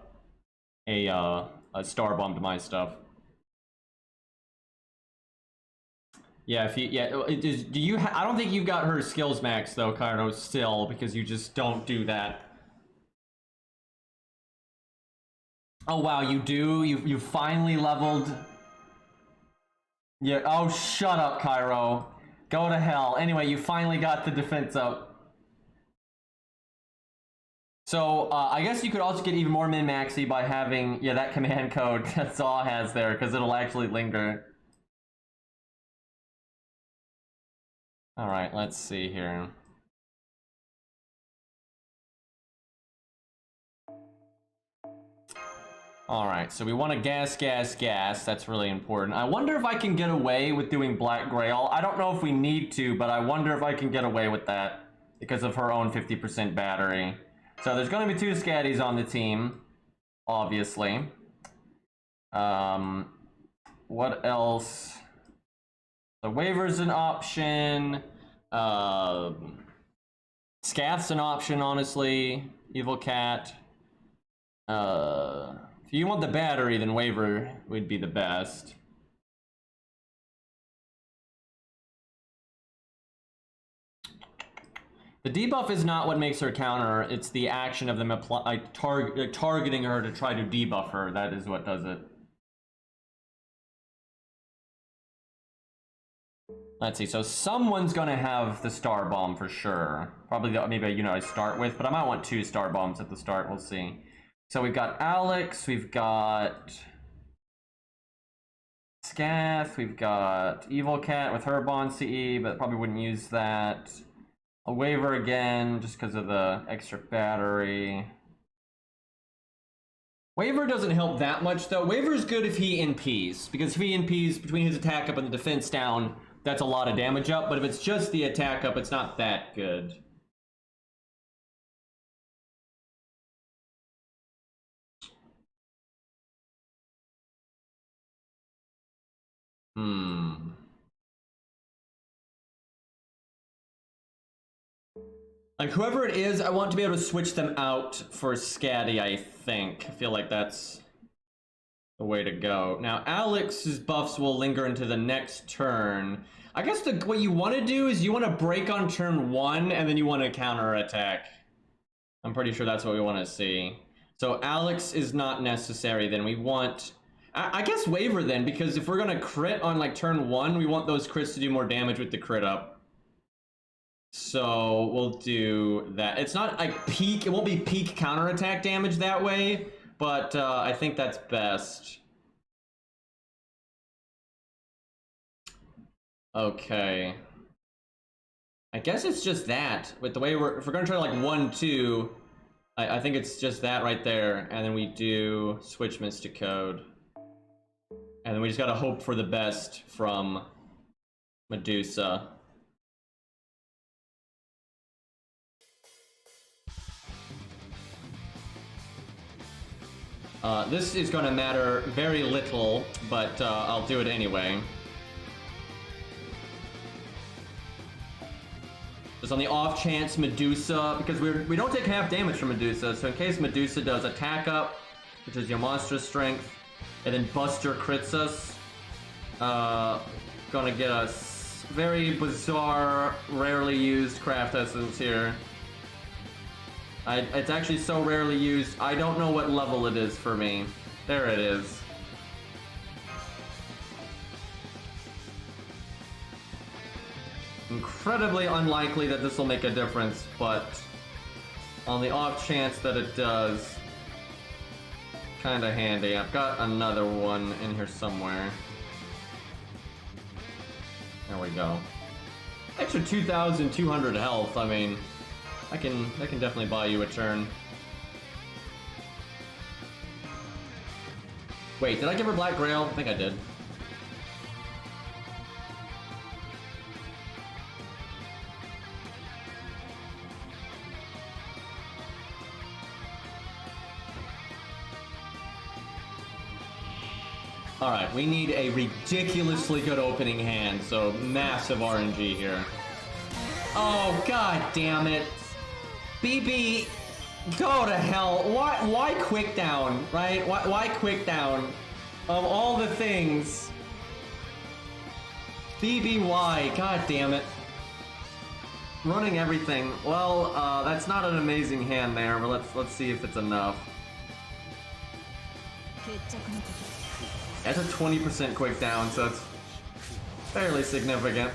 Star Bomb to my stuff. Yeah, if you do you? I don't think you've got her skills max though, Cairo, still, because you just don't do that. Oh wow, you do. You finally leveled. Yeah. Oh, shut up, Cairo. Go to hell. Anyway, you finally got the defense up. So I guess you could also get even more min-maxy by having that command code that Zaw has there, because it'll actually linger. Alright, let's see here. Alright, so we want to gas. That's really important. I wonder if I can get away with doing Black Grail. I don't know if we need to, but I wonder if I can get away with that because of her own 50% battery. So there's going to be 2 Scatties on the team, obviously. What else? The waiver's an option. Scath's an option, honestly. Evil Cat. If you want the battery, then waiver would be the best. The debuff is not what makes her counter. It's the action of them targeting her to try to debuff her. That is what does it. Let's see, so someone's gonna have the Star Bomb for sure. Probably maybe I start with, but I might want 2 Star Bombs at the start, we'll see. So we've got Alex, we've got Scath, we've got Evil Cat with her Bond CE, but probably wouldn't use that. A waiver again, just because of the extra battery. Waiver doesn't help that much though. Waiver is good if he NPs, because if he NPs between his attack up and the defense down, that's a lot of damage up, but if it's just the attack up, it's not that good. Like, whoever it is, I want to be able to switch them out for Scatty, I think. I feel like that's the way to go. Now, Alex's buffs will linger into the next turn. I guess what you want to do is you want to break on turn 1 and then you want to counter attack. I'm pretty sure that's what we want to see. So Alex is not necessary then. We want... I guess Waver then, because if we're going to crit on like turn 1, we want those crits to do more damage with the crit up. So we'll do that. It's not like peak, it won't be peak counterattack damage that way, but I think that's best. Okay. I guess it's just that. With the way if we're gonna try like 1-2, I think it's just that right there, and then we do switch Mystic Code. And then we just gotta hope for the best from Medusa. This is gonna matter very little, but I'll do it anyway. Just on the off chance Medusa, because we don't take half damage from Medusa, so in case Medusa does attack up, which is your monstrous strength, and then Buster crits us, gonna get us very bizarre, rarely used craft essence here. It's actually so rarely used, I don't know what level it is for me. There it is. Incredibly unlikely that this will make a difference, but on the off chance that it does, kinda handy. I've got another one in here somewhere. There we go. Extra 2,200 health, I mean, I can definitely buy you a turn. Wait, did I give her Black Grail? I think I did. Alright, we need a ridiculously good opening hand, so massive RNG here. Oh, god damn it. BB, go to hell. Why quick down, right? Why quick down? Of all the things. BBY, god damn it. Running everything. Well, that's not an amazing hand there, but let's see if it's enough. That's a 20% quick down, so it's fairly significant.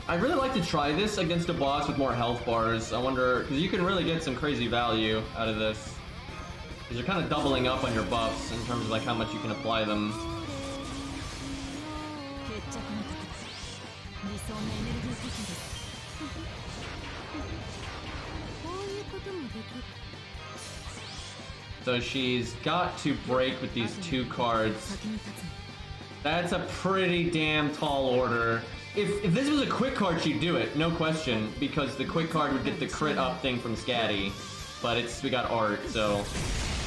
I'd really like to try this against a boss with more health bars. I wonder, because you can really get some crazy value out of this. Because you're kind of doubling up on your buffs in terms of like how much you can apply them. So she's got to break with these 2 cards. That's a pretty damn tall order. If this was a quick card, she'd do it, no question, because the quick card would get the crit up thing from Scatty. But we got art, so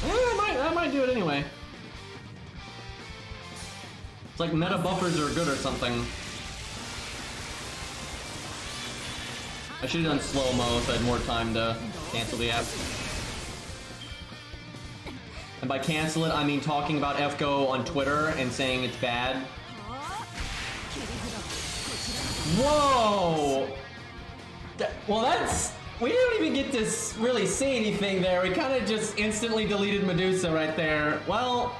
I might do it anyway. It's like meta buffers are good or something. I should have done slow-mo so I had more time to cancel the app. And by cancel it, I mean talking about FGO on Twitter and saying it's bad. Whoa! Well, we didn't even get to really say anything there. We kind of just instantly deleted Medusa right there. Well,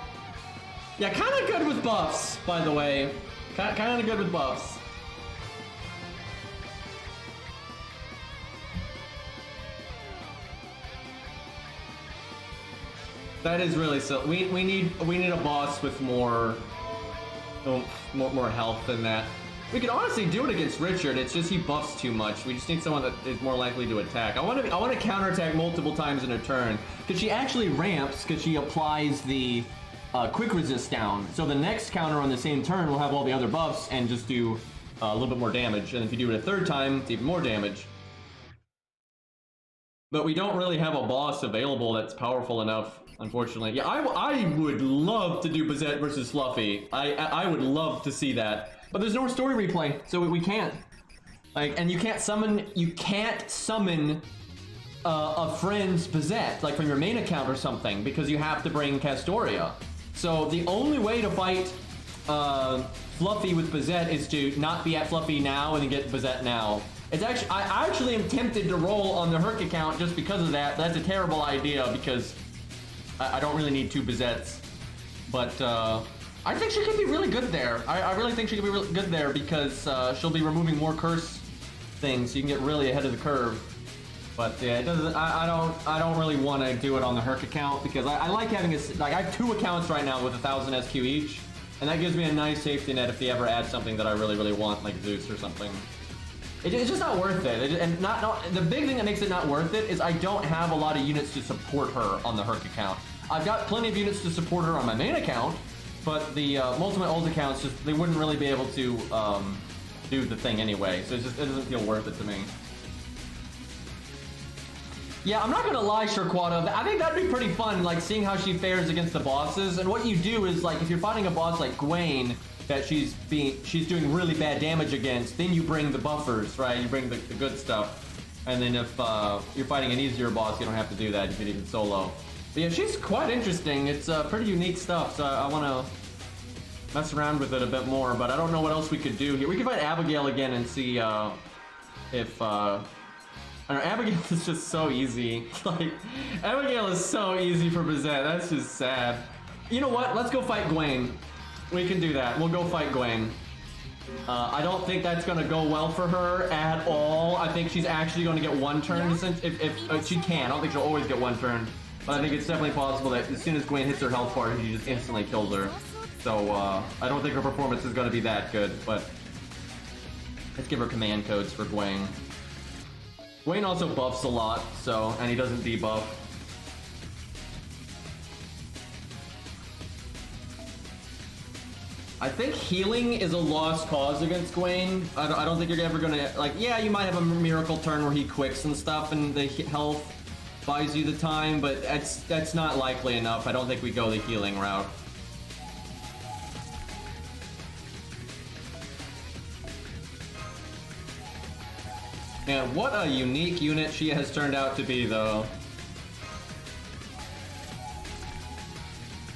yeah, kind of good with buffs, by the way. Kind of good with buffs. That is really so. We need a boss with more health than that. We could honestly do it against Richard. It's just he buffs too much. We just need someone that is more likely to attack. I want to counterattack multiple times in a turn because she actually ramps because she applies the quick resist down. So the next counter on the same turn will have all the other buffs and just do a little bit more damage. And if you do it a third time, it's even more damage. But we don't really have a boss available that's powerful enough, unfortunately. Yeah, I would love to do Bazett versus Fluffy. I would love to see that. But there's no story replay, so we can't. Like, and you can't summon a friend's Bizet, like from your main account or something, because you have to bring Castoria. So the only way to fight Fluffy with Bazett is to not be at Fluffy now and then get Bazett now. It's actually, I actually am tempted to roll on the Herc account just because of that. That's a terrible idea because I don't really need 2 Bazetts. But I think she could be really good there. I really think she could be really good there because she'll be removing more curse things, so you can get really ahead of the curve. But yeah, it doesn't. I don't really want to do it on the Herc account because I like having I have 2 accounts right now with 1,000 SQ each, and that gives me a nice safety net if they ever add something that I really want, like Zeus or something. It's just not worth it. And the big thing that makes it not worth it is I don't have a lot of units to support her on the Herc account. I've got plenty of units to support her on my main account, but the Ultimate Ult accounts they wouldn't really be able to do the thing anyway. So it doesn't feel worth it to me. Yeah, I'm not gonna lie, Sherquata. I think that'd be pretty fun, like seeing how she fares against the bosses. And what you do is, like, if you're fighting a boss like Gwen that she's doing really bad damage against, then you bring the buffers, right? You bring the good stuff. And then if you're fighting an easier boss, you don't have to do that. You can even solo. But yeah, she's quite interesting. It's pretty unique stuff. So I want to mess around with it a bit more. But I don't know what else we could do here. We could fight Abigail again and see if. I don't know, Abigail is just so easy. Like, Abigail is so easy for Bizet. That's just sad. You know what? Let's go fight Gwen. We can do that. We'll go fight Gwen. I don't think that's going to go well for her at all. I think she's actually going to get 1 turn. If she can. I don't think she'll always get 1 turn. But I think it's definitely possible that as soon as Gwen hits her health bar, she just instantly kills her. So, I don't think her performance is going to be that good. But let's give her command codes for Gwen. Gwen also buffs a lot, so, and he doesn't debuff. I think healing is a lost cause against Gwen. I don't think you're ever gonna, like, yeah, you might have a miracle turn where he quicks and stuff and the health buys you the time, but that's not likely enough. I don't think we go the healing route. Man, what a unique unit she has turned out to be, though.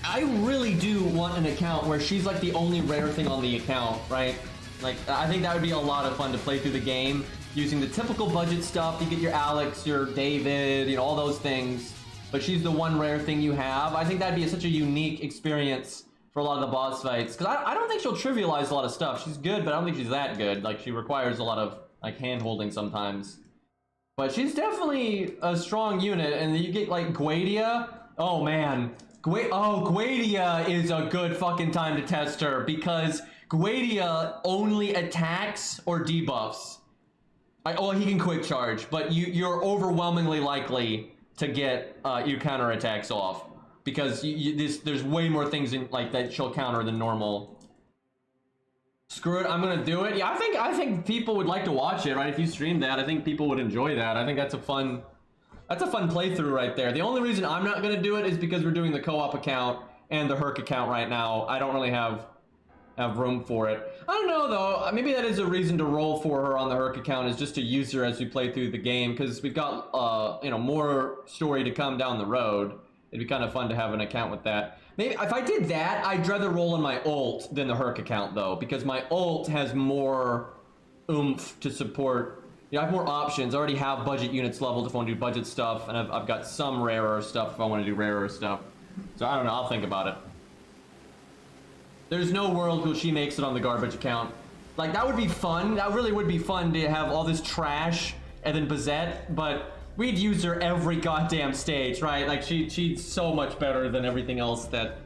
I really do want an account where she's like the only rare thing on the account, right? Like, I think that would be a lot of fun to play through the game using the typical budget stuff. You get your Alex, your David, you know, all those things, but she's the one rare thing you have. I think that'd be such a unique experience for a lot of the boss fights, because I don't think she'll trivialize a lot of stuff. She's good, but I don't think she's that good. Like, she requires a lot of like hand-holding sometimes. But she's definitely a strong unit, and you get like Guadia. Oh man, Guadia is a good fucking time to test her, because Guadia only attacks or debuffs. He can quick charge, but you're overwhelmingly likely to get your counterattacks off, because there's way more things in like that she'll counter than normal. Screw it, I'm gonna do it. Yeah, I think people would like to watch it, right? If you stream that, I think people would enjoy that. I think that's a fun playthrough right there. The only reason I'm not gonna do it is because we're doing the co-op account and the Herc account right now. I don't really have room for it. I don't know though. Maybe that is a reason to roll for her on the Herc account, is just to use her as we play through the game, because we've got you know, more story to come down the road. It'd be kind of fun to have an account with that. Maybe if I did that, I'd rather roll on my ult than the Herc account though, because my ult has more oomph to support. You know, I have more options. I already have budget units leveled if I want to do budget stuff, and I've got some rarer stuff if I want to do rarer stuff. So I don't know, I'll think about it. There's no world where she makes it on the garbage account. Like, that would be fun. That really would be fun to have all this trash and then Bazett, but we'd use her every goddamn stage, right? Like, she's so much better than everything else that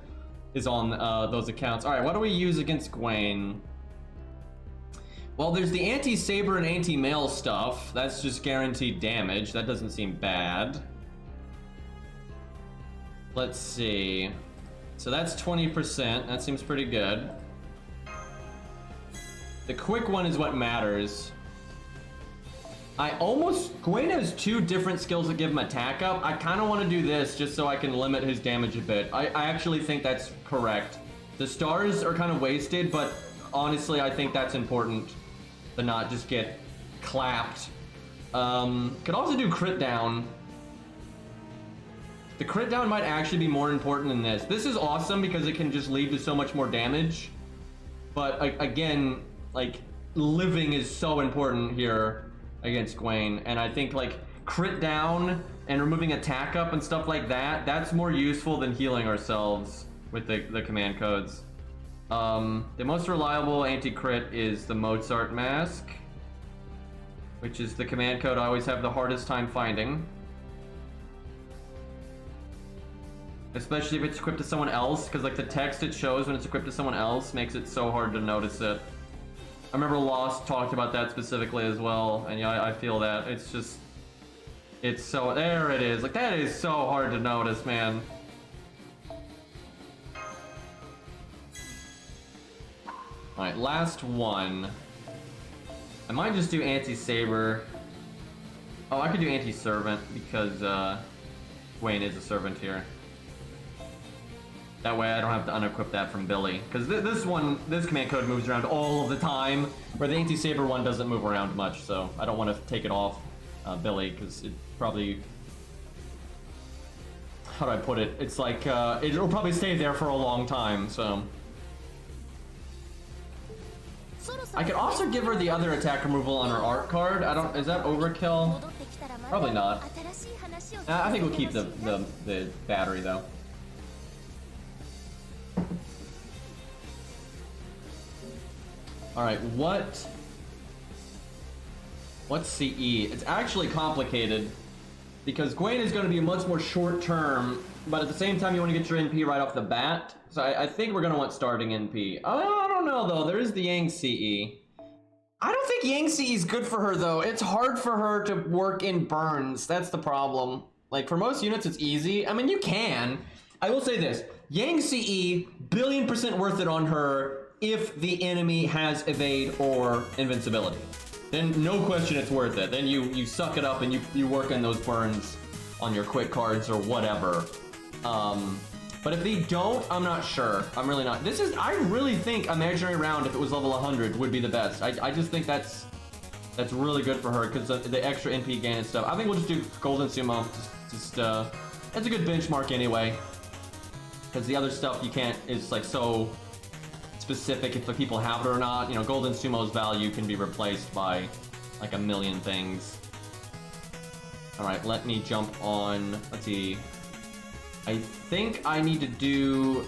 is on those accounts. All right, what do we use against Gwen? Well, there's the anti-saber and anti-mail stuff. That's just guaranteed damage. That doesn't seem bad. Let's see. So that's 20%. That seems pretty good. The quick one is what matters. Gwen has 2 different skills that give him attack up. I kind of want to do this just so I can limit his damage a bit. I actually think that's correct. The stars are kind of wasted, but honestly, I think that's important to not just get clapped. Could also do crit down. The crit down might actually be more important than this. This is awesome because it can just lead to so much more damage. But again, like, living is so important here against Gwen. And I think like crit down and removing attack up and stuff like that, that's more useful than healing ourselves with the command codes. The most reliable anti-crit is the Mozart mask, which is the command code I always have the hardest time finding. Especially if it's equipped to someone else, because like the text it shows when it's equipped to someone else makes it so hard to notice it. I remember Lost talked about that specifically as well, and yeah, I feel that. It's just, it's so, there it is. Like, that is so hard to notice, man. Alright, last one. I might just do anti-saber. Oh, I could do anti-servant because Gwen is a servant here. That way I don't have to unequip that from Billy. Because this command code moves around all of the time, where the anti-saber one doesn't move around much, so I don't want to take it off Billy, because it probably... How do I put it? It's like, it'll probably stay there for a long time, so... I could also give her the other attack removal on her art card. I don't... Is that overkill? Probably not. I think we'll keep the battery, though. Alright, what's CE? It's actually complicated because Gwen is going to be much more short term, but at the same time you want to get your NP right off the bat. So I think we're going to want starting NP. I don't know though, there is the Yang CE. I don't think Yang CE is good for her though. It's hard for her to work in burns. That's the problem. Like for most units it's easy. I mean you can. I will say this, Yang CE, billion% worth it on her if the enemy has evade or invincibility. Then no question it's worth it. Then you suck it up and you work in those burns on your quick cards or whatever. But if they don't, I'm not sure. I'm really not. I really think Imaginary Round, if it was level 100, would be the best. I just think that's really good for her because the extra NP gain and stuff. I think we'll just do Golden Sumo. It's a good benchmark anyway. Because the other stuff you can't, is like so specific if the people have it or not. You know, Golden Sumo's value can be replaced by like a million things. Alright, let me jump on, let's see. I think I need to do,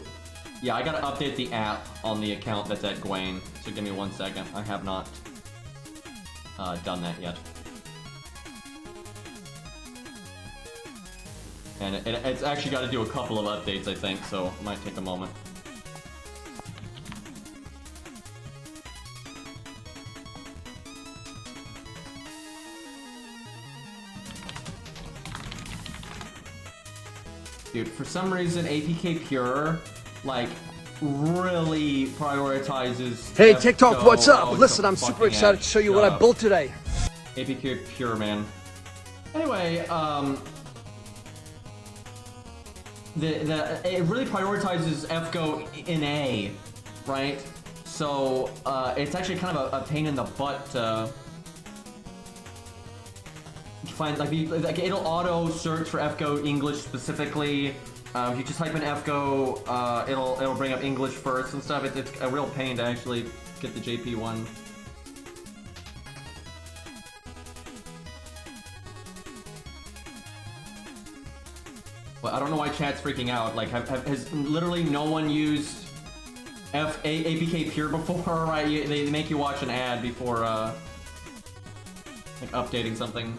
yeah, I gotta update the app on the account that's at Gwen. So give me 1 second. I have not done that yet. And it's actually got to do a couple of updates, I think, so it might take a moment. Dude, for some reason, APK Pure, like, really prioritizes... Hey, TikTok, what's up? Listen, I'm super excited to show you what I built today. APK Pure, man. Anyway, it really prioritizes FGO in A, right? So it's actually kind of a pain in the butt to find, like it'll auto search for FGO English specifically. If you just type in FGO, it'll bring up English first and stuff. It's a real pain to actually get the JP one. Well, I don't know why chat's freaking out. Like, has literally no one used APK Pure before, right? They make you watch an ad before, like, updating something.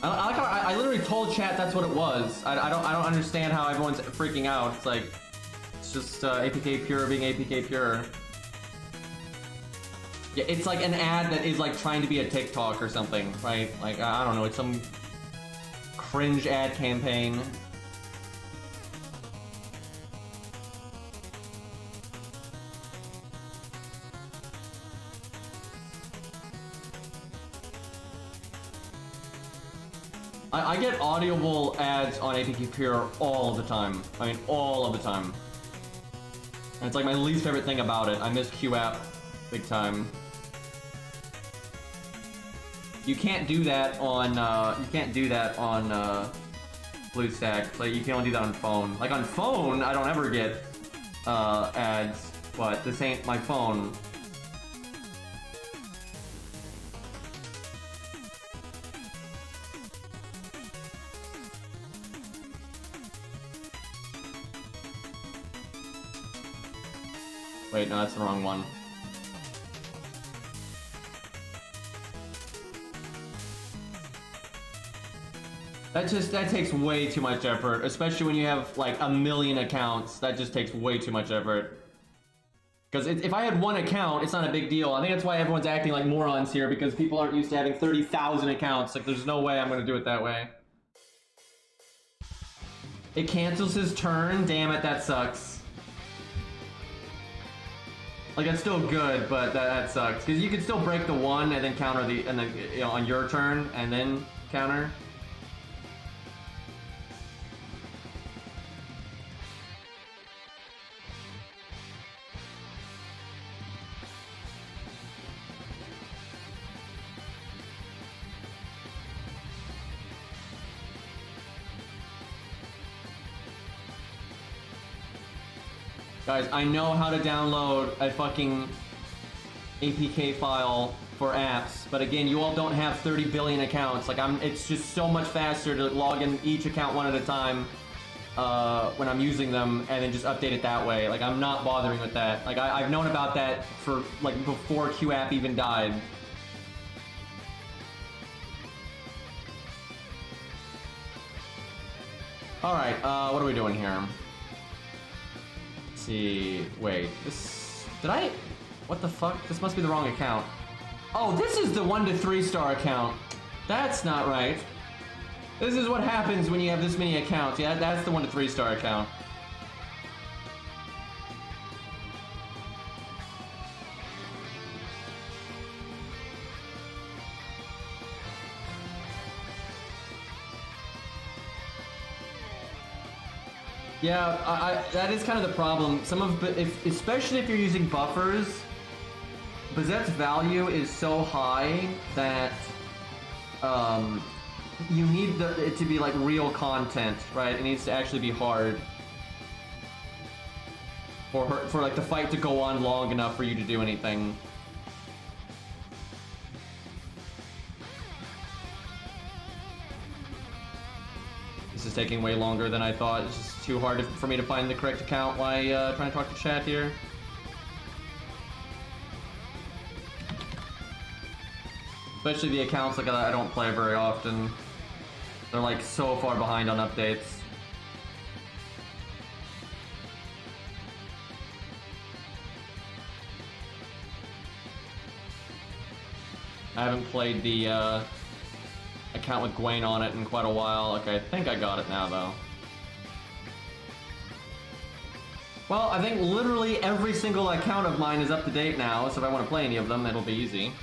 I like how I literally told chat that's what it was. I don't understand how everyone's freaking out. It's like, it's just APK Pure being APK Pure. Yeah, it's like an ad that is like trying to be a TikTok or something, right? Like, I don't know, it's some cringe ad campaign. I get audible ads on APK Pure all of the time. I mean, all of the time. And it's like my least favorite thing about it. I miss QApp big time. You can't do that on BlueStack. Like you can only do that on phone. Like on phone, I don't ever get ads, but this ain't my phone. Wait, no, that's the wrong one. That takes way too much effort, especially when you have like 1 million accounts. That just takes way too much effort. Because if I had one account, it's not a big deal. I think that's why everyone's acting like morons here, because people aren't used to having 30,000 accounts. Like, there's no way I'm gonna do it that way. It cancels his turn. Damn it, that sucks. Like, it's still good, but that sucks. Because you can still break the 1 and then counter the, and then, you know, on your turn, and then counter. Guys, I know how to download a fucking APK file for apps, but again, you all don't have 30 billion accounts. Like, it's just so much faster to log in each account one at a time when I'm using them, and then just update it that way. Like, I'm not bothering with that. Like, I've known about that for, like, before QApp even died. Alright, what are we doing here? See, wait, what the fuck? This must be the wrong account. Oh, this is the 1 to 3 star account. That's not right. This is what happens when you have this many accounts. Yeah, that's the 1 to 3 star account. Yeah, that is kind of the problem. Especially if you're using buffers, Bazett's value is so high that you need it to be like real content, right? It needs to actually be hard for like the fight to go on long enough for you to do anything. This is taking way longer than I thought. It's just too hard for me to find the correct account while trying to talk to chat here. Especially the accounts like I don't play very often. They're like so far behind on updates. I haven't played the account with Gwen on it in quite a while. Okay, I think I got it now though. Well, I think literally every single account of mine is up to date now, so if I want to play any of them, it'll be easy.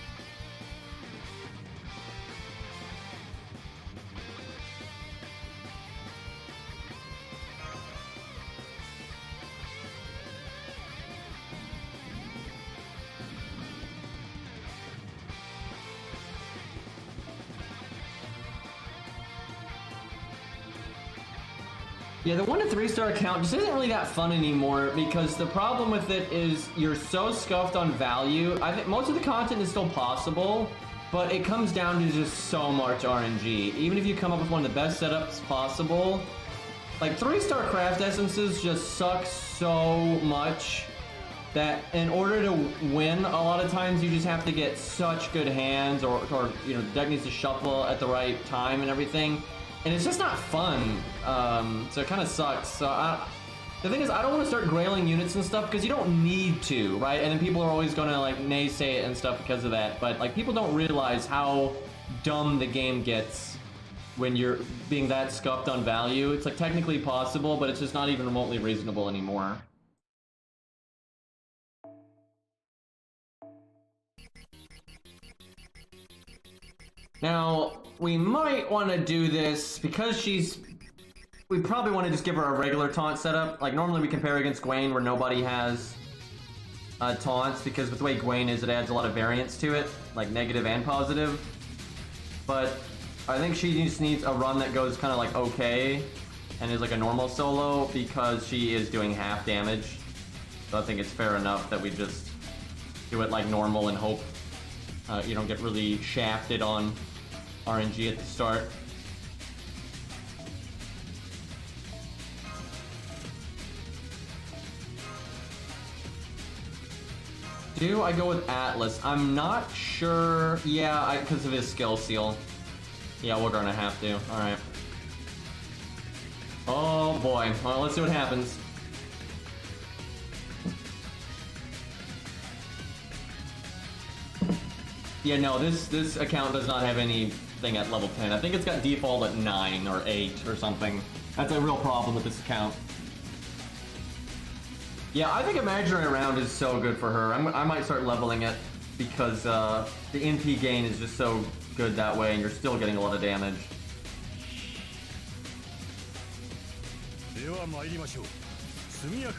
Yeah, the 1 to 3 star account just isn't really that fun anymore, because the problem with it is you're so scuffed on value. I think most of the content is still possible, but it comes down to just so much RNG. Even if you come up with one of the best setups possible, like 3-star craft essences just suck so much that in order to win, a lot of times you just have to get such good hands, or you know, the deck needs to shuffle at the right time and everything. And it's just not fun, so it kind of sucks. So the thing is, I don't want to start grailing units and stuff, because you don't need to, right? And then people are always going to like naysay it and stuff because of that. But like, people don't realize how dumb the game gets when you're being that scuffed on value. It's like technically possible, but it's just not even remotely reasonable anymore. Now, we might want to do this because we probably want to just give her a regular taunt setup. Like, normally we compare against Gwen where nobody has taunts, because with the way Gwen is, it adds a lot of variance to it, like negative and positive. but I think she just needs a run that goes kind of like okay and is like a normal solo because she is doing half damage. So I think it's fair enough that we just do it like normal and hope you don't get really shafted on RNG at the start. Do I go with Atlas? I'm not sure. Yeah, because of his skill seal. Yeah, we're gonna have to. Alright. Oh boy. Well, let's see what happens. Yeah, no, this account does not have anything at level 10. I think it's got default at 9 or 8 or something. That's a real problem with this account. Yeah, I think Imaginary Round is so good for her. I might start leveling it because the NP gain is just so good that way and you're still getting a lot of damage.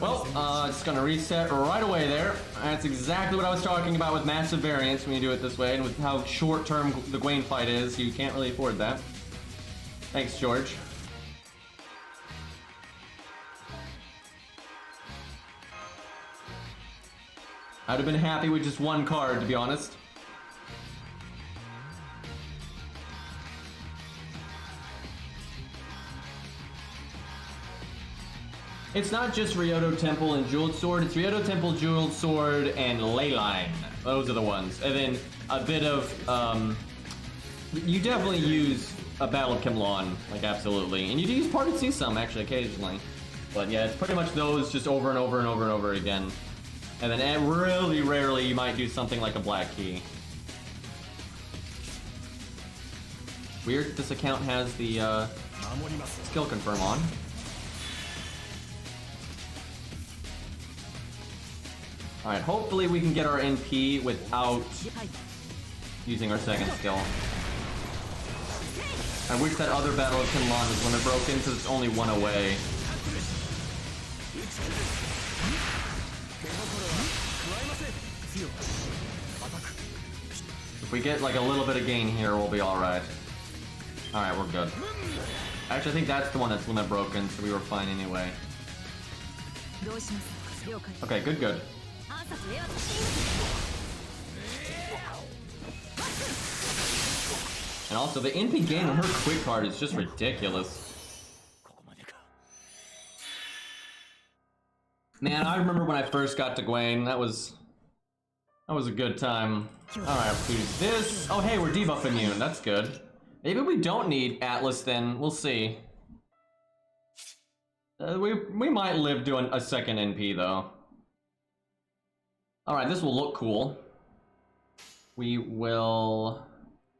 Well, it's gonna reset right away there. That's exactly what I was talking about with massive variance when you do it this way, and with how short-term the Gwaine fight is, you can't really afford that. Thanks, George. I'd have been happy with just one card, to be honest. It's not just Ryoto Temple and Jeweled Sword, it's Ryoto Temple, Jeweled Sword, and Leyline. Those are the ones. And then a bit of, you definitely use a Battle of Kimlon, like absolutely. And you do use Parted Seasum, actually, occasionally. But yeah, it's pretty much those just over and over and over and over again. And then really rarely you might do something like a Black Key. Weird that this account has the skill confirm on. Alright, hopefully we can get our NP without using our second skill. I wish that other Battle of Kinlan was limit broken because it's only one away. If we get like a little bit of gain here, we'll be alright. Alright, we're good. Actually, I think that's the one that's limit broken, so we were fine anyway. Okay, good, good. And also, the NP gain on her quick card is just ridiculous. Man, I remember when I first got to Gwaine, that was a good time. Alright, who's this? Oh hey, we're debuff immune, that's good. Maybe we don't need Atlas then, we'll see. We might live doing a second NP though. Alright, this will look cool. We will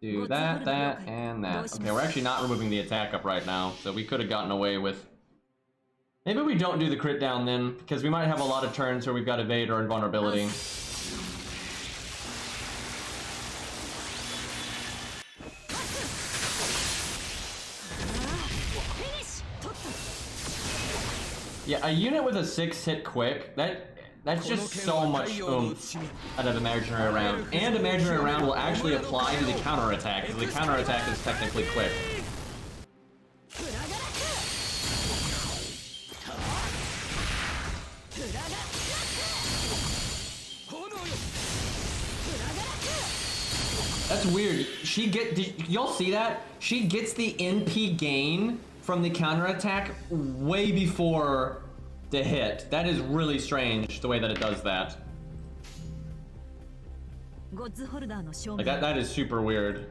do that, that, and that. Okay, we're actually not removing the attack up right now, so we could have gotten away with... Maybe we don't do the crit down then, because we might have a lot of turns where we've got evade or invulnerability. Yeah, a unit with a 6-hit quick, that's just so much oomph out of Imaginary Round. And Imaginary Round will actually apply to the counterattack, because the counterattack is technically quick. That's weird. Y'all see that? She gets the NP gain from the counterattack way before the hit. That is really strange, the way that it does that. Like, that is super weird.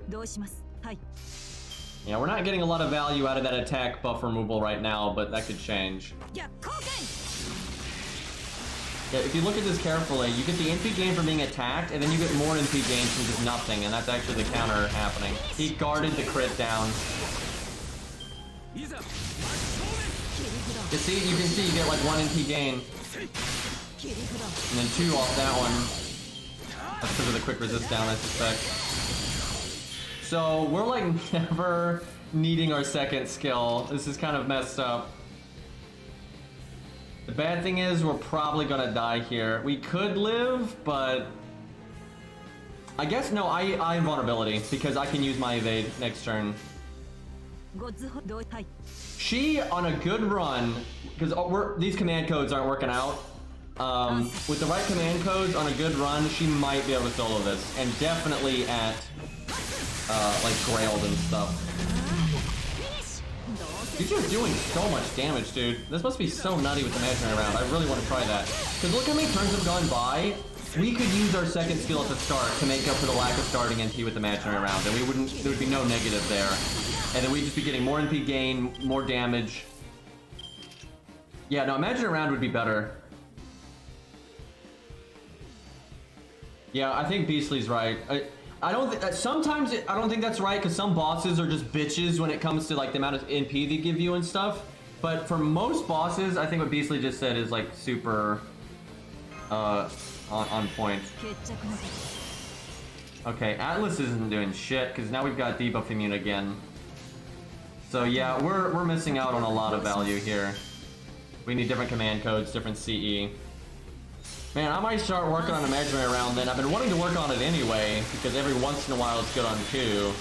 Yeah, we're not getting a lot of value out of that attack buff removal right now, but that could change. Yeah, if you look at this carefully, you get the NP gain from being attacked, and then you get more NP gains from just nothing, and that's actually the counter happening. He guarded the crit down. You can see you get like 1 NP gain. And then 2 off that one. That's because of the quick resist down, I suspect. So, we're like never needing our second skill. This is kind of messed up. The bad thing is, we're probably gonna die here. We could live, but I guess, no, I invulnerability, because I can use my evade next turn. She, on a good run, because these command codes aren't working out, with the right command codes on a good run, she might be able to solo this, and definitely at, like, Grailed and stuff. She's just doing so much damage, dude. This must be so nutty with Imaginary Round. I really want to try that. Because look how many turns have gone by. We could use our second skill at the start to make up for the lack of starting NP with Imaginary Round, and there would be no negative there. And then we'd just be getting more NP gain, more damage. Yeah, no, Imaginary Round would be better. Yeah, I think Beastly's right. I don't think sometimes I don't think that's right because some bosses are just bitches when it comes to like the amount of NP they give you and stuff. But for most bosses, I think what Beastly just said is like super on point. Okay, Atlas isn't doing shit because now we've got debuff immune again. So yeah, we're missing out on a lot of value here. We need different command codes, different CE. Man, I might start working on Imaginary Round then. I've been wanting to work on it anyway, because every once in a while it's good on 2.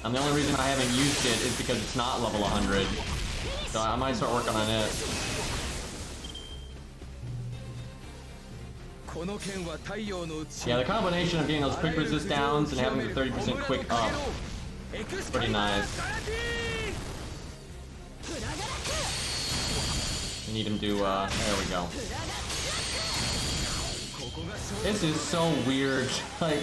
And the only reason I haven't used it is because it's not level 100. So I might start working on it. Yeah, the combination of getting those quick resist downs and having the 30% quick up is pretty nice. We need him to, there we go. This is so weird. Like,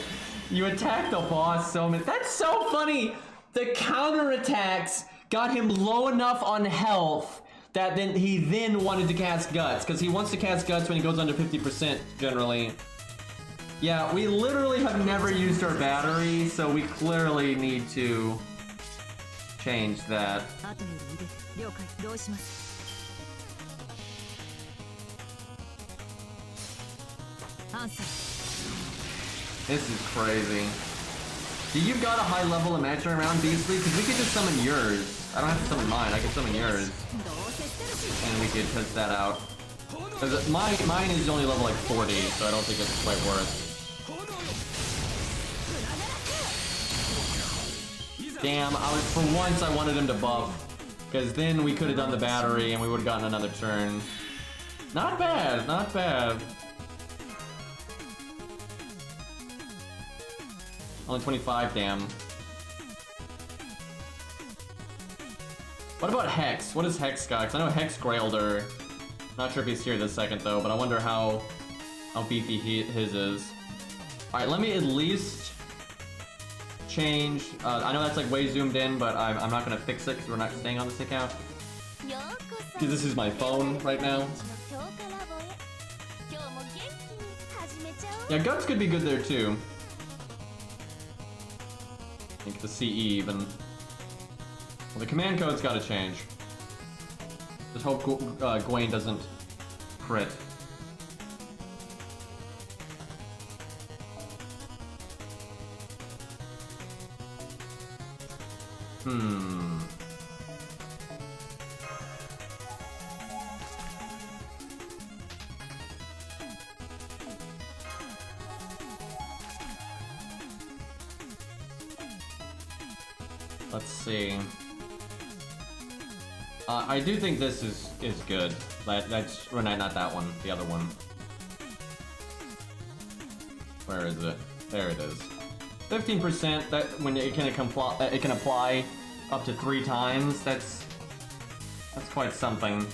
you attack the boss so many. That's so funny! The counterattacks got him low enough on health that he then wanted to cast Guts, because he wants to cast Guts when he goes under 50% generally. Yeah, we literally have never used our battery, so we clearly need to change that. This is crazy. Do you got a high level Imaginary Round, Beastly? Because we could just summon yours. I don't have to summon mine, I can summon yours. And we could test that out. Because mine is only level like 40, so I don't think it's quite worth. Damn, for once I wanted him to buff. Because then we could have done the battery and we would have gotten another turn. Not bad, not bad. Only 25, damn. What about Hex? What is Hex got? Because I know Hex grailed her. Not sure if he's here this second though, but I wonder how beefy his is. Alright, let me at least change. I know that's like way zoomed in, but I'm not gonna fix it because we're not staying on this account. Because this is my phone right now. Yeah, Guts could be good there too. I think the CE even. Well, the command code's gotta change. Just hope Gwen doesn't crit. Let's see. I do think this is good. That's not that one, the other one. Where is it? There it is. 15%. That when it can apply up to 3 times. That's quite something.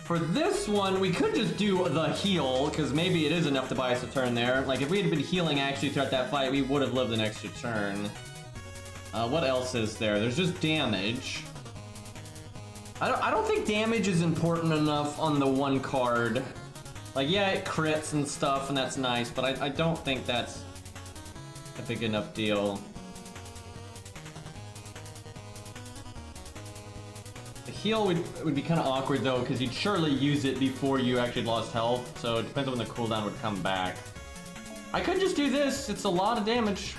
For this one, we could just do the heal, because maybe it is enough to buy us a turn there. Like if we had been healing actually throughout that fight, we would have lived an extra turn. What else is there? There's just damage. I don't think damage is important enough on the one card. Like, yeah, it crits and stuff, and that's nice, but I don't think that's a big enough deal. The heal would be kind of awkward, though, because you'd surely use it before you actually lost health, so it depends on when the cooldown would come back. I could just do this. It's a lot of damage.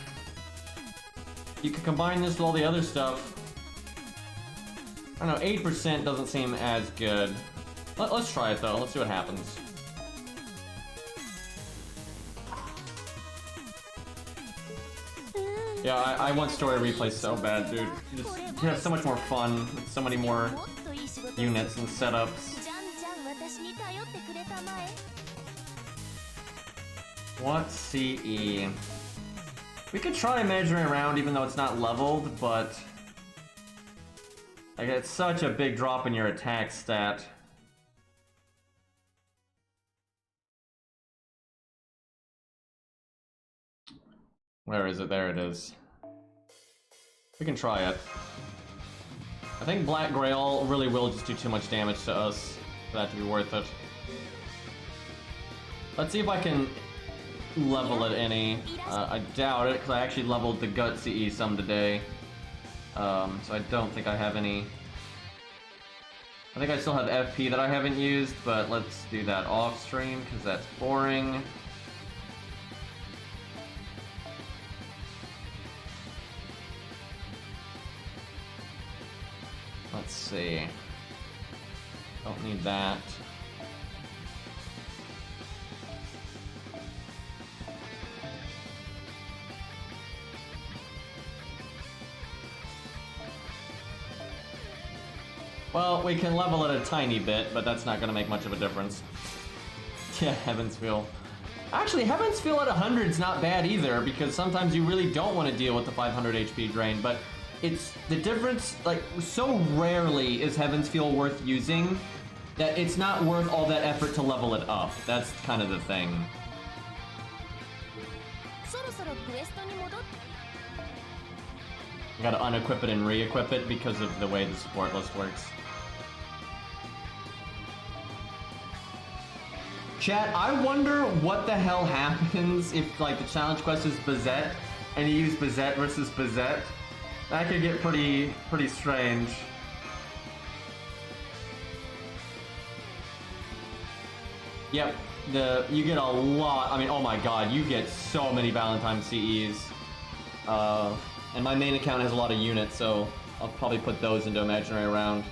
You could combine this with all the other stuff. I don't know, 8% doesn't seem as good. Let's try it though, let's see what happens. Yeah, I want story replay so bad, dude. You have so much more fun with so many more units and setups. What CE? We could try measuring around even though it's not leveled, but like it's such a big drop in your attack stat. Where is it? There it is. We can try it. I think Black Grail really will just do too much damage to us for that to be worth it. Let's see if I can level it any. I doubt it, because I actually leveled the Gut CE some today. So I don't think I have any. I think I still have FP that I haven't used, but let's do that off stream, because that's boring. Let's see. Don't need that. Well, we can level it a tiny bit, but that's not going to make much of a difference. Yeah, Heaven's Feel. Actually, Heaven's Feel at 100 is not bad either, because sometimes you really don't want to deal with the 500 HP drain, but it's the difference, like, so rarely is Heaven's Feel worth using that it's not worth all that effort to level it up. That's kind of the thing. You gotta unequip it and re-equip it because of the way the support list works. Chat, I wonder what the hell happens if, like, the challenge quest is Bazett and you use Bazett versus Bazett. That could get pretty strange. Yep, you get a lot. I mean, oh my god, you get so many Valentine CEs. And my main account has a lot of units, so I'll probably put those into imaginary round.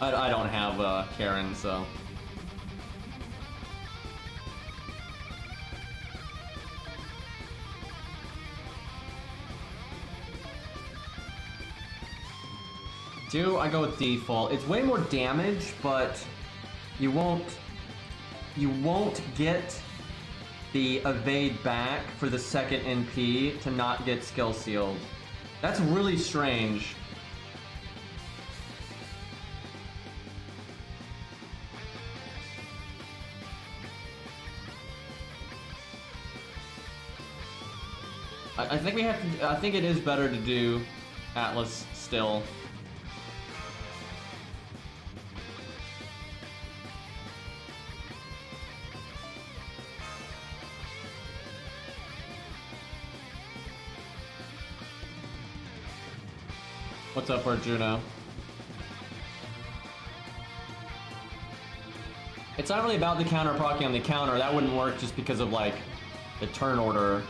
I don't have Karen, so. I go with default. It's way more damage, but you won't get the evade back for the second NP to not get skill sealed. That's really strange. I think we have to. I think it is better to do Atlas still. What's up, Arjuna? It's not really about the counter proccing on the counter. That wouldn't work just because of, like, the turn order.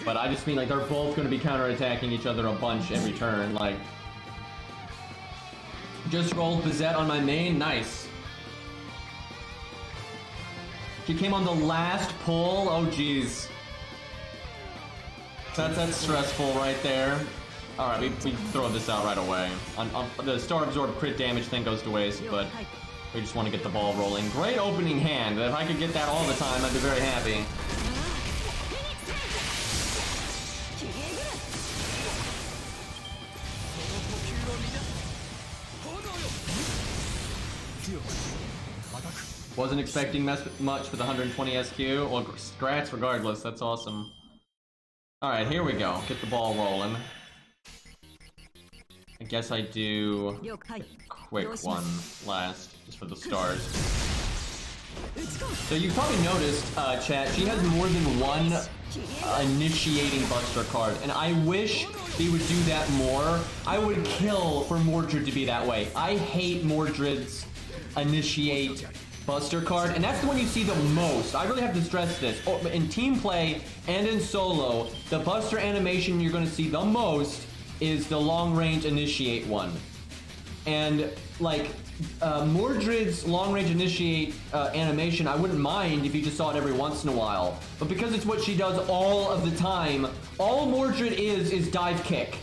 But I just mean, like, they're both going to be counter-attacking each other a bunch every turn. Like, just rolled Bizet on my main. Nice. She came on the last pull. Oh, jeez. That's stressful right there. Alright, we throw this out right away. The Star Absorb crit damage thing goes to waste, but we just want to get the ball rolling. Great opening hand. If I could get that all the time, I'd be very happy. Wasn't expecting much with 120 SQ. Well, scratch regardless. That's awesome. Alright, here we go. Get the ball rolling. I guess I do a quick one last, just for the stars. So you probably noticed, chat, she has more than one initiating Buster card, and I wish he would do that more. I would kill for Mordred to be that way. I hate Mordred's initiate Buster card, and that's the one you see the most. I really have to stress this. Oh, in team play and in solo, the Buster animation you're going to see the most is the long-range initiate one. And like Mordred's long-range initiate animation, I wouldn't mind if you just saw it every once in a while. But because it's what she does all of the time, all Mordred is dive kick.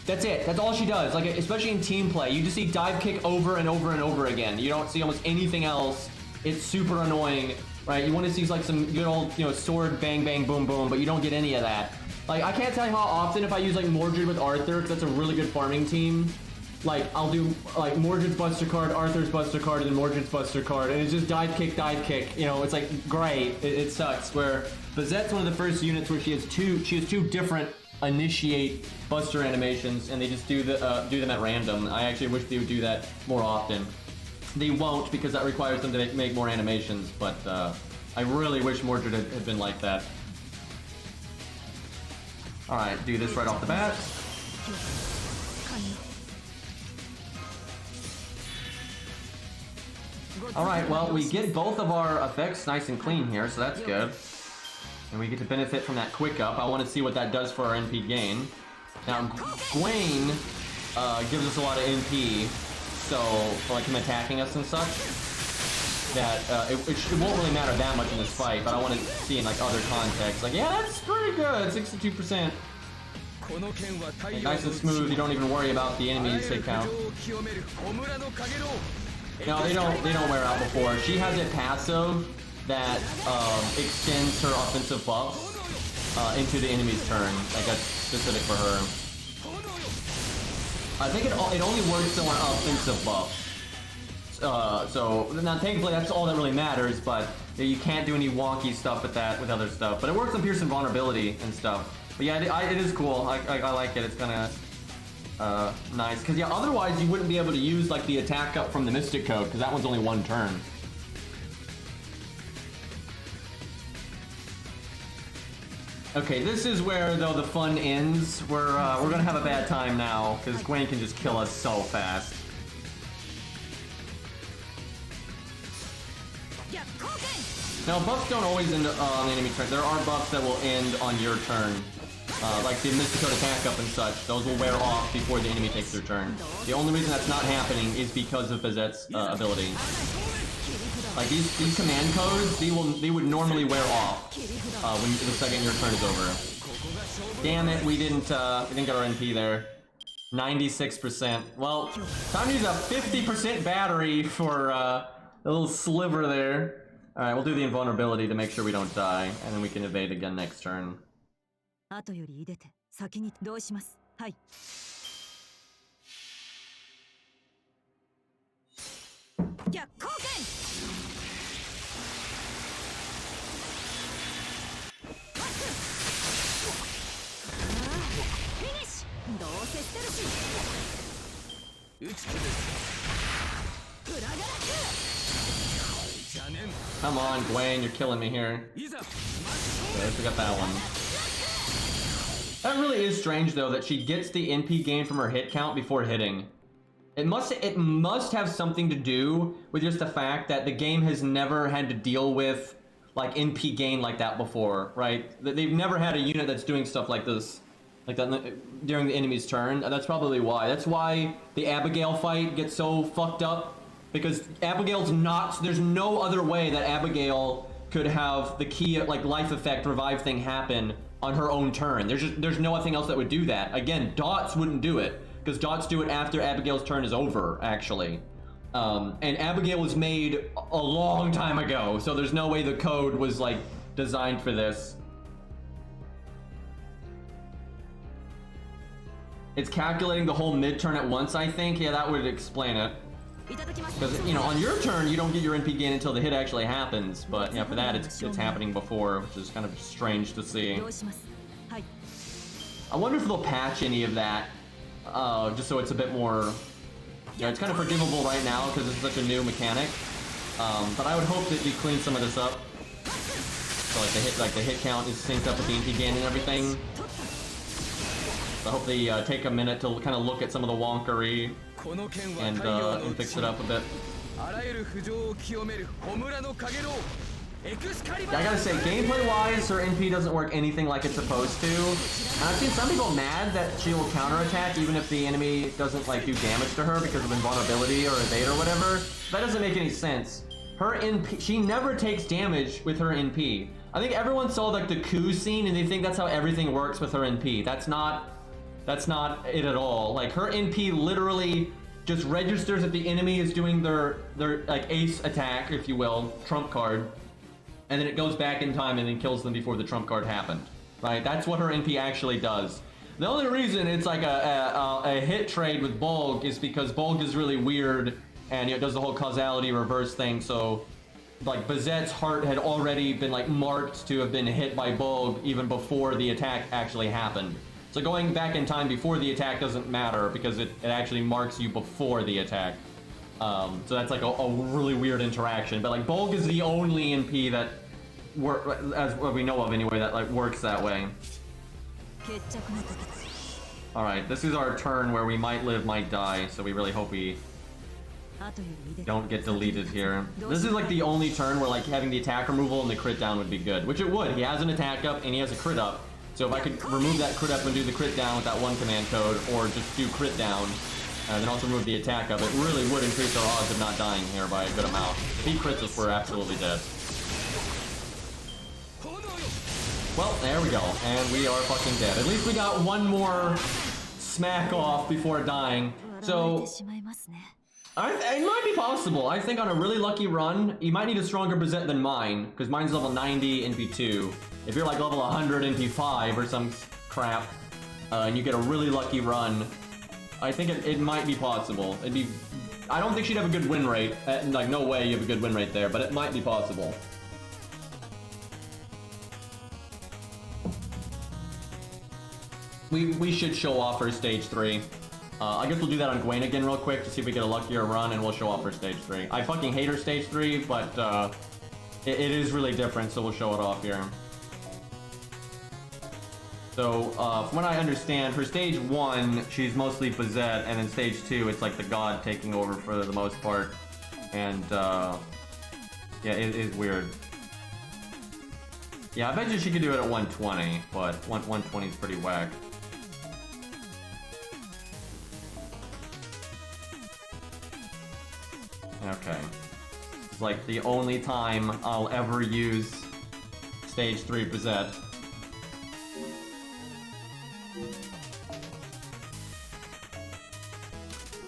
That's it. That's all she does. Like, especially in team play, you just see dive kick over and over and over again. You don't see almost anything else. It's super annoying, right? You want to see like some good old, you know, sword bang bang boom boom, but you don't get any of that. Like, I can't tell you how often if I use like Mordred with Arthur, because that's a really good farming team. Like, I'll do like Mordred's Buster card, Arthur's Buster card, and then Mordred's Buster card, and it's just dive kick. You know, it's like great. It sucks. Where Bazett's one of the first units where she has two different initiate Buster animations, and they just do them at random. I actually wish they would do that more often. They won't because that requires them to make more animations. But I really wish Mordred had been like that. All right, do this right off the bat. Alright, well, we get both of our effects nice and clean here, so that's good. And we get to benefit from that quick up. I want to see what that does for our NP gain. Now, Gwen gives us a lot of NP, so for like him attacking us and such, that it won't really matter that much in this fight, but I want to see in like other contexts. Like, yeah, that's pretty good, 62%. Like, nice and smooth, you don't even worry about the enemy's hit count. No, they don't wear out before. She has a passive that extends her offensive buffs into the enemy's turn. Like, that's specific for her. I think it only works on offensive buffs. So now thankfully that's all that really matters. But you can't do any wonky stuff with that with other stuff. But it works on Pierce and Vulnerability and stuff. But yeah, it is cool. I like it. It's kind of nice, because yeah, otherwise you wouldn't be able to use like the attack up from the Mystic Code, because that one's only one turn. Okay, this is where though the fun ends. We're gonna have a bad time now, because Gwen can just kill us so fast. Now buffs don't always end on the enemy turn. There are buffs that will end on your turn. Like the Mystic Code attack up and such, those will wear off before the enemy takes their turn. The only reason that's not happening is because of Bazett's ability. Like these command codes, they would normally wear off when the second your turn is over. Damn it, we didn't get our NP there. 96%. Well, time to use a 50% battery for a little sliver there. All right, we'll do the invulnerability to make sure we don't die, and then we can evade again next turn. 後より入れて先にどうします。はい。逆光剣。フィニッシュ。どうせ捨てるし。打ち切る。裏ガラス。じゃねん。Come on, Gwen, you're killing me here. Okay, we got that one. That really is strange, though, that she gets the NP gain from her hit count before hitting. It must have something to do with just the fact that the game has never had to deal with like NP gain like that before, right? They've never had a unit that's doing stuff like this, like that during the enemy's turn. That's probably why. That's why the Abigail fight gets so fucked up, because Abigail's not. There's no other way that Abigail could have the key like life effect revive thing happen on her own turn. There's nothing else that would do that. Again, dots wouldn't do it, because dots do it after Abigail's turn is over, actually. And Abigail was made a long time ago, so there's no way the code was like designed for this. It's calculating the whole mid-turn at once, I think. Yeah, that would explain it. Because, you know, on your turn, you don't get your NP gain until the hit actually happens. But, yeah, for that, it's happening before, which is kind of strange to see. I wonder if they'll patch any of that, just so it's a bit more... You know, it's kind of forgivable right now because it's such a new mechanic. But I would hope that we clean some of this up. So, like, the hit count is synced up with the NP gain and everything. So I hope they take a minute to kind of look at some of the wonkery and fix it up a bit. I gotta say, gameplay-wise, her NP doesn't work anything like it's supposed to. And I've seen some people mad that she will counterattack even if the enemy doesn't like do damage to her because of invulnerability or evade or whatever. That doesn't make any sense. Her NP, she never takes damage with her NP. I think everyone saw like the coup scene and they think that's how everything works with her NP. That's not it at all. Like her NP literally just registers that the enemy is doing their like ace attack, if you will, trump card. And then it goes back in time and then kills them before the trump card happened, right? That's what her NP actually does. The only reason it's like a hit trade with Bolg is because Bolg is really weird and it does the whole causality reverse thing. So like Bazett's heart had already been like marked to have been hit by Bolg even before the attack actually happened. So going back in time before the attack doesn't matter because it actually marks you before the attack. So that's like a really weird interaction, but like Bolg is the only NP that as what we know of anyway, that like works that way. Alright, this is our turn where we might live, might die, so we really hope we don't get deleted here. This is like the only turn where like having the attack removal and the crit down would be good, which it would. He has an attack up and he has a crit up, so if I could remove that crit up and do the crit down with that one command code, or just do crit down, and then also remove the attack up, it really would increase our odds of not dying here by a good amount. If he crits us, we're absolutely dead. Well, there we go, and we are fucking dead. At least we got one more smack off before dying. So, it might be possible. I think on a really lucky run, you might need a stronger Bizet than mine, because mine's level 90 NP2. If you're like level 100 NP5 or some crap, and you get a really lucky run, I think it might be possible. I don't think she'd have a good win rate. Like, no way you have a good win rate there, but it might be possible. We should show off her stage 3. I guess we'll do that on Gwen again real quick to see if we get a luckier run, and we'll show off her stage 3. I fucking hate her stage 3, but it is really different, so we'll show it off here. So, from what I understand, her stage 1, she's mostly Bazett, and then stage 2, it's like the god taking over for the most part. And, yeah, it is weird. Yeah, I bet you she could do it at 120, but 120 is pretty whack. Okay. It's like the only time I'll ever use stage 3 Bazett.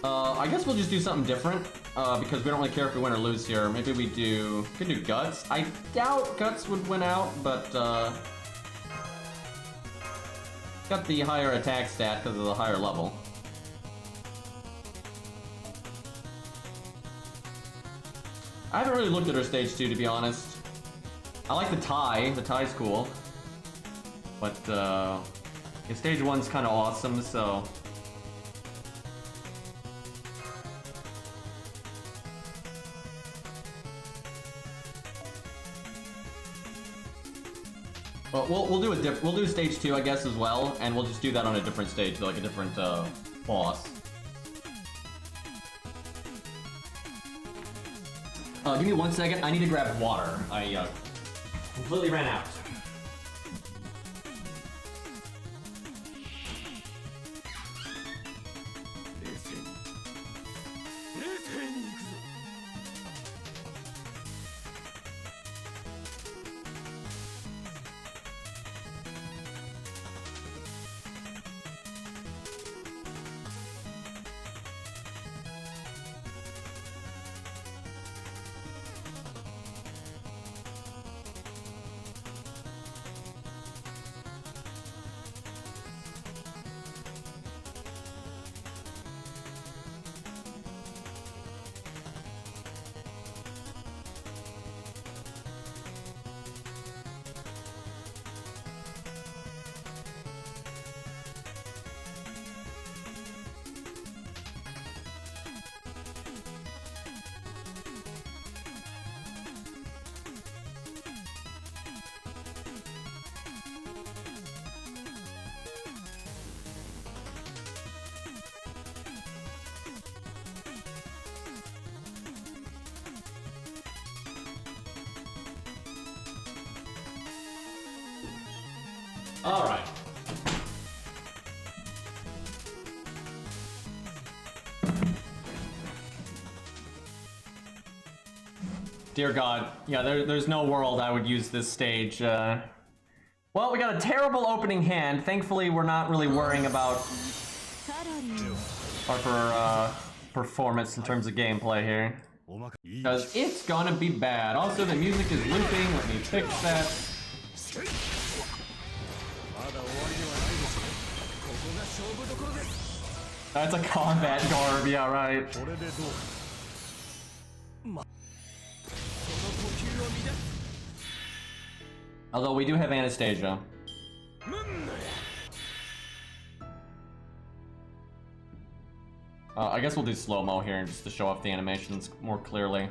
I guess we'll just do something different, because we don't really care if we win or lose here. Maybe we could do Guts. I doubt Guts would win out, but, got the higher attack stat because of the higher level. I haven't really looked at her stage 2, to be honest. I like the tie. The tie's cool. But, yeah, stage 1's kind of awesome, so... Well, we'll do stage 2, I guess, as well, and we'll just do that on a different stage, like a different, boss. Give me 1 second. I need to grab water. I completely ran out. All right. Dear God, yeah, there's no world I would use this stage. Well, we got a terrible opening hand. Thankfully, we're not really worrying about our performance in terms of gameplay here. Because it's gonna be bad. Also, the music is looping. Let me fix that. That's a combat garb, yeah, right. Although we do have Anastasia. I guess we'll do slow-mo here just to show off the animations more clearly.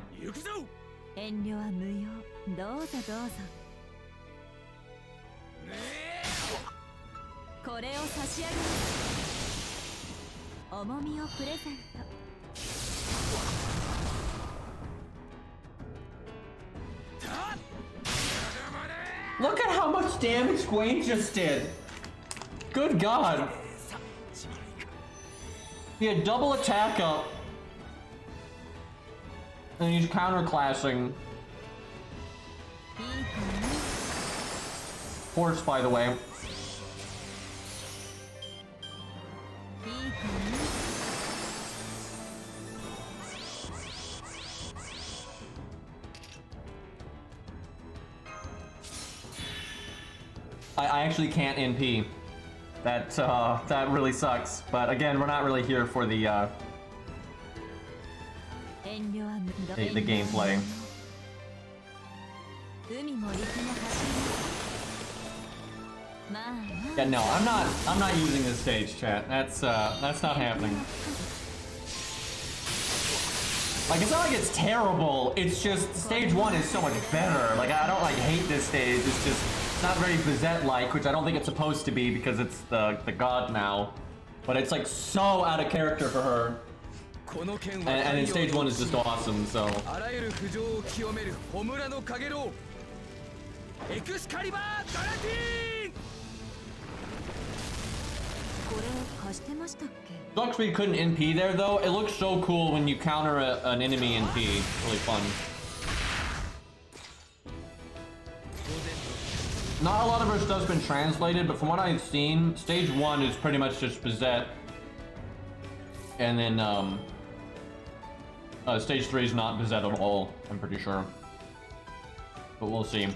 Look at how much damage Gwen just did! Good God! He had double attack up. And he's counterclassing. Horse, by the way. I actually can't NP. That really sucks. But again, we're not really here for the gameplay. Yeah, no, I'm not using this stage, chat. That's not happening. Like, it's not like it's terrible. It's just stage 1 is so much better. Like, I don't like hate this stage. It's just not very Bizet-like, which I don't think it's supposed to be because it's the god now. But it's like so out of character for her. And in stage 1 is just awesome, so. Sucks we couldn't NP there though. It looks so cool when you counter an enemy NP. Really fun. Not a lot of her stuff's been translated, but from what I've seen, stage 1 is pretty much just Bazett. And then stage 3 is not Bazett at all, I'm pretty sure. But we'll see.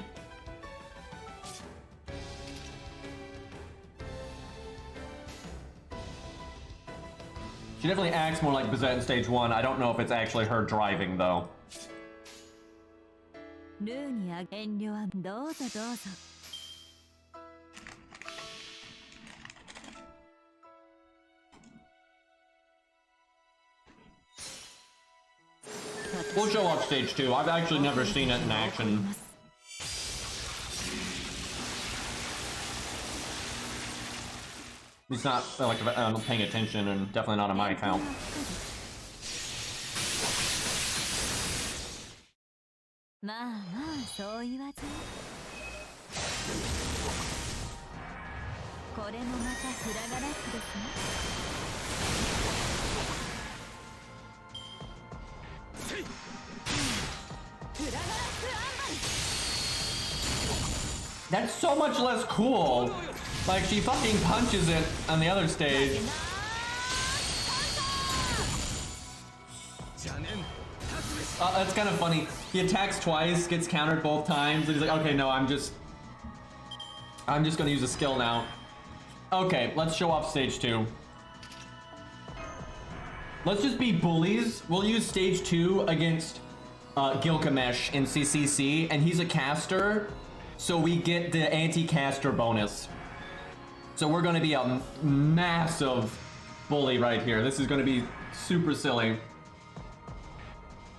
She definitely acts more like Bazett in stage 1. I don't know if it's actually her driving though. We'll show off stage 2. I've actually never seen it in action. It's not like I'm paying attention, and definitely not on my account. That's so much less cool. Like, she fucking punches it on the other stage. That's kind of funny. He attacks twice, gets countered both times, and he's like, okay, no, I'm just gonna use a skill now. Okay, let's show off stage 2. Let's just be bullies. We'll use stage 2 against Gilgamesh in CCC, and he's a caster, so we get the anti-caster bonus. So we're gonna be a massive bully right here. This is gonna be super silly.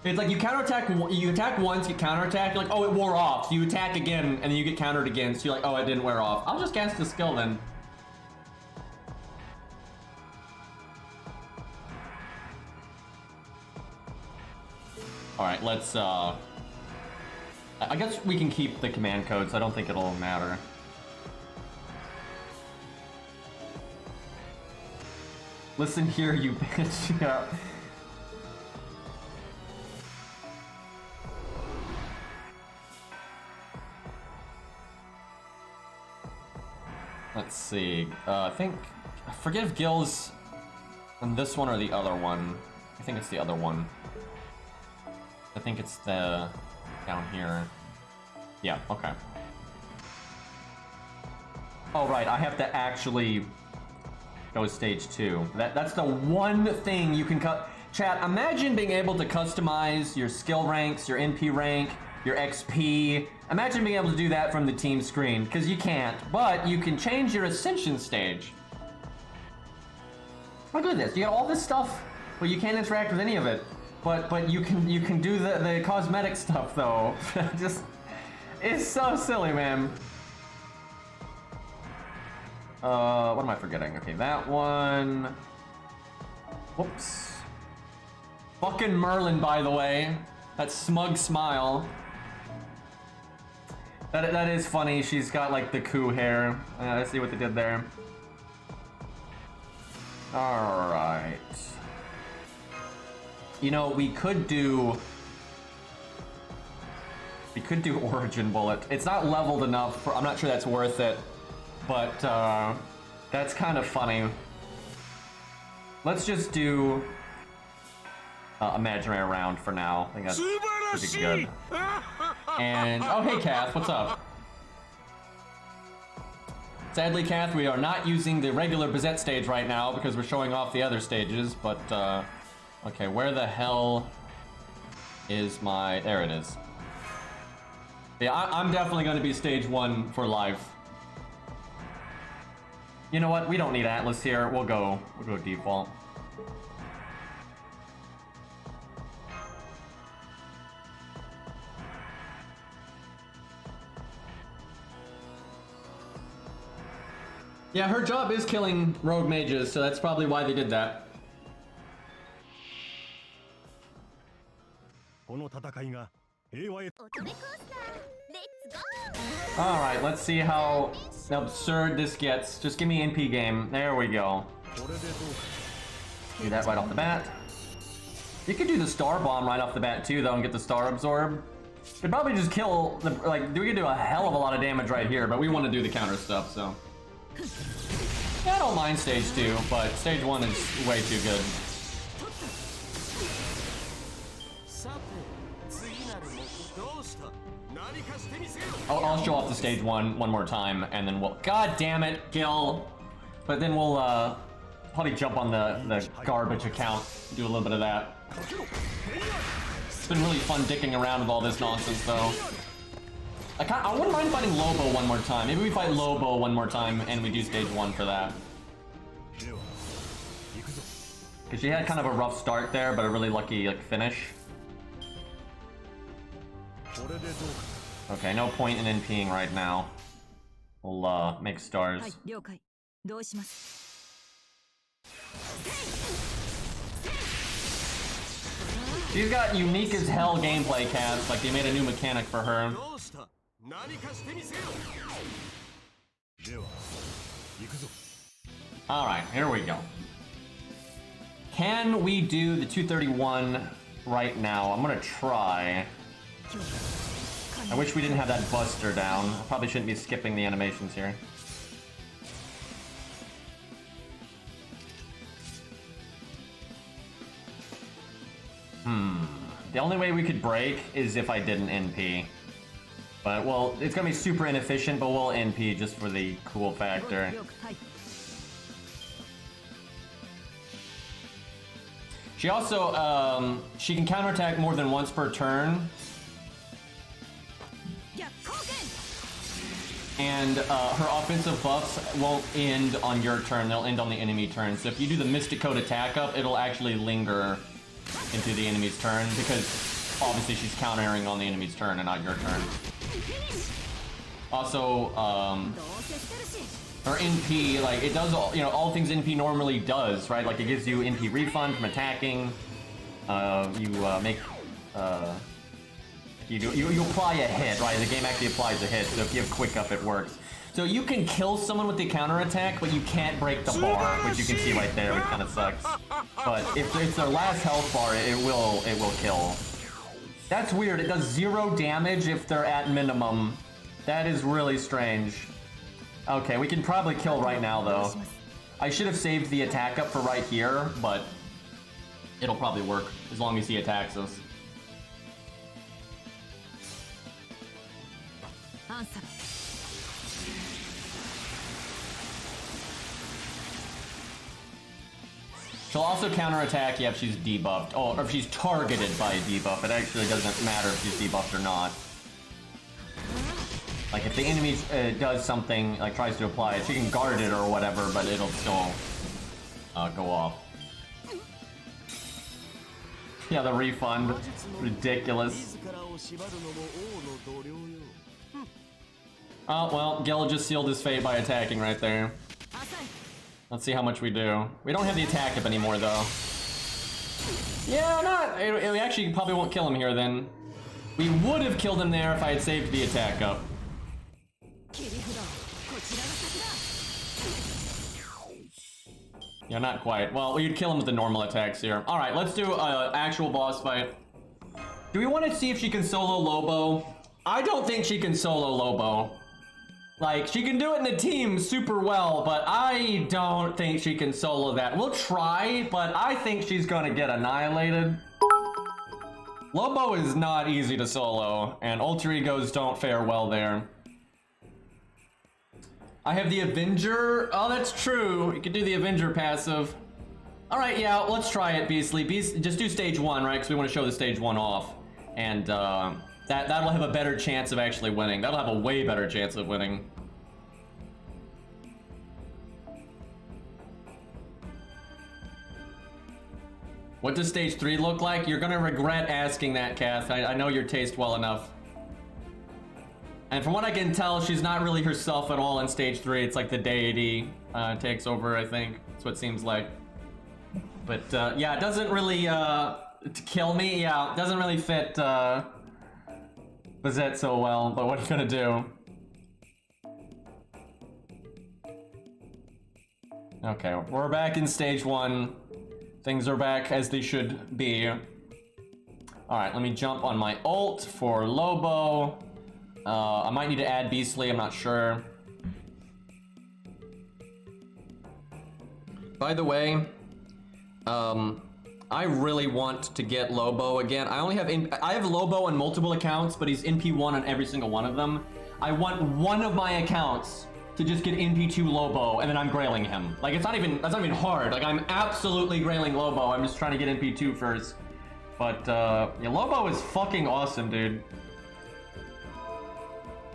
It's like you counterattack, you attack once, you counterattack, you're like, oh, it wore off. So you attack again, and then you get countered again, so you're like, oh, it didn't wear off. I'll just cast the skill then. Alright, let's, I guess we can keep the command codes. I don't think it'll matter. Listen here, you bitch. Yeah. Let's see. I forget if Gil's on this one or the other one. I think it's the other one. I think it's the down here. Yeah, okay. Oh right, I have to actually go stage 2. That's the one thing you can cut. Chat, imagine being able to customize your skill ranks, your NP rank, your XP. Imagine being able to do that from the team screen, because you can't, but you can change your ascension stage. Look at this, you got all this stuff, but you can't interact with any of it. But you can do the cosmetic stuff though. Just, it's so silly, man. What am I forgetting? Okay, that one. Whoops. Fucking Merlin, by the way. That smug smile. That is funny. She's got like the coup hair. I see what they did there. All right. You know, we could do Origin Bullet. It's not leveled enough for, I'm not sure that's worth it, but that's kind of funny. Let's just do Imaginary Round for now. I think that's pretty good. And, oh hey Kath, what's up? Sadly, Kath, we are not using the regular Bizet stage right now because we're showing off the other stages, but okay, where the hell is my... There it is. Yeah, I'm definitely going to be stage 1 for life. You know what? We don't need Atlas here. We'll go default. Yeah, her job is killing rogue mages, so that's probably why they did that. Alright, let's see how absurd this gets. Just give me NP game. There we go. Do that right off the bat. You could do the star bomb right off the bat too, though, and get the star absorb. Could probably just kill the, like, we could do a hell of a lot of damage right here, but we want to do the counter stuff, so. Yeah, I don't mind stage 2, but stage 1 is way too good. I'll show off the stage 1 more time, and then we'll... God damn it, Gil! But then we'll probably jump on the garbage account, do a little bit of that. It's been really fun dicking around with all this nonsense, though. I wouldn't mind fighting Lobo one more time. Maybe we fight Lobo one more time and we do stage 1 for that. Because she had kind of a rough start there, but a really lucky like finish. Okay, no point in NPing right now. We'll make stars. She's got unique as hell gameplay, Cats. Like they made a new mechanic for her. Alright, here we go. Can we do the 231 right now? I'm gonna try. I wish we didn't have that buster down. I probably shouldn't be skipping the animations here. The only way we could break is if I did an NP. But, well, it's gonna be super inefficient, but we'll NP just for the cool factor. She also, she can counterattack more than once per turn. And her offensive buffs won't end on your turn, they'll end on the enemy turn. So if you do the Mystic Code attack up, it'll actually linger into the enemy's turn, because obviously she's countering on the enemy's turn and not your turn. Also, her NP, like, it does all, you know, all things NP normally does, right? Like, it gives you NP refund from attacking, you apply a hit, right? The game actually applies a hit, so if you have quick up, it works. So you can kill someone with the counterattack, but you can't break the bar, which you can see right there, which kind of sucks. But if it's their last health bar, it will kill. That's weird. It does 0 damage if they're at minimum. That is really strange. Okay, we can probably kill right now, though. I should have saved the attack up for right here, but it'll probably work as long as he attacks us. Answer. She'll also counterattack, yeah, if she's debuffed. Oh, or if she's targeted by a debuff. It actually doesn't matter if she's debuffed or not. Like, if the enemy does something, like tries to apply it, she can guard it or whatever, but it'll still go off. Yeah, the refund. Ridiculous. Oh, well, Gil just sealed his fate by attacking right there. Let's see how much we do. We don't have the attack up anymore, though. Yeah, it actually probably won't kill him here, then. We would have killed him there if I had saved the attack up. Yeah, not quite. Well, we'd kill him with the normal attacks here. Alright, let's do an actual boss fight. Do we want to see if she can solo Lobo? I don't think she can solo Lobo. Like, she can do it in a team super well, but I don't think she can solo that. We'll try, but I think she's gonna get annihilated. Lobo is not easy to solo, and alter egos don't fare well there. I have the Avenger. Oh, that's true. You could do the Avenger passive. Alright, yeah, let's try it, Beastly. Just do stage 1, right? Because we want to show the stage 1 off. And, that'll have a better chance of actually winning. That'll have a way better chance of winning. What does stage 3 look like? You're gonna regret asking that, Kath. I know your taste well enough. And from what I can tell, she's not really herself at all in stage 3. It's like the deity takes over, I think. That's what it seems like. But, yeah, it doesn't really, to kill me, yeah, it doesn't really fit, Bazett so well, but what are you gonna do? Okay, we're back in stage 1. Things are back as they should be. Alright, let me jump on my ult for Lobo. I might need to add Beastly, I'm not sure. By the way, I really want to get Lobo again. I have Lobo on multiple accounts, but he's NP1 on every single one of them. I want one of my accounts to just get NP2 Lobo, and then I'm grailing him. Like, that's not even hard. Like, I'm absolutely grailing Lobo. I'm just trying to get NP2 first. But, yeah, Lobo is fucking awesome, dude.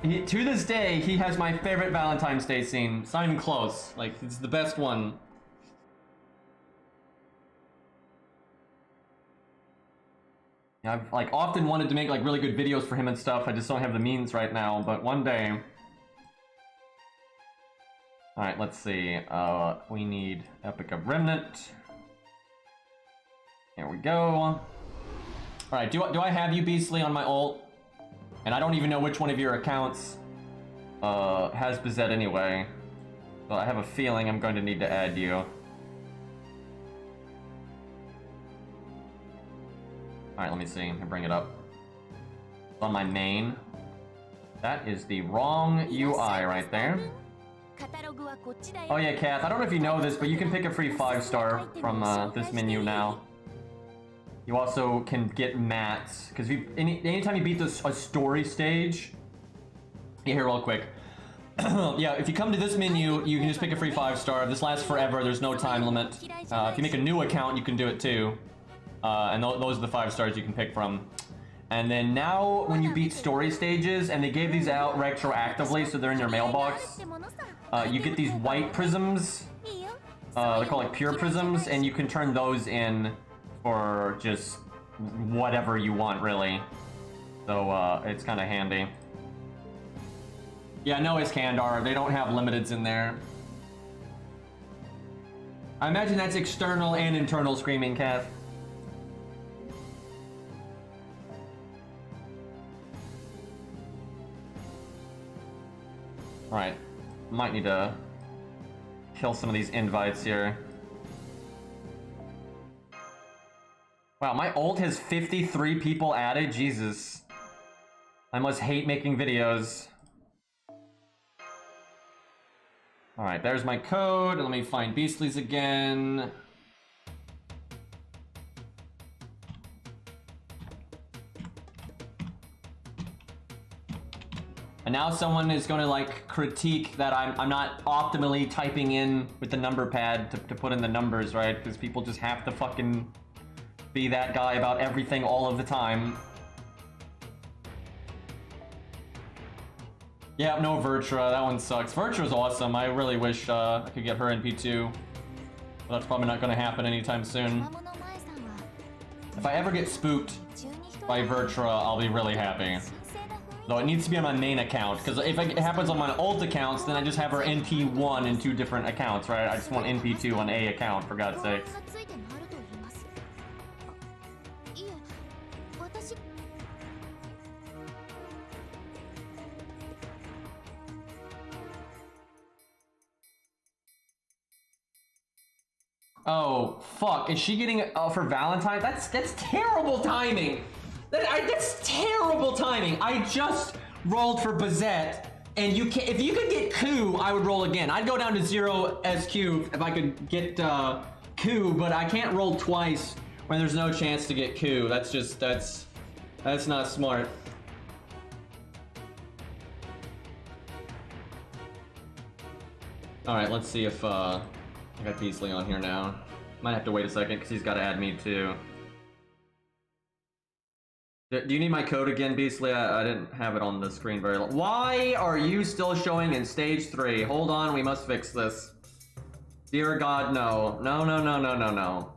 To this day, he has my favorite Valentine's Day scene. It's not even close. Like, it's the best one. I've like often wanted to make like really good videos for him and stuff. I just don't have the means right now, but one day. All right, let's see. We need Epic of Remnant. Here we go. All right, do I have you, Beastly, on my ult? And I don't even know which one of your accounts has Bizet anyway. So I have a feeling I'm going to need to add you. Alright, let me see. I bring it up. It's on my main. That is the wrong UI right there. Oh yeah, Kath, I don't know if you know this, but you can pick a free 5-star from this menu now. You also can get mats, because anytime you beat a story stage... Yeah, here real quick. Yeah, if you come to this menu, you can just pick a free 5-star. This lasts forever, there's no time limit. If you make a new account, you can do it too. And those are the 5 stars you can pick from. And then now, when you beat story stages, and they gave these out retroactively, so they're in your mailbox, you get these white prisms. They're called like pure prisms, and you can turn those in for just whatever you want, really. So it's kind of handy. Yeah, no Iskandar. They don't have limiteds in there. I imagine that's external and internal screaming, Kath. Alright. Might need to kill some of these invites here. Wow, my ult has 53 people added? Jesus. I must hate making videos. Alright, there's my code. Let me find Beastly's again. And now someone is going to like critique that I'm not optimally typing in with the number pad to put in the numbers, right? Because people just have to fucking be that guy about everything all of the time. Yeah, no Vertra, that one sucks. Vertra's awesome. I really wish I could get her in P2. But that's probably not going to happen anytime soon. If I ever get spooked by Vertra, I'll be really happy. Though it needs to be on my main account, because if it happens on my ult accounts, then I just have her NP1 in 2 different accounts, right? I just want NP2 on A account, for God's sake. Oh, fuck. Is she getting for Valentine? That's terrible timing. That's terrible timing. I just rolled for Bazett, and you can't. If you could get coup, I would roll again. I'd go down to 0 SQ if I could get coup, but I can't roll twice when there's no chance to get coup. That's not smart. All right, let's see if I got Beasley on here now. Might have to wait a second because he's got to add me too. Do you need my code again, Beastly? I didn't have it on the screen very long. Why are you still showing in stage 3? Hold on, we must fix this. Dear God, no. No, no, no, no, no, no.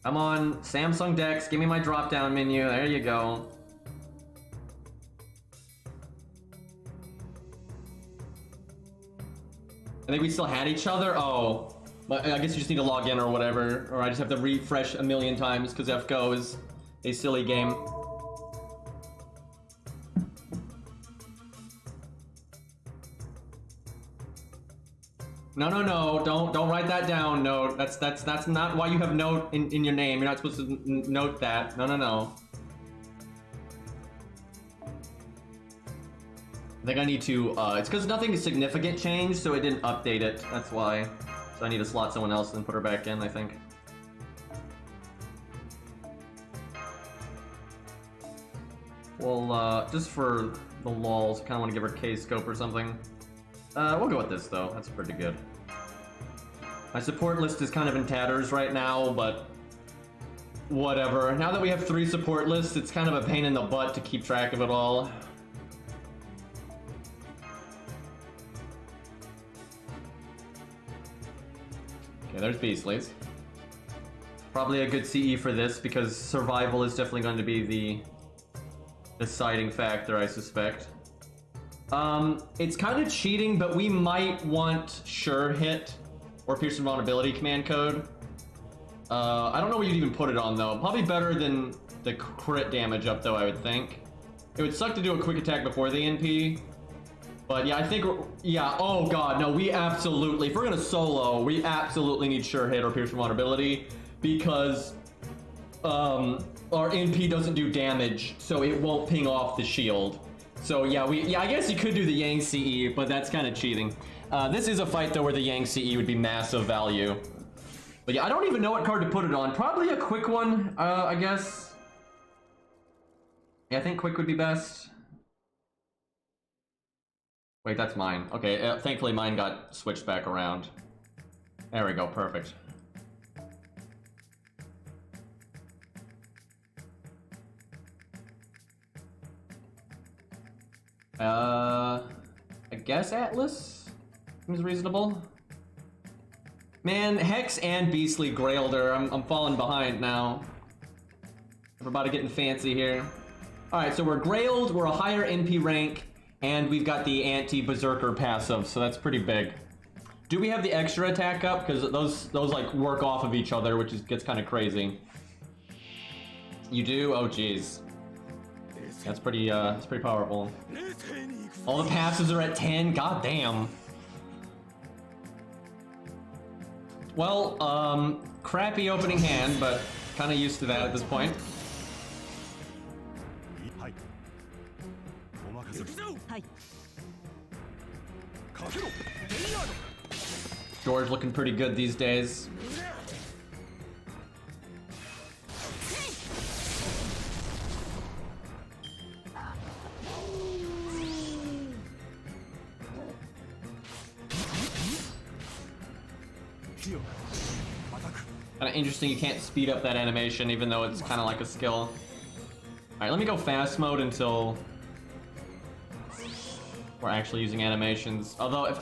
Come on, Samsung Dex, give me my drop-down menu. There you go. I think we still had each other? Oh. But I guess you just need to log in or whatever. Or I just have to refresh a million times because FGO is a silly game. No, no, no, don't write that down. No, that's not why you have note in your name. You're not supposed to note that. No, no, no. I think I need to, it's because nothing significant changed, so it didn't update it. That's why. So I need to slot someone else and put her back in, I think. Well, just for the lulz, kind of want to give her K-scope or something. We'll go with this, though. That's pretty good. My support list is kind of in tatters right now, but whatever. Now that we have 3 support lists, it's kind of a pain in the butt to keep track of it all. Okay, there's Beastly's. Probably a good CE for this, because survival is definitely going to be the deciding factor, I suspect. It's kind of cheating, but we might want sure hit or pierce invulnerability command code. I don't know what you'd even put it on though. Probably better than the crit damage up though, I would think. It would suck to do a quick attack before the NP. But yeah, I think, yeah, oh god, no, we absolutely, if we're gonna solo, we absolutely need sure hit or pierce invulnerability because our NP doesn't do damage, so it won't ping off the shield. So yeah, I guess you could do the Yang CE, but that's kind of cheating. This is a fight though where the Yang CE would be massive value. But yeah, I don't even know what card to put it on. Probably a quick one, I guess. Yeah, I think quick would be best. Wait, that's mine. Okay, thankfully mine got switched back around. There we go, perfect. I guess Atlas seems reasonable. Man, Hex and Beastly grailed her. I'm falling behind now. We're about to getting fancy here. Alright, so we're grailed, we're a higher NP rank, and we've got the anti-berserker passive, so that's pretty big. Do we have the extra attack up? Because those like work off of each other, which gets kind of crazy. You do? Oh jeez. That's pretty powerful. All the passes are at 10. God damn. Well, crappy opening hand, but kind of used to that at this point. はい。お任せ。はい。 かけろ。 George looking pretty good these days. Kind of interesting you can't speed up that animation even though it's kind of like a skill. Alright, let me go fast mode until we're actually using animations. Although,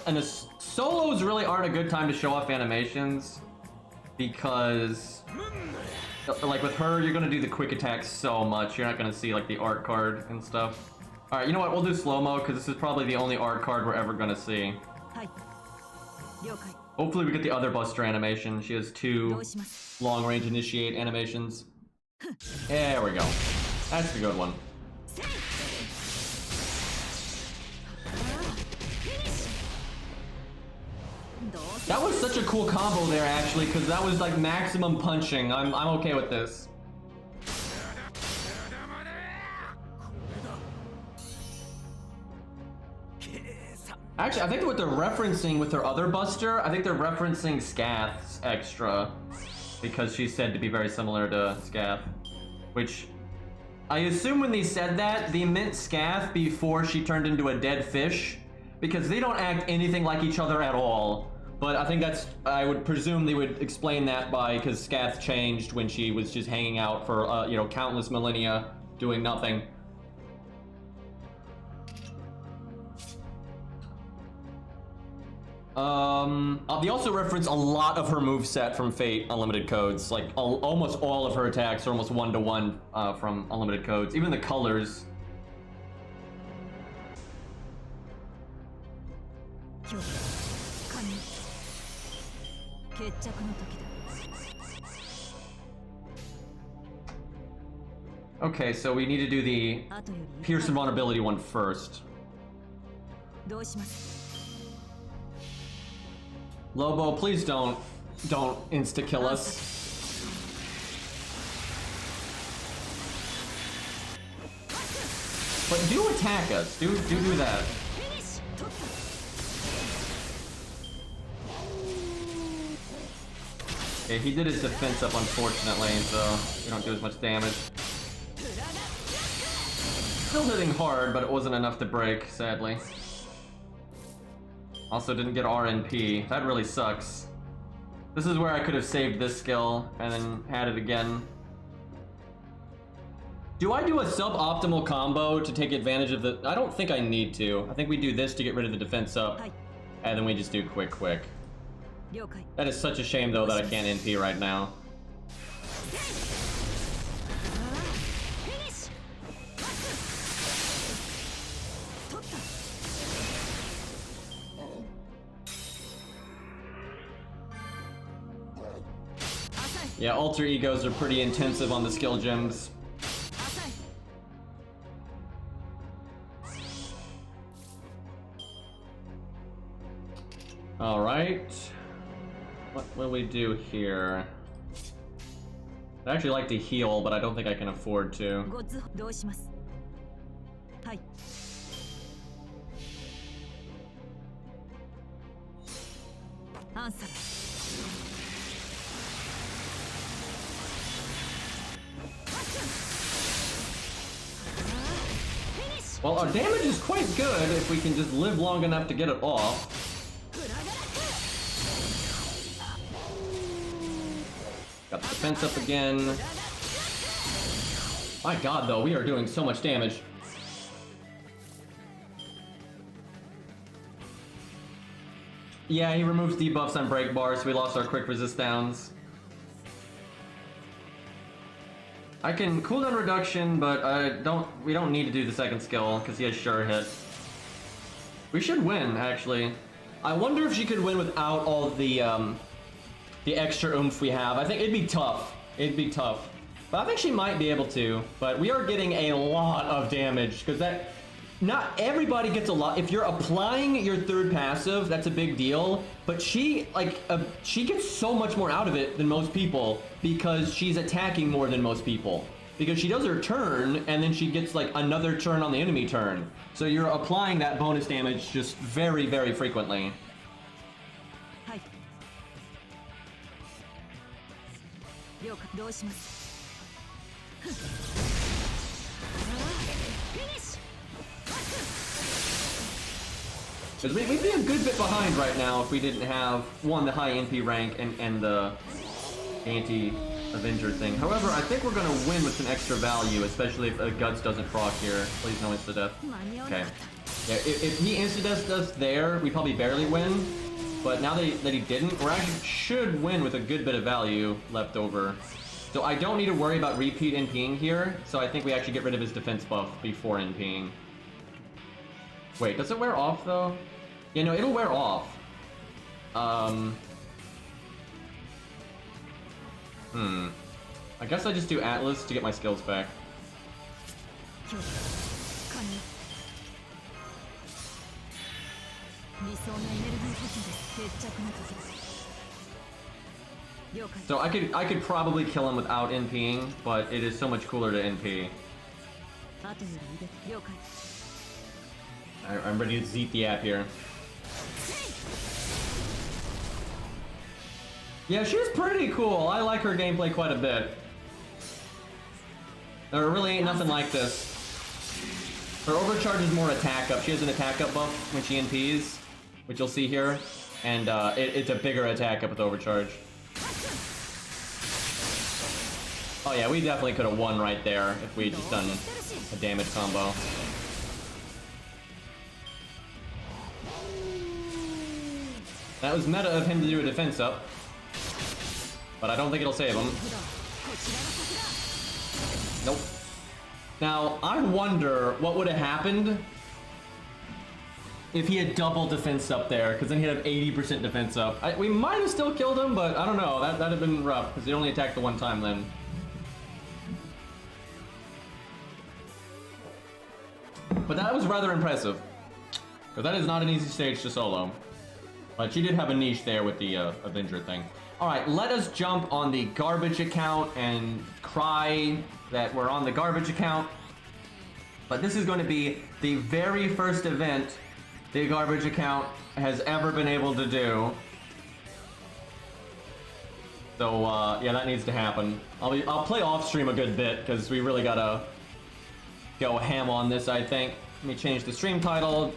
solos really aren't a good time to show off animations because, like with her, you're gonna do the quick attacks so much, you're not gonna see like the art card and stuff. Alright, you know what, we'll do slow-mo because this is probably the only art card we're ever gonna see. Hopefully we get the other Buster animation. She has 2 long-range initiate animations. There we go. That's the good one. That was such a cool combo there, actually, because that was like maximum punching. I'm okay with this. Actually, I think what they're referencing with their other Buster, I think they're referencing Scath's extra, because she's said to be very similar to Scath. Which, I assume when they said that, they meant Scath before she turned into a dead fish, because they don't act anything like each other at all. But I think that's, I would presume they would explain that by, because Scath changed when she was just hanging out for, you know, countless millennia, doing nothing. They also reference a lot of her moveset from Fate Unlimited Codes. Like, almost all of her attacks are almost one-to-one from Unlimited Codes. Even the colors. Okay, so we need to do the Pierce and Vulnerability one first. Lobo, please don't insta-kill us. But do attack us. Do that. Okay, he did his defense up, unfortunately, so we don't do as much damage. Still hitting hard, but it wasn't enough to break, sadly. Also didn't get RNP. That really sucks. This is where I could have saved this skill and then had it again. Do I do a suboptimal combo to take advantage of the... I don't think I need to. I think we do this to get rid of the defense up. And then we just do quick. That is such a shame though that I can't NP right now. Yeah, alter egos are pretty intensive on the skill gems. Alright. What will we do here? I'd actually like to heal, but I don't think I can afford to. Well, our damage is quite good if we can just live long enough to get it off. Got the defense up again. My god, though, we are doing so much damage. Yeah, he removes debuffs on break bars, so we lost our quick resist downs. I can cooldown reduction, but we don't need to do the second skill because he has sure hit. We should win, actually. I wonder if she could win without all the extra oomph we have. I think it'd be tough. It'd be tough. But I think she might be able to. But we are getting a lot of damage because that. Not everybody gets a lot. If you're applying your third passive, that's a big deal. But she gets so much more out of it than most people because she's attacking more than most people. Because she does her turn and then she gets like another turn on the enemy turn. So you're applying that bonus damage just very, very frequently. Hi. Finish. Because we'd be a good bit behind right now if we didn't have, one, the high NP rank and the anti-Avenger thing. However, I think we're going to win with some extra value, especially if Guts doesn't proc here. Please no insta-death. Okay. Yeah, if he insta-deaths us there, we probably barely win. But now that he didn't, we actually should win with a good bit of value left over. So I don't need to worry about repeat NPing here, so I think we actually get rid of his defense buff before NPing. Wait, does it wear off though? Yeah, no, it'll wear off. I guess I just do Atlas to get my skills back. So I could probably kill him without NPing, but it is so much cooler to NP. I'm ready to zeet the app here. Yeah, she's pretty cool. I like her gameplay quite a bit. There really ain't nothing like this. Her overcharge is more attack up. She has an attack up buff when she NPs, which you'll see here. And it's a bigger attack up with overcharge. Oh yeah, we definitely could have won right there if we had just done a damage combo. That was meta of him to do a defense up. But I don't think it'll save him. Nope. Now, I wonder what would have happened if he had double defense up there, because then he'd have 80% defense up. We might have still killed him, but I don't know. That'd have been rough, because he only attacked the one time then. But that was rather impressive, because that is not an easy stage to solo. But she did have a niche there with the Avenger thing. Alright, let us jump on the garbage account and cry that we're on the garbage account. But this is going to be the very first event the garbage account has ever been able to do. So, yeah, that needs to happen. I'll play off stream a good bit, because we really gotta go ham on this, I think. Let me change the stream title.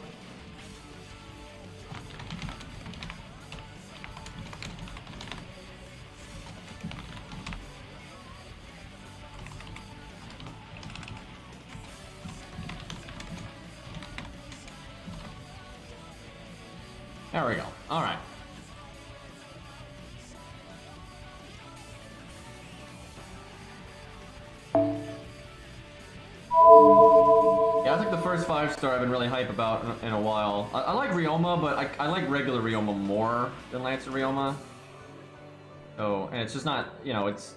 There we go. All right. Yeah, I think the first 5-star I've been really hype about in a while. I like Ryoma, but I like regular Ryoma more than Lancer Ryoma. So, and it's just not, you know, it's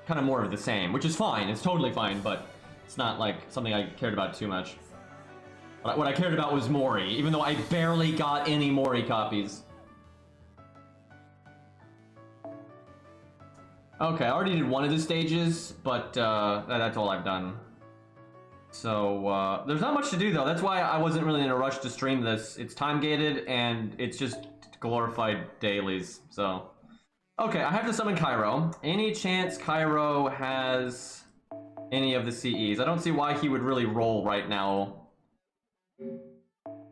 kind of more of the same, which is fine. It's totally fine, but it's not like something I cared about too much. What I cared about was Mori, even though I barely got any Mori copies. Okay, I already did one of the stages, but that's all I've done. So, there's not much to do though. That's why I wasn't really in a rush to stream this. It's time-gated, and it's just glorified dailies, so... Okay, I have to summon Cairo. Any chance Cairo has any of the CEs? I don't see why he would really roll right now.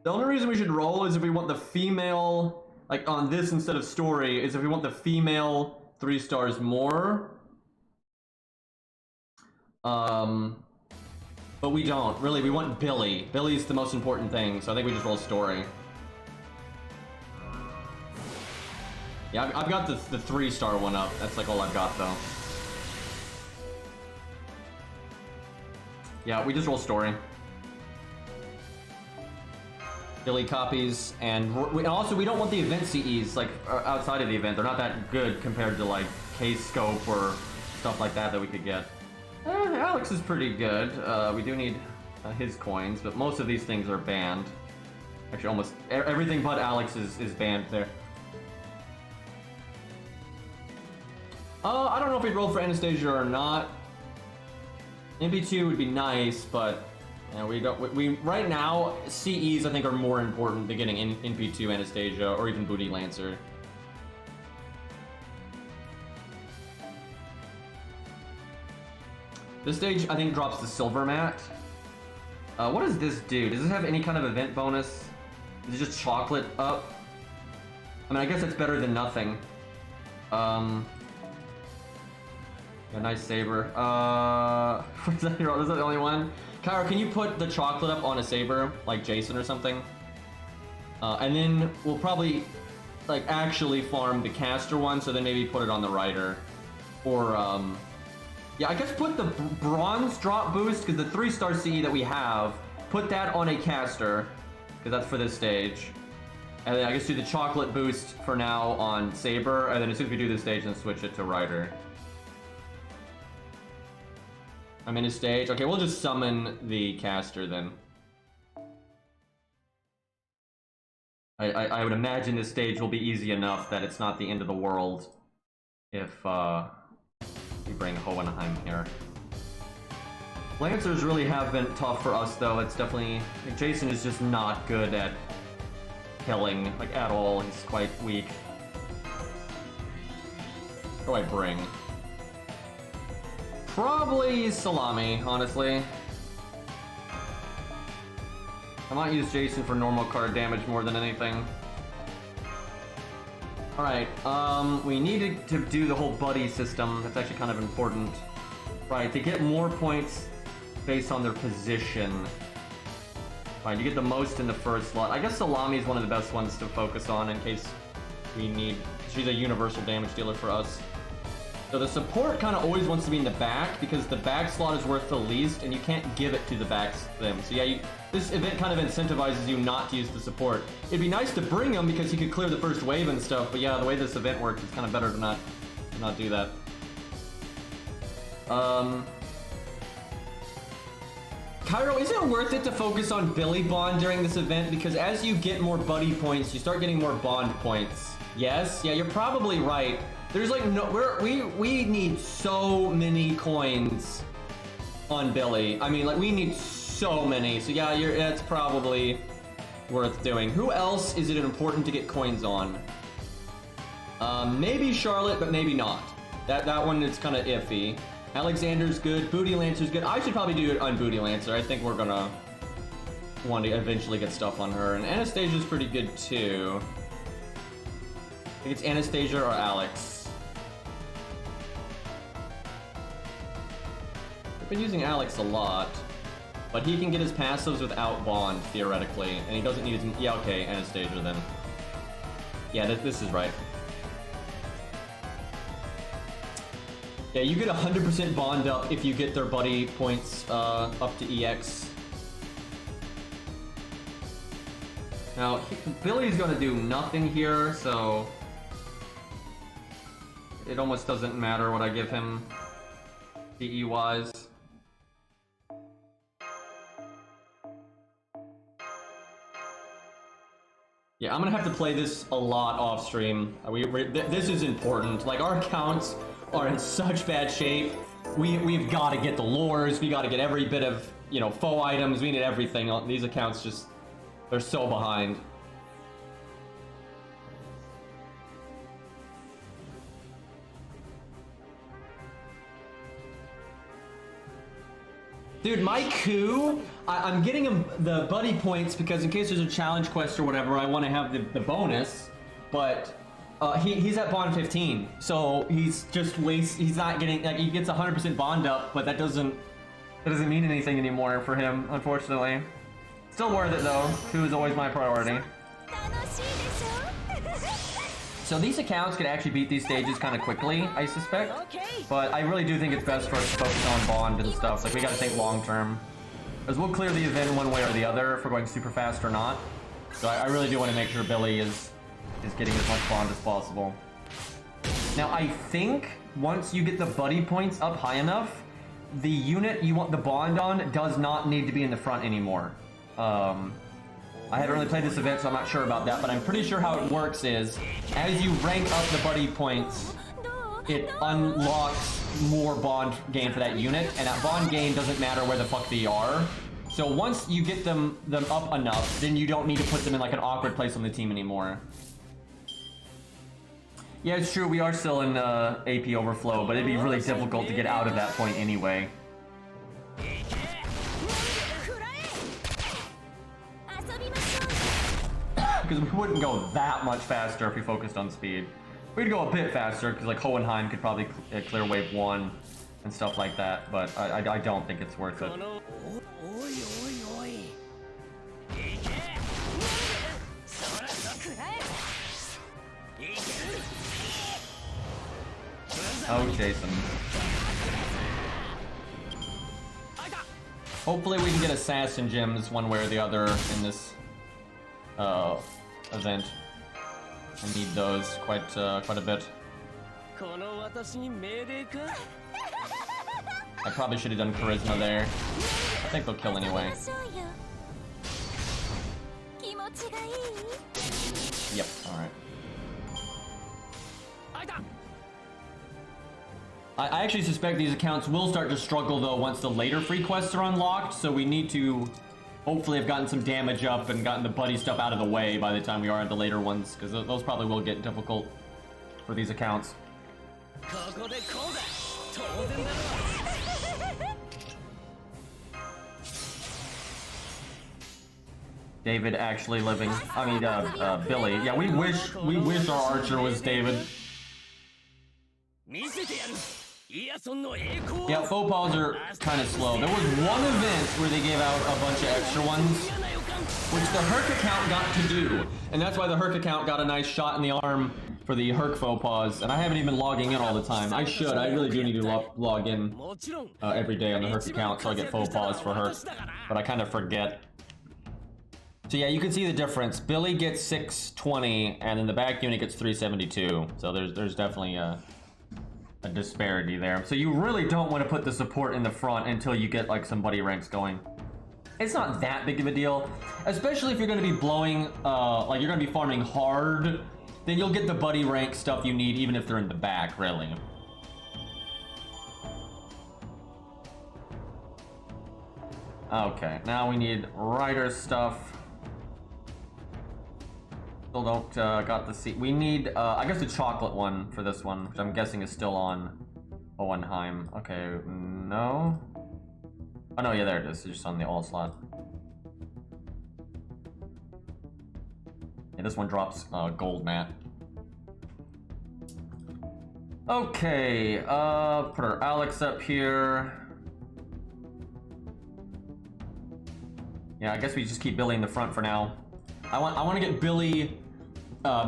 The only reason we should roll is if we want the female, like on this instead of story, is if we want the female 3 stars more. But we don't. Really, we want Billy. Billy's the most important thing, so I think we just roll story. Yeah, I've got the 3-star one up. That's like all I've got though. Yeah, we just roll story. Billy copies, and also we don't want the event CEs like outside of the event. They're not that good compared to like K-Scope or stuff like that we could get. Alex is pretty good. We do need his coins, but most of these things are banned. Actually, almost everything but Alex is banned there. I don't know if we'd roll for Anastasia or not. MP2 would be nice, but we don't. We right now CEs I think are more important than getting NP2 Anastasia or even Booty Lancer. This stage I think drops the silver mat. What does this do? Does this have any kind of event bonus? Is it just chocolate up? I mean, I guess it's better than nothing. A nice saber. Was that the only one? Kyra, can you put the chocolate up on a saber, like Jason or something? And then we'll probably, like, actually farm the caster one, so then maybe put it on the rider. Or, yeah, I guess put the bronze drop boost, because the 3-star CE that we have, put that on a caster, because that's for this stage. And then I guess do the chocolate boost for now on saber, and then as soon as we do this stage, then switch it to rider. I'm in a stage. Okay, we'll just summon the caster then. I would imagine this stage will be easy enough that it's not the end of the world if we bring Hohenheim here. Lancers really have been tough for us though. It's definitely... like, Jason is just not good at killing, like, at all. He's quite weak. What do I bring? Probably Salami, honestly. I might use Jason for normal card damage more than anything. Alright, we needed to do the whole buddy system. That's actually kind of important. Right, to get more points based on their position. Right, you get the most in the first slot. I guess Salami is one of the best ones to focus on in case we need... she's a universal damage dealer for us. So the support kind of always wants to be in the back because the back slot is worth the least and you can't give it to the back them. So yeah, this event kind of incentivizes you not to use the support. It'd be nice to bring him because he could clear the first wave and stuff, but yeah, the way this event works, it's kind of better to not do that. Cairo, is it worth it to focus on Billy Bond during this event? Because as you get more buddy points, you start getting more bond points. Yes? Yeah, you're probably right. There's like no, we need so many coins on Billy. I mean, like we need so many. So yeah, that's probably worth doing. Who else is it important to get coins on? Maybe Charlotte, but maybe not. That one is kind of iffy. Alexander's good. Booty Lancer's good. I should probably do it on Booty Lancer. I think we're gonna want to eventually get stuff on her. And Anastasia's pretty good too. I think it's Anastasia or Alex. I've been using Alex a lot, but he can get his passives without bond, theoretically, and he doesn't need his... yeah, okay, Anastasia then. Yeah, this is right. Yeah, you get 100% bond up if you get their buddy points up to EX. Now, Billy's gonna do nothing here, so... it almost doesn't matter what I give him, CE-wise. Yeah, I'm gonna have to play this a lot off stream. This is important. Like, our accounts are in such bad shape. We've got to get the lures. We got to get every bit of, you know, faux items. We need everything. These accounts just, they're so behind. Dude, my coup, I'm getting him the buddy points because in case there's a challenge quest or whatever, I want to have the bonus, but he's at bond 15, so he's just he's not getting, like, he gets 100% bond up, but that doesn't mean anything anymore for him, unfortunately. Still worth it though. Coup is always my priority. So these accounts could actually beat these stages kind of quickly, I suspect. But I really do think it's best for us to focus on bond and stuff. Like, we gotta think long term. Because we'll clear the event one way or the other if we're going super fast or not. So I really do want to make sure Billy is getting as much bond as possible. Now, I think once you get the buddy points up high enough, the unit you want the bond on does not need to be in the front anymore. I hadn't really played this event, so I'm not sure about that, but I'm pretty sure how it works is, as you rank up the buddy points, it unlocks more bond gain for that unit, and that bond gain doesn't matter where the fuck they are. So once you get them up enough, then you don't need to put them in like an awkward place on the team anymore. Yeah, it's true, we are still in AP overflow, but it'd be really difficult to get out of that point anyway. Because we wouldn't go that much faster if we focused on speed. We'd go a bit faster, because like Hohenheim could probably clear wave 1 and stuff like that, but I don't think it's worth it. Oh, Jason. Hopefully we can get assassin gems one way or the other in this event. I need those quite a bit. I probably should have done charisma there. I think they'll kill anyway. Yep, alright. I actually suspect these accounts will start to struggle though once the later free quests are unlocked, so we need to hopefully have gotten some damage up and gotten the buddy stuff out of the way by the time we are at the later ones, because those probably will get difficult for these accounts. David actually living. I mean, Billy. Yeah, we wish our archer was David. Yeah, faux pas are kind of slow. There was one event where they gave out a bunch of extra ones, which the Herc account got to do, and that's why the Herc account got a nice shot in the arm for the Herc faux pas. And I haven't even logging in all the time. I should. I really do need to log in every day on the Herc account so I get faux pas for Herc, but I kind of forget. So yeah, you can see the difference. Billy gets 620, and then the back unit gets 372. So there's definitely a disparity there. So you really don't want to put the support in the front until you get like some buddy ranks going. It's not that big of a deal, especially if you're going to be blowing, like you're going to be farming hard, then you'll get the buddy rank stuff you need even if they're in the back, really. Okay, now we need rider stuff. Still don't got the seat. We need, I guess the chocolate one for this one, which I'm guessing is still on Hohenheim. Okay, no. Oh no, yeah, there it is. It's just on the all slot. Yeah, this one drops gold mat. Okay, put our Alex up here. Yeah, I guess we just keep Billy in the front for now. I want to get Billy.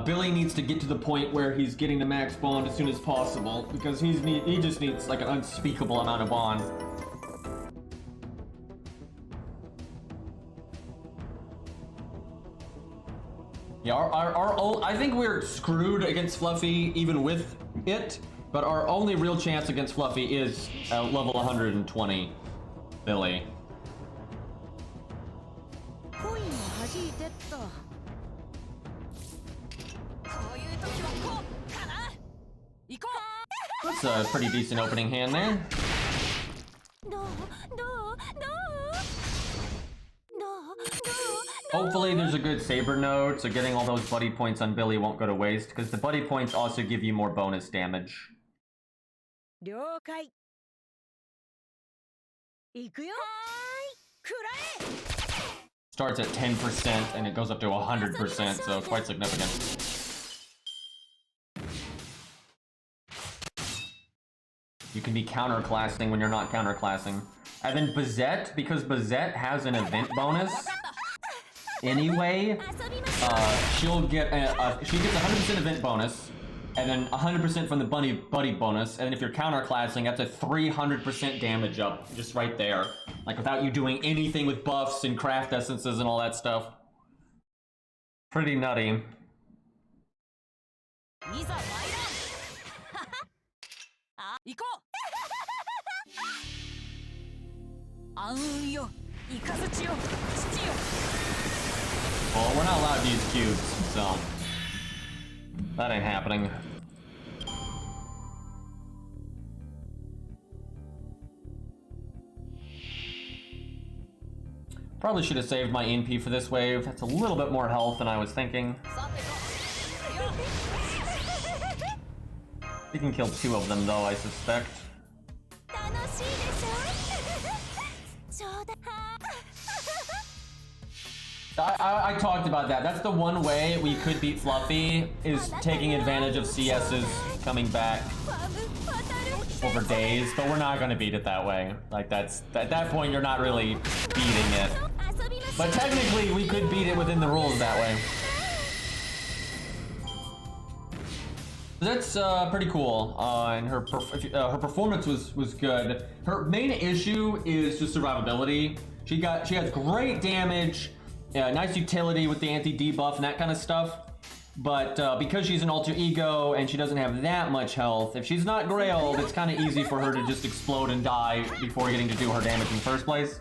Billy needs to get to the point where he's getting the max bond as soon as possible, because he just needs like an unspeakable amount of bond. Yeah, I think we're screwed against Fluffy even with it, but our only real chance against Fluffy is level 120 Billy. That's a pretty decent opening hand there. Hopefully there's a good saber node, so getting all those buddy points on Billy won't go to waste, because the buddy points also give you more bonus damage. Starts at 10% and it goes up to 100%, so quite significant. You can be counterclassing when you're not counterclassing. And then Bazett, because Bazett has an event bonus anyway, she gets 100% event bonus, and then 100% from the buddy bonus, and then if you're counterclassing, that's a 300% damage up, just right there. Like without you doing anything with buffs and craft essences and all that stuff. Pretty nutty. 暗雲よイカズチよ父よ Well, we're not allowed to use cubes, so that ain't happening. Probably should have saved my NP for this wave. That's a little bit more health than I was thinking. We can kill 2 of them though, I suspect. I talked about that. That's the one way we could beat Fluffy, is taking advantage of CS's coming back over days, but we're not gonna beat it that way. Like, that's at that point you're not really beating it. But technically we could beat it within the rules that way. That's pretty cool, and her performance was good. Her main issue is just survivability. She has great damage, nice utility with the anti-debuff and that kind of stuff. But because she's an alter ego and she doesn't have that much health, if she's not grailed, it's kind of easy for her to just explode and die before getting to do her damage in the first place.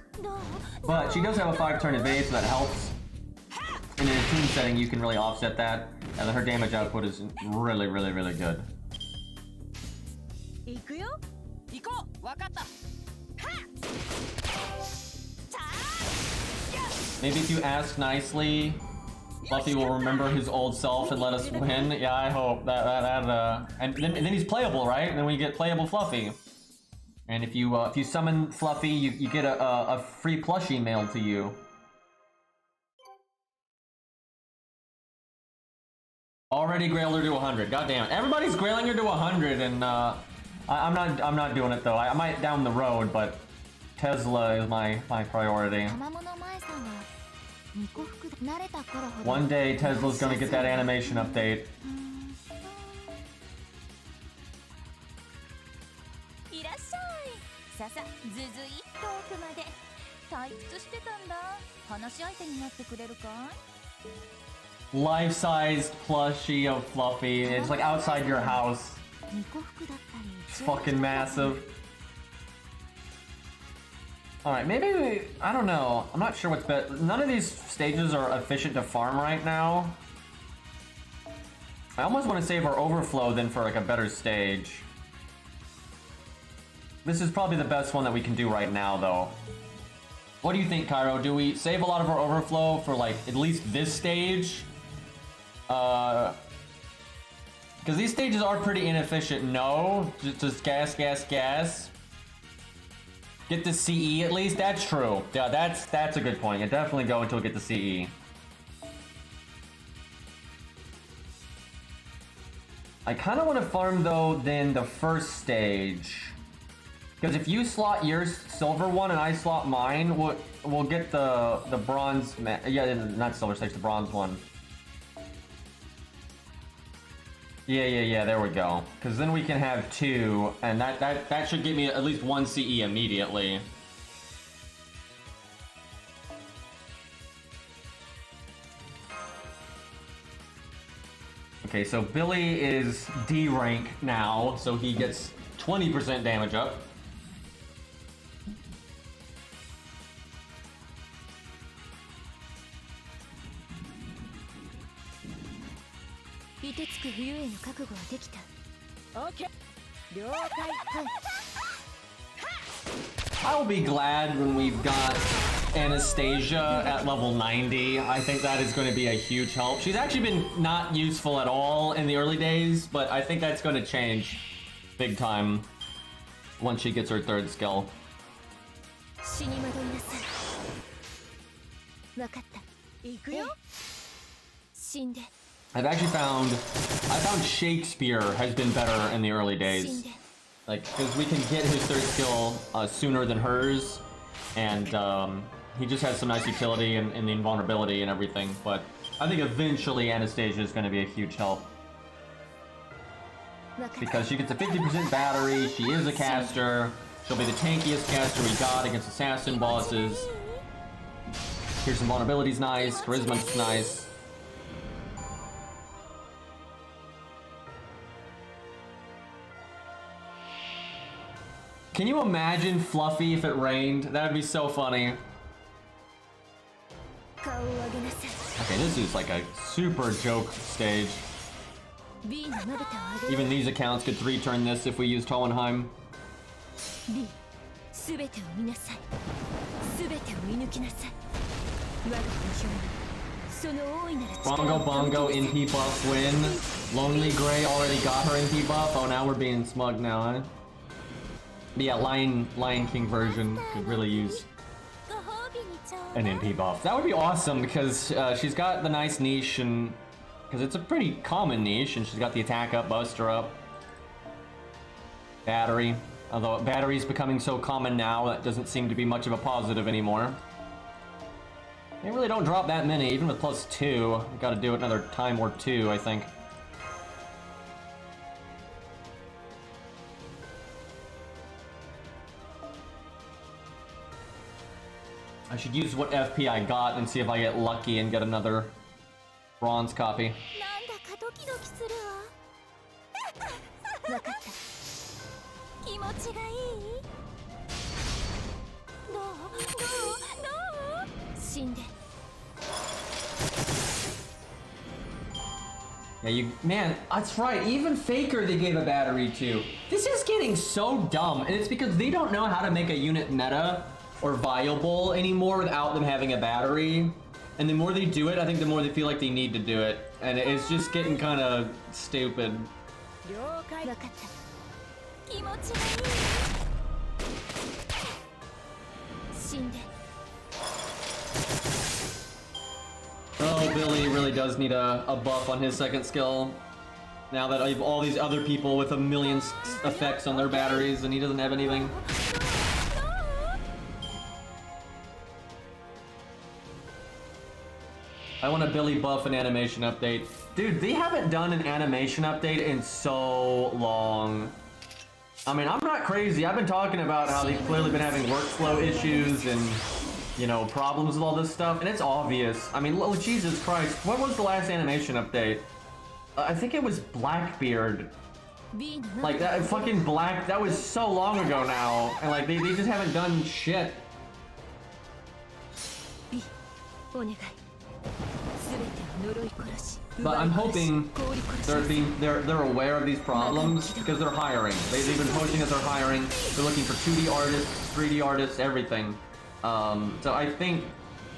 But she does have a 5-turn evade, so that helps. And in a team setting, you can really offset that. And then her damage output is really, really, really good. Maybe if you ask nicely, Fluffy will remember his old self and let us win. Yeah, I hope and then he's playable, right? And then we get playable Fluffy. And if you summon Fluffy, you get a free plushie mailed to you. Already grailed her to 100. God damn it! Everybody's grailing her to 100, and I'm not doing it though. I might down the road, but Tesla is my priority. One day Tesla's gonna get that animation update. Life-sized plushie of Fluffy. It's like outside your house. It's fucking massive. Alright, maybe I don't know. I'm not sure what's better. None of these stages are efficient to farm right now. I almost want to save our overflow then for like a better stage. This is probably the best one that we can do right now though. What do you think, Cairo? Do we save a lot of our overflow for like at least this stage? Because these stages are pretty inefficient. No, just gas. Get the CE at least. That's true. Yeah, that's a good point. You definitely go until we get the CE. I kind of want to farm though then the first stage, because if you slot your silver one and I slot mine, we'll get the bronze. Yeah, not silver stage, the bronze one. Yeah, there we go. Because then we can have 2, and that should give me at least 1 CE immediately. Okay, so Billy is D rank now, so he gets 20% damage up. I will be glad when we've got Anastasia at level 90. I think that is going to be a huge help. She's actually been not useful at all in the early days, but I think that's going to change big time once she gets her 3rd skill. I've actually found Shakespeare has been better in the early days. Like, because we can get his 3rd skill sooner than hers, and he just has some nice utility and the invulnerability and everything, but I think eventually Anastasia is going to be a huge help. Because she gets a 50% battery, she is a caster, she'll be the tankiest caster we got against assassin bosses. Here's some vulnerability's nice, charisma's nice. Can you imagine Fluffy if it rained? That would be so funny. Okay, this is like a super joke stage. Even these accounts could 3-turn this if we used Hohenheim. Bongo Bongo NP buff win. Lonely Gray already got her NP buff. Oh, now we're being smug now, huh? But yeah, Lion King version could really use an NP buff. That would be awesome because she's got the nice niche and because it's a pretty common niche and she's got the attack up, buster up, battery. Although battery's becoming so common now, that doesn't seem to be much of a positive anymore. They really don't drop that many, even with +2. We've got to do it another time or two, I think. I should use what FP I got and see if I get lucky and get another bronze copy. Yeah, man, that's right, even Faker they gave a battery to. This is getting so dumb, and it's because they don't know how to make a unit meta or viable anymore without them having a battery. And the more they do it, I think the more they feel like they need to do it. And it's just getting kind of stupid. Oh, Billy really does need a buff on his second skill. Now that I have all these other people with a million effects on their batteries and he doesn't have anything. I want a Billy buff and animation update. Dude, they haven't done an animation update in so long. I mean, I'm not crazy. I've been talking about how they've clearly been having workflow issues and, you know, problems with all this stuff, and it's obvious. I mean, Jesus Christ, what was the last animation update? I think it was Blackbeard. Like, that fucking that was so long ago now, and like, they just haven't done shit. But I'm hoping they're aware of these problems because they're hiring. They've been posting that they're hiring. They're looking for 2D artists, 3D artists, everything. So I think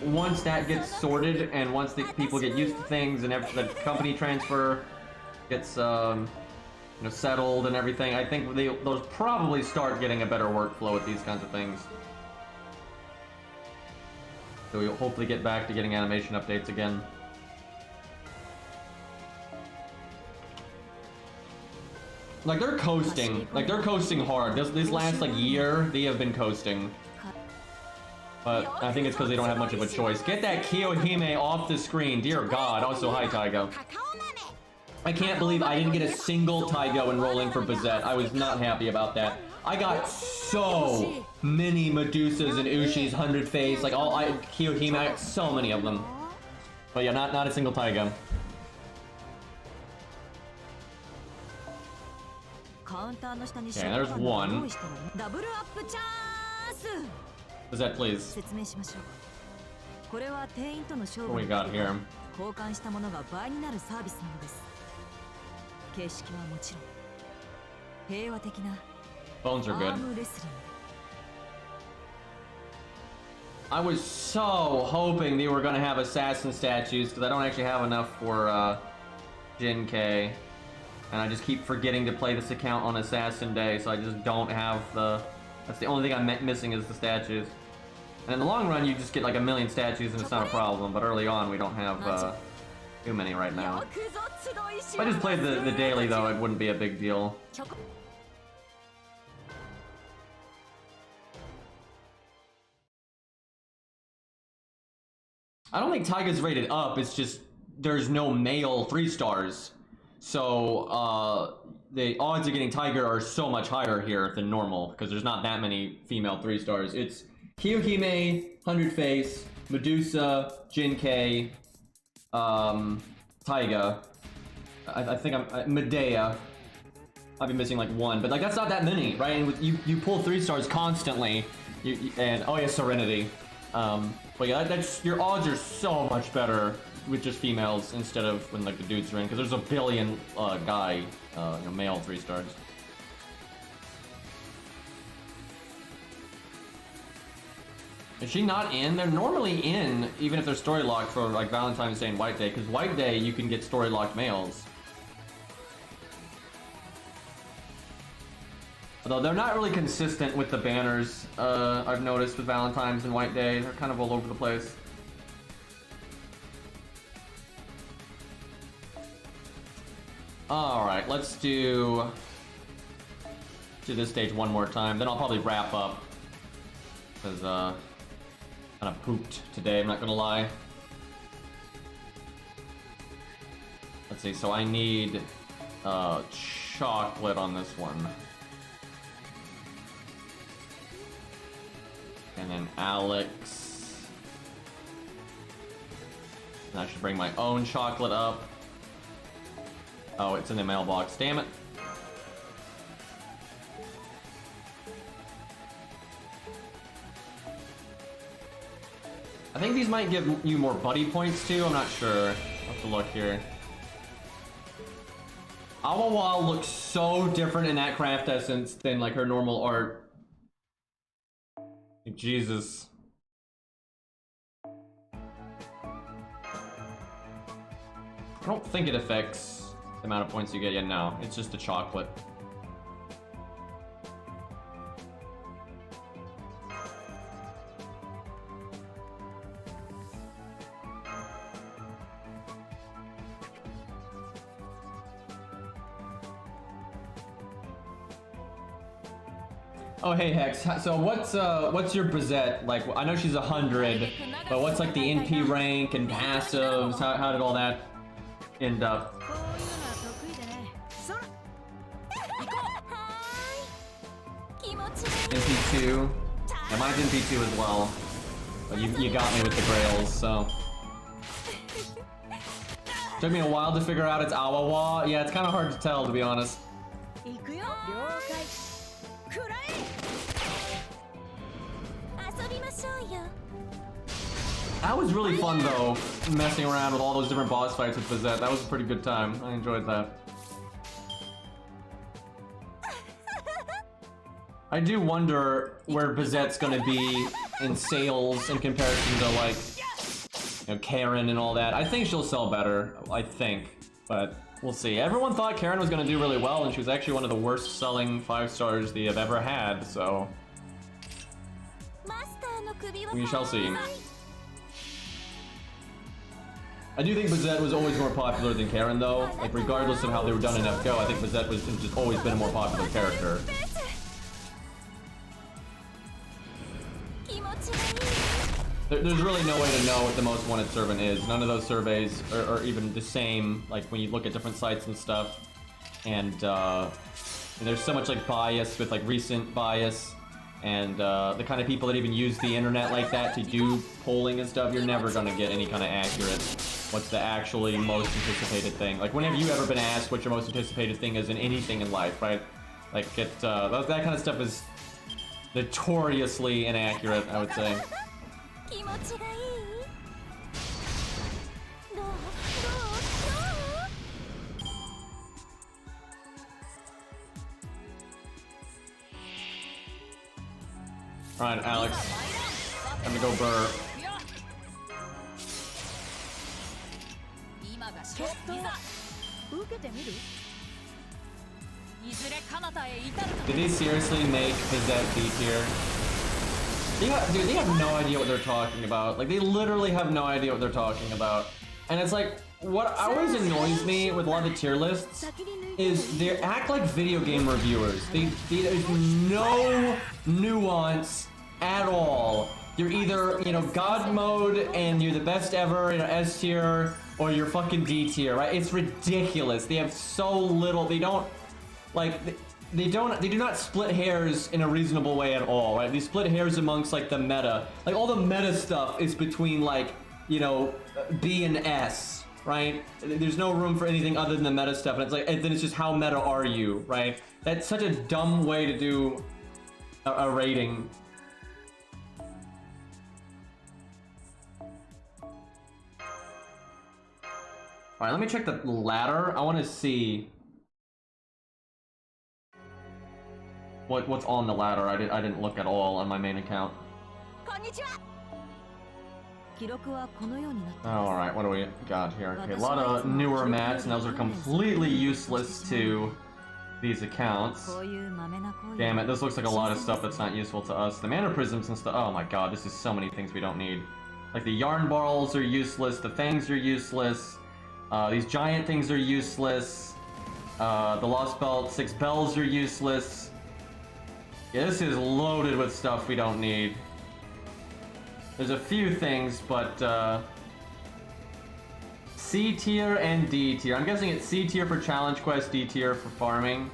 once that gets sorted and once the people get used to things and the company transfer gets you know, settled and everything, I think they'll probably start getting a better workflow with these kinds of things. So we'll hopefully get back to getting animation updates again. Like, they're coasting. Like, they're coasting hard. This last, like, year, they have been coasting. But I think it's because they don't have much of a choice. Get that Kiyohime off the screen. Dear God. Also, hi, Taigo. I can't believe I didn't get a single Taigo enrolling for Bazett. I was not happy about that. I got so many Medusas and Ushis, 100 face, like, Kiyohime, I got so many of them. But yeah, not a single Taigo. Okay, there's one. Bazett, please. What do we got here? Bones are good. I was so hoping they were going to have assassin statues because I don't actually have enough for Jin K. And I just keep forgetting to play this account on Assassin Day, so I just don't have the... That's the only thing I'm missing is the statues. And in the long run, you just get like a million statues and it's not a problem, but early on we don't have too many right now. If I just played the daily though, it wouldn't be a big deal. I don't think Taiga's rated up, it's just there's no male 3 stars. So, the odds of getting Tiger are so much higher here than normal, because there's not that many female 3 stars. It's Kiyohime, 100 face, Medusa, Jin-Kei, Taiga, I think Medea, I've been missing like one, but like that's not that many, right? And with, you pull 3 stars constantly, and oh yeah, Serenity. But yeah, that's your odds are so much better with just females instead of when like the dudes are in, because there's a billion guy, male 3 stars. Is she not in? They're normally in, even if they're story locked for like Valentine's Day and White Day, because White Day you can get story locked males. Although they're not really consistent with the banners, I've noticed with Valentine's and White Day. They're kind of all over the place. Alright, let's do this stage one more time. Then I'll probably wrap up. Because, kind of pooped today, I'm not gonna lie. Let's see, so I need chocolate on this one. And then Alex. And I should bring my own chocolate up. Oh, it's in the mailbox. Damn it. I think these might give you more buddy points too. I'm not sure. I'll have to look here. Awawa looks so different in that craft essence than like her normal art. Jesus. I don't think it affects the amount of points you get. Yeah, no, it's just a chocolate. Oh hey Hex, so what's your Bazett like? I know she's 100, but what's like the NP rank and passives? How did all that end up? NP2. Yeah, mine's NP2 as well. But you got me with the grails, so. Took me a while to figure out it's Awawa. Yeah, it's kind of hard to tell, to be honest. That was really fun though, messing around with all those different boss fights with Bizet. That was a pretty good time. I enjoyed that. I do wonder where Bizet's gonna be in sales in comparison to like, Karen and all that. I think she'll sell better, I think, but we'll see. Everyone thought Karen was gonna do really well, and she was actually one of the worst selling 5 stars they have ever had, so we shall see. I do think Bazett was always more popular than Karen though. Like regardless of how they were done in FGO, I think Bazett was just always been a more popular character. There's really no way to know what the most wanted servant is. None of those surveys are even the same, like when you look at different sites and stuff. And there's so much like bias with like recent bias. And the kind of people that even use the internet like that to do polling and stuff, you're never gonna get any kind of accurate what's the actually most anticipated thing. Like when have you ever been asked what your most anticipated thing is in anything in life, right? Like that kind of stuff is notoriously inaccurate, I would say. Alright, Alex. Time to go burr. Did they seriously make Bizet B tier? Dude, they have no idea what they're talking about. Like, they literally have no idea what they're talking about. And it's like, what always annoys me with a lot of the tier lists is they act like video game reviewers. There's no nuance at all. You're either, God mode and you're the best ever, S tier, or you're fucking D tier, right? It's ridiculous. They have so little, they don't, like, they do not split hairs in a reasonable way at all, right? They split hairs amongst like the meta. Like all the meta stuff is between like, B and S. right? There's no room for anything other than the meta stuff, and it's like, and then it's just how meta are you, right? That's such a dumb way to do a rating. All right, let me check the ladder. I want to see what's on the ladder. I didn't look at all on my main account. All right, what do we got here? Okay, a lot of newer mats, and those are completely useless to these accounts. Damn it, this looks like a lot of stuff that's not useful to us. The mana prisms and stuff. Oh my god, this is so many things we don't need. Like the yarn balls are useless. The fangs are useless. These giant things are useless. The lost belt 6 bells are useless. Yeah, this is loaded with stuff we don't need. There's a few things, but C tier and D tier. I'm guessing it's C tier for challenge quest, D tier for farming.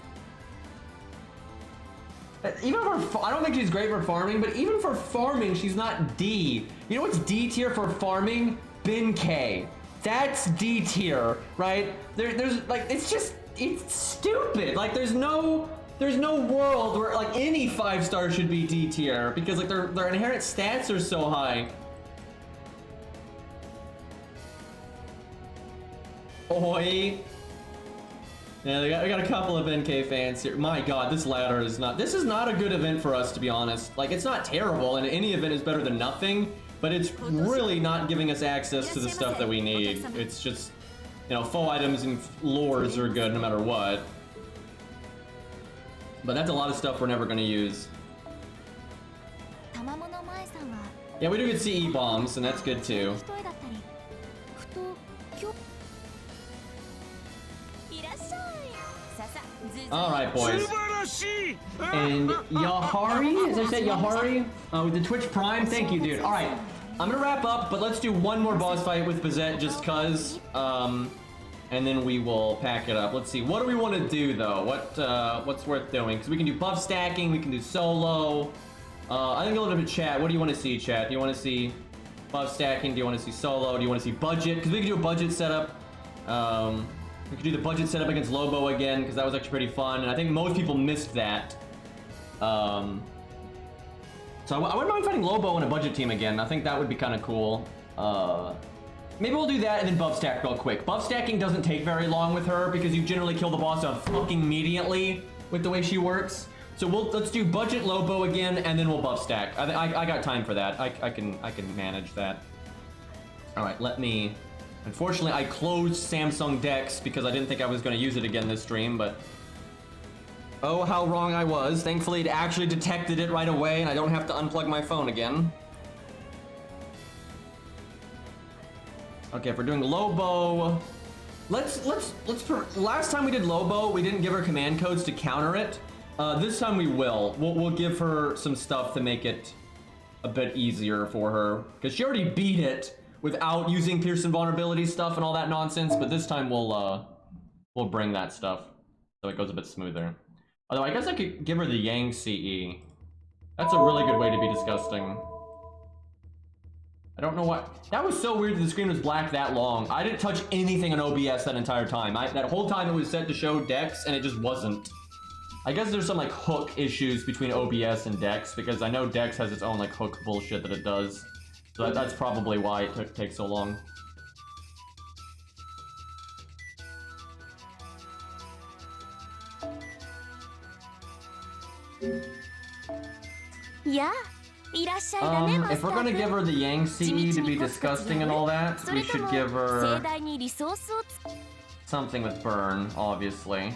Even for, I don't think she's great for farming, but even for farming, she's not D. You know what's D tier for farming? Bin K. That's D tier, right? There's like, it's stupid. Like there's no world where like any 5-star should be D tier because like their inherent stats are so high. Oi. Yeah, we got a couple of NK fans here. My god, this ladder is not... This is not a good event for us, to be honest. Like, it's not terrible, and any event is better than nothing, but it's really not giving us access to the stuff that we need. It's just, you know, foe items and lures are good no matter what. But that's a lot of stuff we're never going to use. Yeah, we do get CE bombs, and that's good too. Alright, boys. And Yahari? Is that say Yahari? With the Twitch Prime? Thank you, dude. Alright, I'm gonna wrap up, but let's do one more boss fight with Bazett just cuz. And then we will pack it up. Let's see, what do we want to do though? What's worth doing? Because we can do buff stacking, we can do solo. I think a little bit of chat. What do you want to see, chat? Do you want to see buff stacking? Do you want to see solo? Do you want to see budget? Because we can do a budget setup. We could do the budget setup against Lobo again, because that was actually pretty fun, and I think most people missed that. So I wouldn't mind fighting Lobo in a budget team again. I think that would be kind of cool. Maybe we'll do that and then buff stack real quick. Buff stacking doesn't take very long with her, because you generally kill the boss off fucking immediately with the way she works. So let's do budget Lobo again, and then we'll buff stack. I got time for that. I can manage that. All right, let me... Unfortunately, I closed Samsung Dex because I didn't think I was going to use it again this stream, but... Oh, how wrong I was. Thankfully, it actually detected it right away, and I don't have to unplug my phone again. Okay, if we're doing Lobo... Last time we did Lobo, we didn't give her command codes to counter it. This time we will. We'll give her some stuff to make it a bit easier for her, because she already beat it without using Pearson vulnerability stuff and all that nonsense, but this time we'll bring that stuff so it goes a bit smoother. Although I guess I could give her the Yang CE. That's a really good way to be disgusting. I don't know what... That was so weird that the screen was black that long. I didn't touch anything on OBS that entire time. That whole time it was set to show Dex, and it just wasn't. I guess there's some like hook issues between OBS and Dex, because I know Dex has its own like hook bullshit that it does. So that's probably why it takes so long. Yeah. If we're gonna give her the Yang CE to be disgusting and all that, we should give her something with burn, obviously.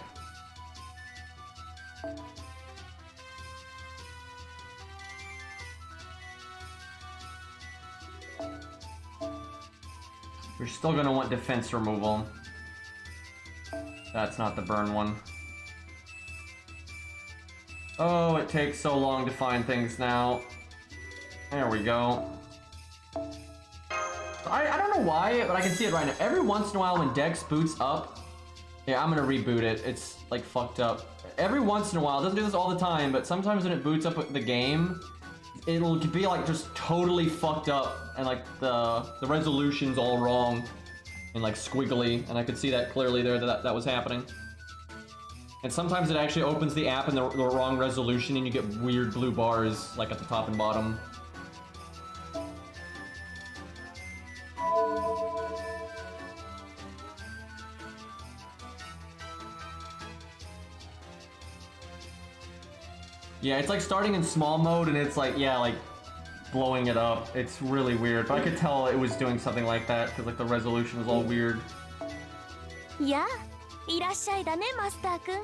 We're still gonna want defense removal. That's not the burn one. Oh, it takes so long to find things now. There we go. I don't know why, but I can see it right now. Every once in a while when Dex boots up... Yeah, I'm gonna reboot it. It's like fucked up. Every once in a while, it doesn't do this all the time, but sometimes when it boots up the game, it'll be like just totally fucked up and like the resolution's all wrong. and like squiggly, and I could see that clearly there that was happening. And sometimes it actually opens the app in the wrong resolution and you get weird blue bars like at the top and bottom. Yeah, it's like starting in small mode and it's like, yeah, like blowing it up. It's really weird, but I could tell it was doing something like that because like the resolution was all weird. Yeah, いらっしゃいだね、マスターくん。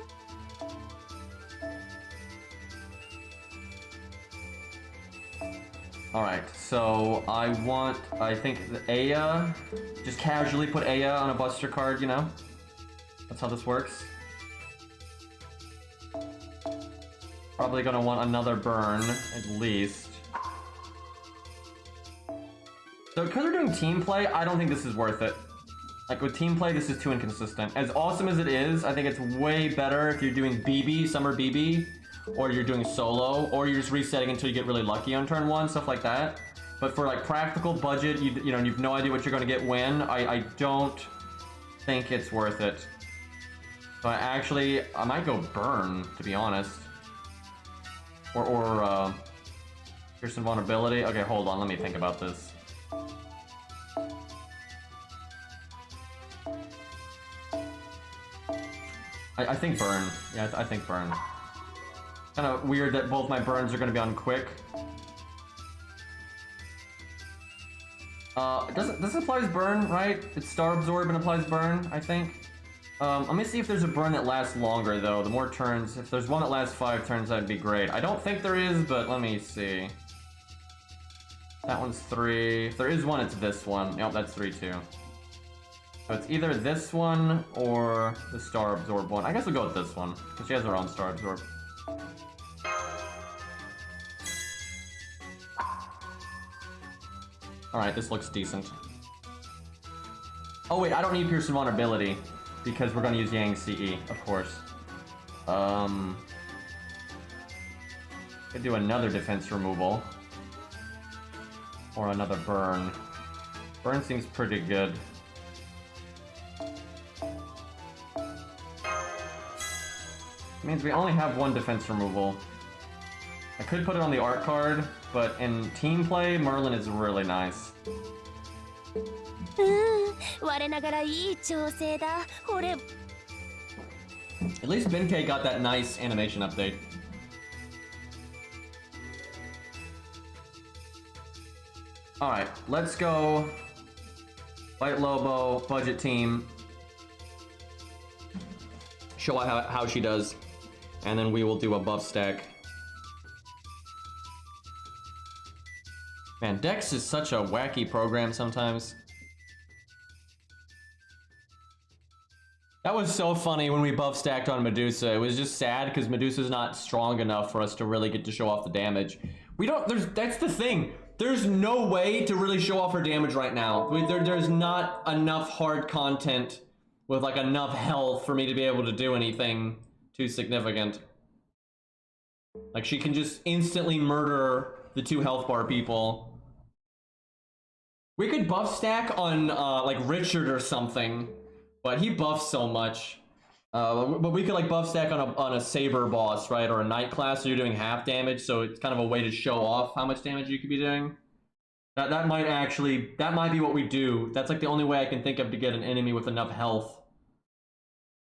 Alright, so I think the Aya, just casually put Aya on a Buster card, you know? That's how this works. Probably gonna want another burn, at least. So because we're doing team play, I don't think this is worth it. Like with team play, this is too inconsistent. As awesome as it is, I think it's way better if you're doing BB, Summer BB, or you're doing solo, or you're just resetting until you get really lucky on turn 1, stuff like that. But for like practical budget, you know, you've no idea what you're gonna get when, I don't think it's worth it. So I might go burn, to be honest. Or here's some vulnerability. Okay, hold on, let me think about this. I think burn. Yeah, I think burn. Kind of weird that both my burns are going to be on quick. This applies burn, right? It's Star Absorb and applies burn, I think. Let me see if there's a burn that lasts longer, though. The more turns, if there's one that lasts 5 turns, that'd be great. I don't think there is, but let me see. That one's 3. If there is one, it's this one. Yep, that's 3 too. So it's either this one or the Star Absorb one. I guess we'll go with this one, because she has her own Star Absorb. Alright, this looks decent. Oh wait, I don't need Pierce and Vulnerability, because we're going to use Yang CE, of course. Could do another defense removal. Or another burn. Burn seems pretty good. Means we only have one defense removal. I could put it on the art card, but in team play, Merlin is really nice. 我ながらいい調整だ。これ At least Benkei got that nice animation update. Alright, let's go. Fight Lobo, budget team. Show how she does. And then we will do a buff stack. Man, Dex is such a wacky program sometimes. That was so funny when we buff stacked on Medusa. It was just sad because Medusa's not strong enough for us to really get to show off the damage. That's the thing. There's no way to really show off her damage right now. There's not enough hard content with like enough health for me to be able to do anything too significant. Like she can just instantly murder the 2 health bar people. We could buff stack on like Richard or something, but he buffs so much. But we could like buff stack on a Saber boss, right? Or a Knight class, so you're doing half damage, so it's kind of a way to show off how much damage you could be doing. That might be what we do. That's like the only way I can think of to get an enemy with enough health.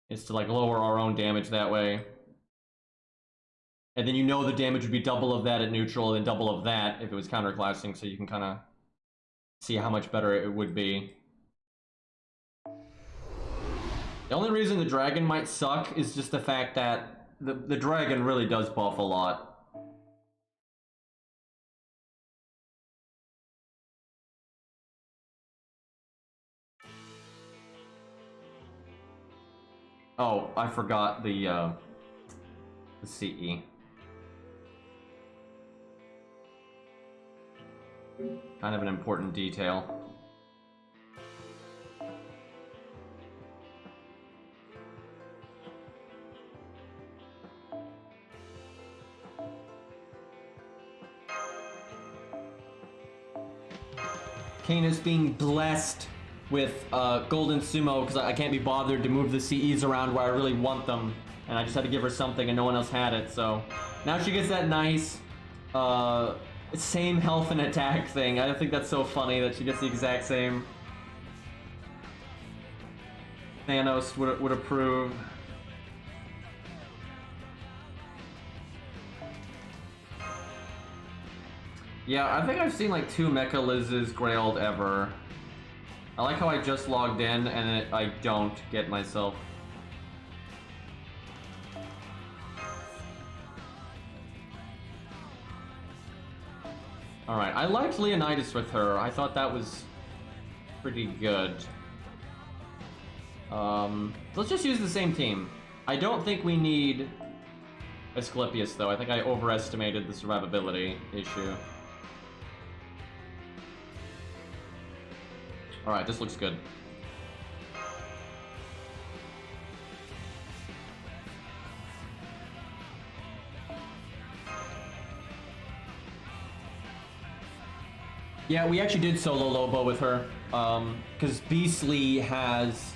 Is to like lower our own damage that way. And then you know the damage would be double of that at neutral and double of that if it was counterclassing, so you can kind of see how much better it would be. The only reason the dragon might suck is just the fact that the dragon really does buff a lot. Oh, I forgot the CE. Kind of an important detail. Canis being blessed with Golden Sumo because I can't be bothered to move the CEs around where I really want them, and I just had to give her something and no one else had it. So now she gets that nice same health and attack thing. I think that's so funny that she gets the exact same. Thanos would approve. Yeah, I think I've seen like 2 Mecha Lizzes grailed ever. I like how I just logged in and I don't get myself. Alright, I liked Leonidas with her. I thought that was pretty good. Let's just use the same team. I don't think we need Asclepius though. I think I overestimated the survivability issue. Alright, this looks good. Yeah, we actually did solo Lobo with her, because Beastly has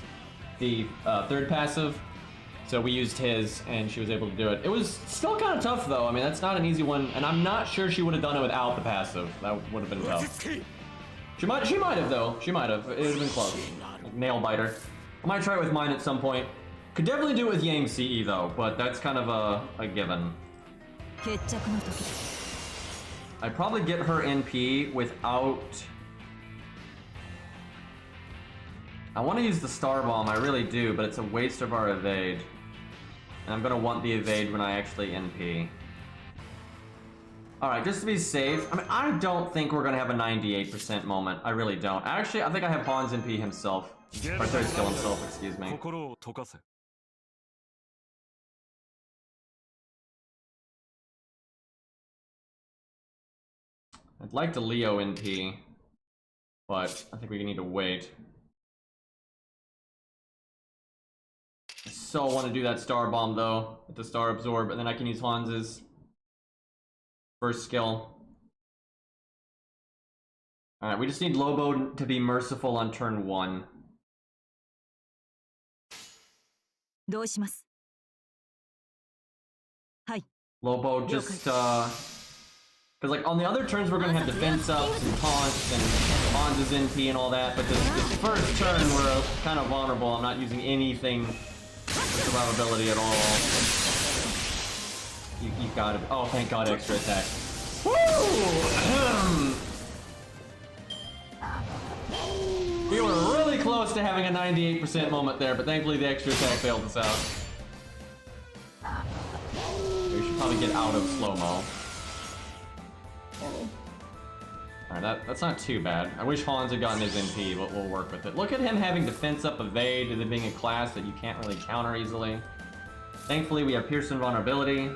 the 3rd passive, so we used his, and she was able to do it. It was still kind of tough, though. I mean, that's not an easy one, and I'm not sure she would have done it without the passive. That would have been tough. She might have, though. She might have. It would have been close. Like, nail biter. I might try it with mine at some point. Could definitely do it with Yang CE, though, but that's kind of a given. I'd probably get her NP without... I want to use the Star Bomb, I really do, but it's a waste of our evade. And I'm going to want the evade when I actually NP. Alright, just to be safe, I mean, I don't think we're going to have a 98% moment. I really don't. Actually, I think I have Hans NP himself. Or 3rd skill himself, excuse me. I'd like to Leo NP, but I think we need to wait. I so want to do that Star Bomb though, with the Star Absorb, and then I can use Hans's 1st skill. Alright, we just need Lobo to be merciful on turn 1. Lobo just, because like on the other turns we're gonna have defense ups and taunts and Hans's NP and all that, but this 1st turn we're kind of vulnerable. I'm not using anything for survivability at all. You got it. Oh, thank God, extra attack. Woo! We were really close to having a 98% moment there, but thankfully the extra attack failed us out. We should probably get out of slow-mo. Alright, that's not too bad. I wish Hans had gotten his NP, but we'll work with it. Look at him having defense up evade and then being a class that you can't really counter easily. Thankfully, we have Pierce and vulnerability.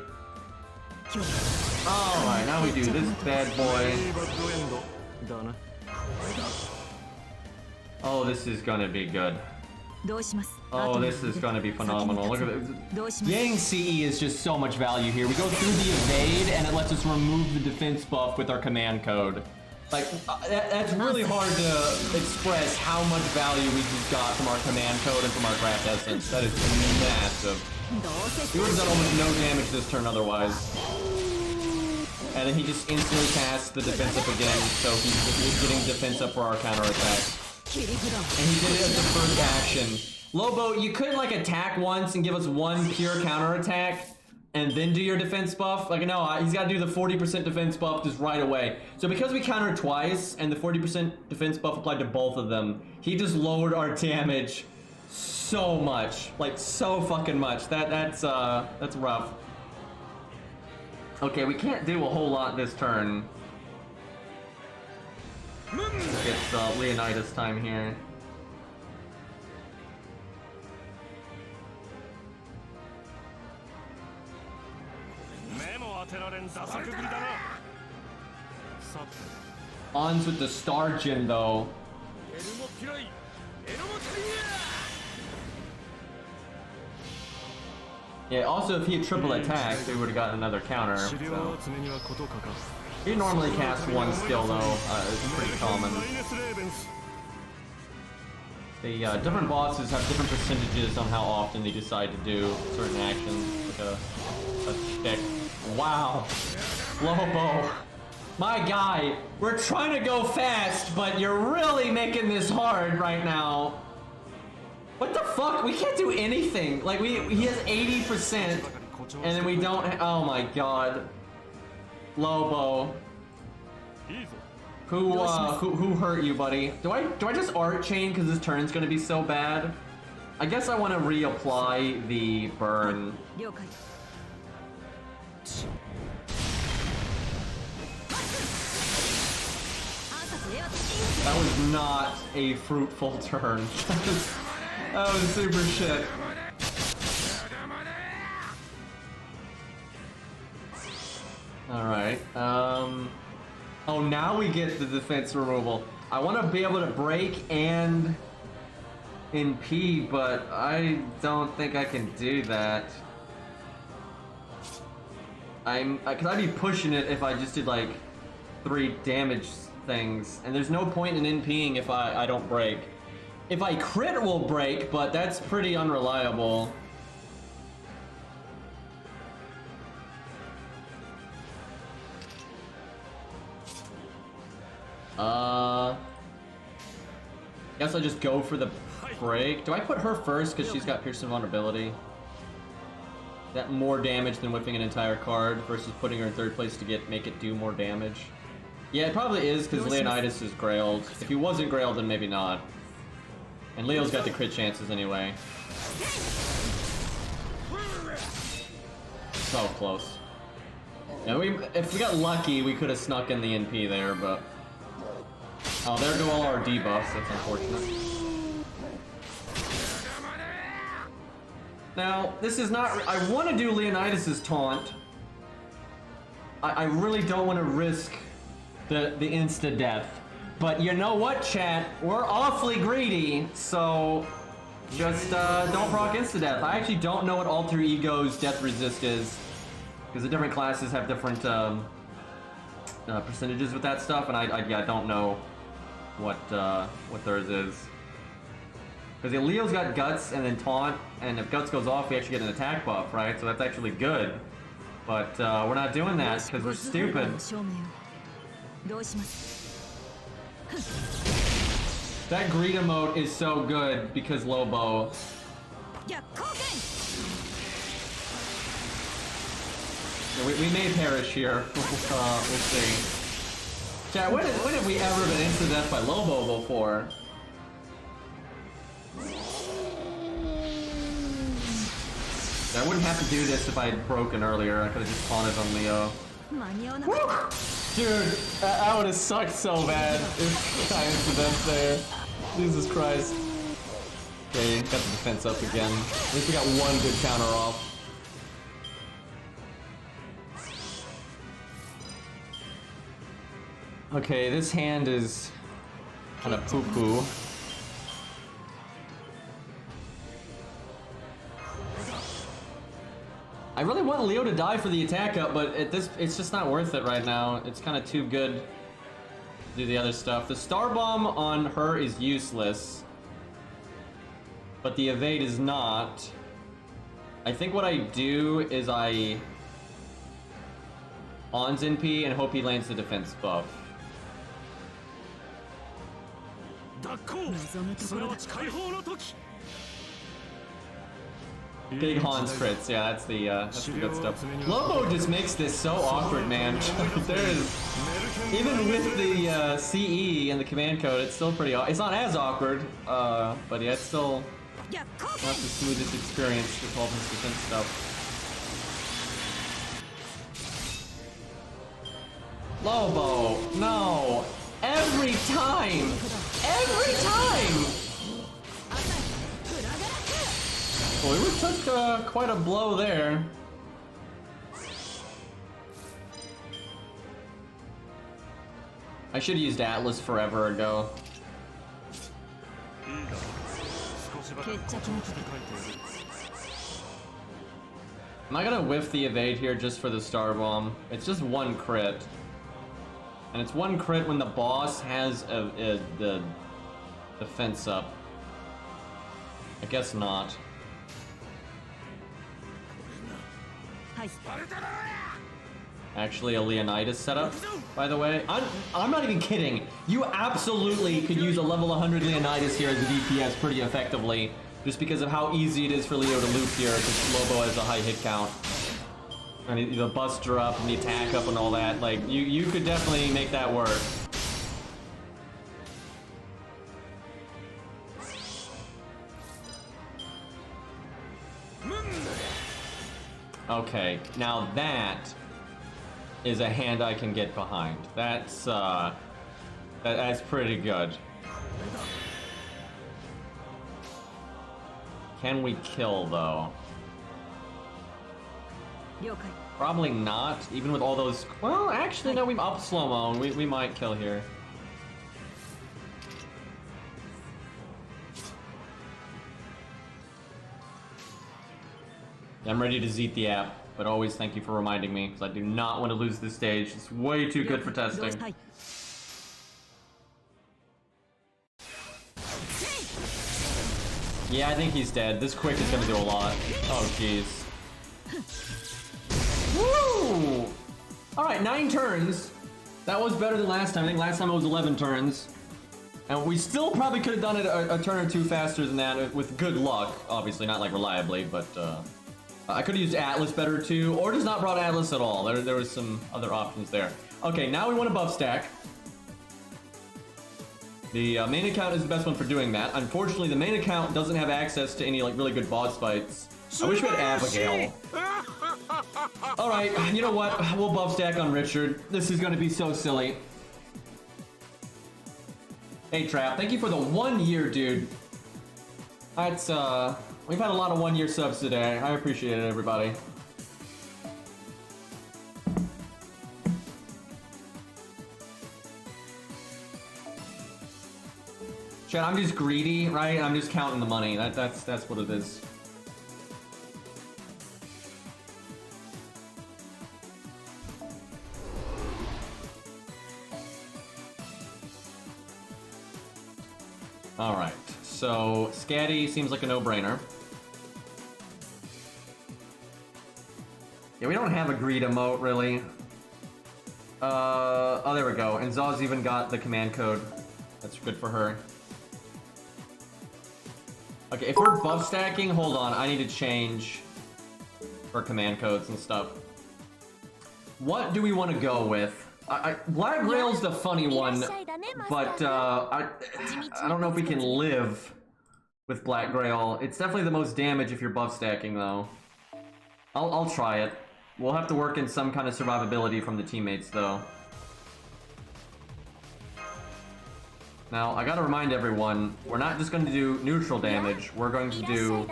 Alright, now we do this bad boy. Oh, this is gonna be good. Oh, this is gonna be phenomenal. Look at it. Yang CE is just so much value here. We go through the evade and it lets us remove the defense buff with our command code. Like, that's really hard to express how much value we just got from our command code and from our craft essence. That is massive. He would have done almost no damage this turn otherwise. And then he just instantly casts the defense up again, so he's getting defense up for our counterattack. And he did it as the 1st action. Lobo, you couldn't like attack once and give us 1 pure counterattack and then do your defense buff? Like, no, he's got to do the 40% defense buff just right away. So because we countered twice and the 40% defense buff applied to both of them, he just lowered our damage so much. Like, so fucking much. That's rough. Okay, we can't do a whole lot this turn. It's Leonidas time here. Ons with the Star Gym though. Yeah, also if he had triple attacked, we would have gotten another counter. So. He normally casts 1 skill though, it's pretty common. The different bosses have different percentages on how often they decide to do certain actions, like a stick. Wow. Lobo. My guy, we're trying to go fast, but you're really making this hard right now. What the fuck? We can't do anything. Like, he has 80%, and then we don't. Oh my god. Lobo. Who hurt you, buddy? Do I just art chain because this turn's gonna be so bad? I guess I want to reapply the burn. 了解 That was not a fruitful turn. That was super shit. Alright, oh, now we get the defense removal. I want to be able to break and NP, but I don't think I can do that. Could I be pushing it if I just did like 3 damage things? And there's no point in NPing if I don't break. If I crit, will break, but that's pretty unreliable. Guess I just go for the break. Do I put her first because she's got Piercing Vulnerability? That more damage than whipping an entire card versus putting her in 3rd place to make it do more damage. Yeah, it probably is because Leonidas is grailed. If he wasn't grailed, then maybe not. And Leo's got the crit chances anyway. So close. Yeah, if we got lucky, we could have snuck in the NP there, but... Oh, there go all our debuffs. That's unfortunate. Now, this is not... I want to do Leonidas's taunt. I really don't want to risk the insta-death. But you know what, chat? We're awfully greedy, so... Just, don't proc insta-death. I actually don't know what Alter Ego's death resist is. Because the different classes have different, percentages with that stuff, and I don't know what theirs is. Because Leo's got Guts and then Taunt, and if Guts goes off, we actually get an attack buff, right? So that's actually good. But we're not doing that because we're stupid. That greed emote is so good because Lobo. Yeah, we may perish here. We'll see. Chat, when have we ever been insta-death by Lobo before? I wouldn't have to do this if I had broken earlier. I could have just taunted on Leo. Woo! Dude, that would have sucked so bad if I insta-death there. Jesus Christ. Okay, got the defense up again. At least we got one good counter off. Okay, this hand is kind of poo-poo. I really want Leo to die for the attack up, but it's just not worth it right now. It's kind of too good to do the other stuff. The Star Bomb on her is useless, but the evade is not. I think what I do is I On's NP and hope he lands the defense buff. Big Hans crits, yeah, that's the good stuff. Lobo just makes this so awkward, man. There is, even with the CE and the command code, it's still pretty. It's not as awkward, but yeah, it's still not the smoothest experience with all this defense stuff. Lobo, no, every time. Well, we took quite a blow there. I should have used Atlas forever ago. Am I gonna whiff the evade here just for the Star Bomb? It's just one crit. And it's one crit when the boss has the defense up. I guess not. はい Actually, a Leonidas setup, by the way. I'm not even kidding. You absolutely could use a level 100 Leonidas here as a DPS pretty effectively, just because of how easy it is for Leo to loop here, because Lobo has a high hit count. And the buster up and the attack up and all that. Like, you could definitely make that work. Okay, now that is a hand I can get behind. That's pretty good. Can we kill though? 了解 Probably not, even with all those. Well, actually, no, we've up slow-mo, and we might kill here. I'm ready to zeet the app, but always thank you for reminding me, because I do not want to lose this stage. It's way too good for testing. はい Yeah, I think he's dead. This quick is gonna do a lot. Oh, jeez. Woo! Alright, 9 turns. That was better than last time. I think last time it was 11 turns. And we still probably could have done it a turn or two faster than that with good luck. Obviously, not like reliably, but I could have used Atlas better too, or just not brought Atlas at all. There was some other options there. Okay, now we want to buff stack. The main account is the best one for doing that. Unfortunately, the main account doesn't have access to any like really good boss fights. I wish we had Abigail. Alright, you know what? We'll buff stack on Richard. This is gonna be so silly. Hey Trap, thank you for the 1 year, dude. That's we've had a lot of 1 year subs today. I appreciate it, everybody. Chat, I'm just greedy, right? I'm just counting the money. That's what it is. Alright, so Scatty seems like a no-brainer. Yeah, we don't have a greed emote, really. Oh, there we go. And Zaw's even got the command code. That's good for her. Okay, if we're buff stacking, hold on, I need to change for command codes and stuff. What do we want to go with? Black Grail's the funny one, but I don't know if we can live with Black Grail. It's definitely the most damage if you're buff stacking, though. I'll try it. We'll have to work in some kind of survivability from the teammates, though. Now, I gotta remind everyone, we're not just going to do neutral damage, we're going to do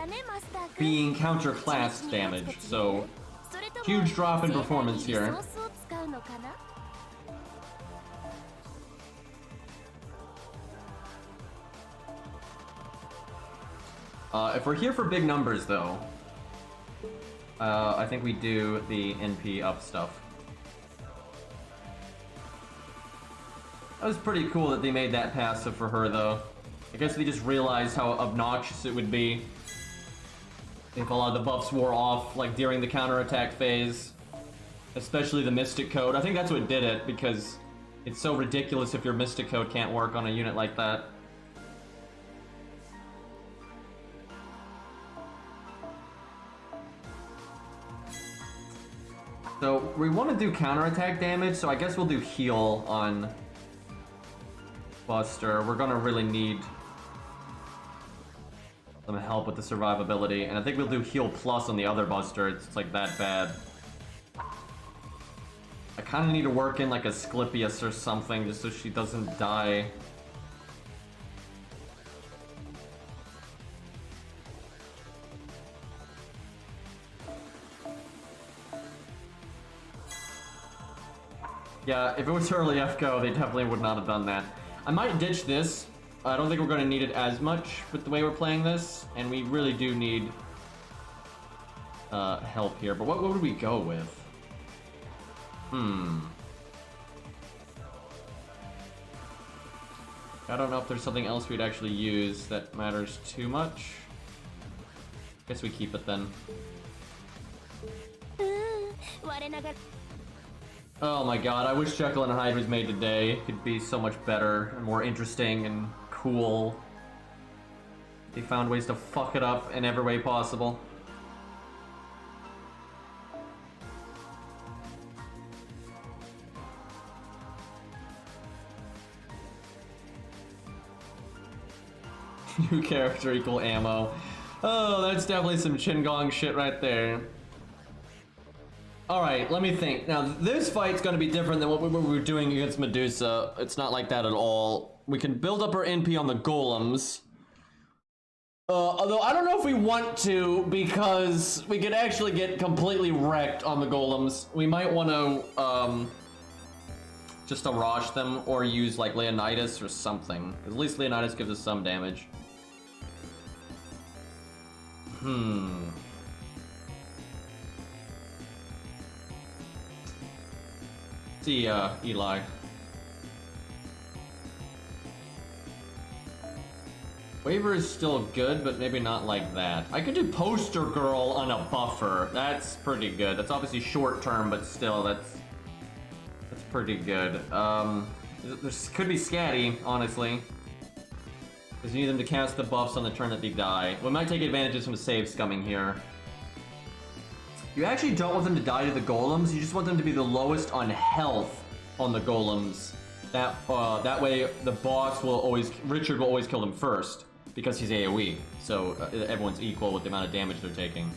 being counter-classed damage, so huge drop in performance here. If we're here for big numbers, though, I think we do the NP up stuff. That was pretty cool that they made that passive for her, though. I guess they just realized how obnoxious it would be if a lot of the buffs wore off, like, during the counterattack phase. Especially the Mystic Code. I think that's what did it, because it's so ridiculous if your Mystic Code can't work on a unit like that. So, we want to do counterattack damage, so I guess we'll do heal on Buster. We're gonna really need some help with the survivability, and I think we'll do heal plus on the other Buster. It's like that bad. I kind of need to work in like a Asclepius or something just so she doesn't die. Yeah, if it was early FGO, they definitely would not have done that. I might ditch this. I don't think we're going to need it as much with the way we're playing this, and we really do need help here. But what would we go with? I don't know if there's something else we'd actually use that matters too much. Guess we keep it then. 我ながら Oh my god, I wish Jekyll and Hyde was made today. It could be so much better and more interesting and cool. They found ways to fuck it up in every way possible. New character equal ammo. Oh, that's definitely some Chingong shit right there. Alright, let me think. Now, this fight's gonna be different than what we were doing against Medusa. It's not like that at all. We can build up our NP on the golems. Although, I don't know if we want to, because we could actually get completely wrecked on the golems. We might want to, just Arash them, or use, like, Leonidas or something. At least Leonidas gives us some damage. See, Eli. Waver is still good, but maybe not like that. I could do Poster Girl on a buffer. That's pretty good. That's obviously short term, but still, that's pretty good. There could be Scatty, honestly. Because you need them to cast the buffs on the turn that they die. We might take advantage of some save scumming here. You actually don't want them to die to the golems, you just want them to be the lowest on health on the golems. That way the boss will always, Richard will always kill them first, because he's AoE, so everyone's equal with the amount of damage they're taking.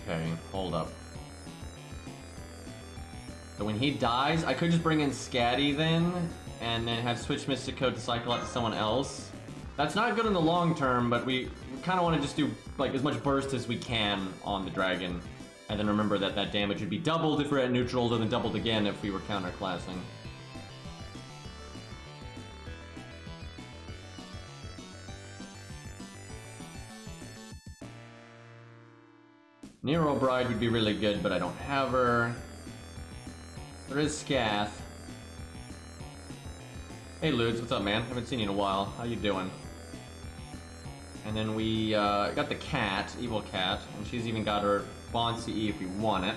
Okay, hold up. So when he dies, I could just bring in Scatty then, and then have switch Mystic Code to cycle out to someone else. That's not good in the long term, but we kind of want to just do like as much burst as we can on the dragon. And then remember that that damage would be doubled if we're at neutral, and then doubled again if we were counterclassing. Nero Bride would be really good, but I don't have her. There is Scath. Hey Ludes, what's up, man? Haven't seen you in a while. How you doing? And then we got the cat, Evil Cat, and she's even got her Bond CE if we want it.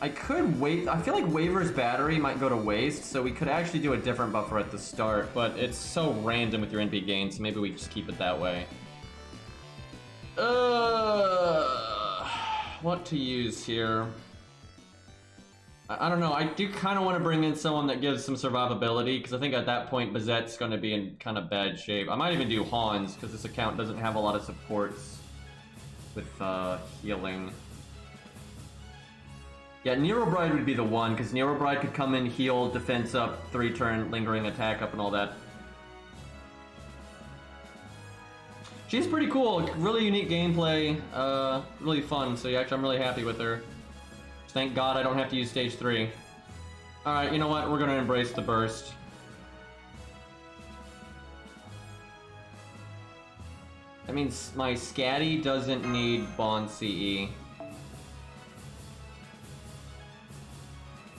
I could wait. I feel like Waver's battery might go to waste, so we could actually do a different buffer at the start, but it's so random with your NP gain, so maybe we just keep it that way. What to use here? I don't know, I do kind of want to bring in someone that gives some survivability, because I think at that point Bazette's going to be in kind of bad shape. I might even do Hans, because this account doesn't have a lot of supports with healing. Yeah, Nero Bride would be the one, because Nero Bride could come in, heal, defense up, 3-turn, lingering attack up, and all that. She's pretty cool, really unique gameplay, really fun, so yeah, actually I'm really happy with her. Thank God I don't have to use stage 3. Alright, you know what? We're gonna embrace the burst. That means my Scatty doesn't need Bond CE.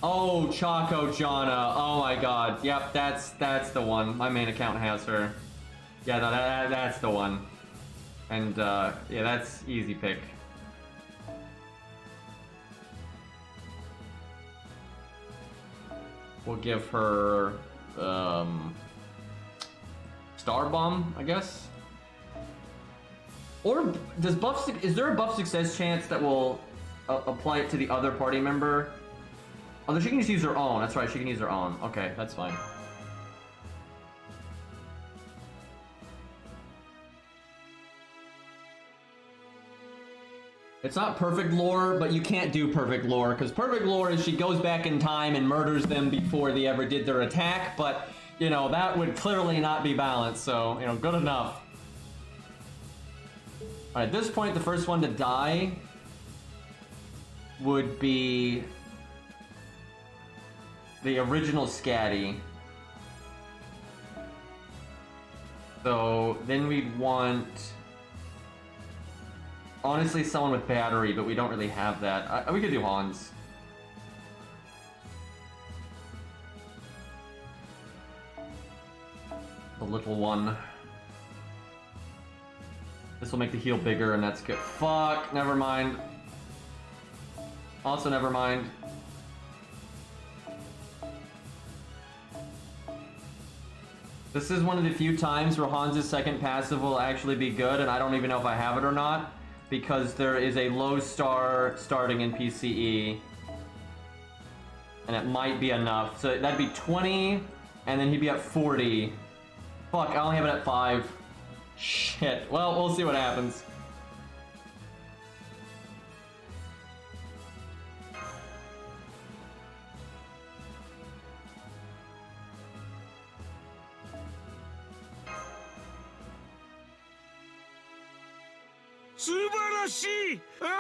Oh, Choco Jana. Oh my god. Yep, that's the one. My main account has her. Yeah, no, that's the one. And, yeah, that's easy pick. We'll give her, Star Bomb, I guess? Or, does buff, is there a buff success chance that will apply it to the other party member? Oh, she can just use her own, that's right, she can use her own. Okay, that's fine. It's not perfect lore, but you can't do perfect lore, because perfect lore is she goes back in time and murders them before they ever did their attack, but, you know, that would clearly not be balanced, so, you know, good enough. Alright, at this point, the first one to die would be the original Scatty. So, then we'd want... Honestly, someone with battery, but we don't really have that. We could do Hans. The little one. This will make the heal bigger, and that's good. Fuck, never mind. Also, never mind. This is one of the few times where Hans' second passive will actually be good, and I don't even know if I have it or not, because there is a low star starting in PCE. And it might be enough. So that'd be 20, and then he'd be at 40. Fuck, I only have it at 5. Shit. Well, we'll see what happens.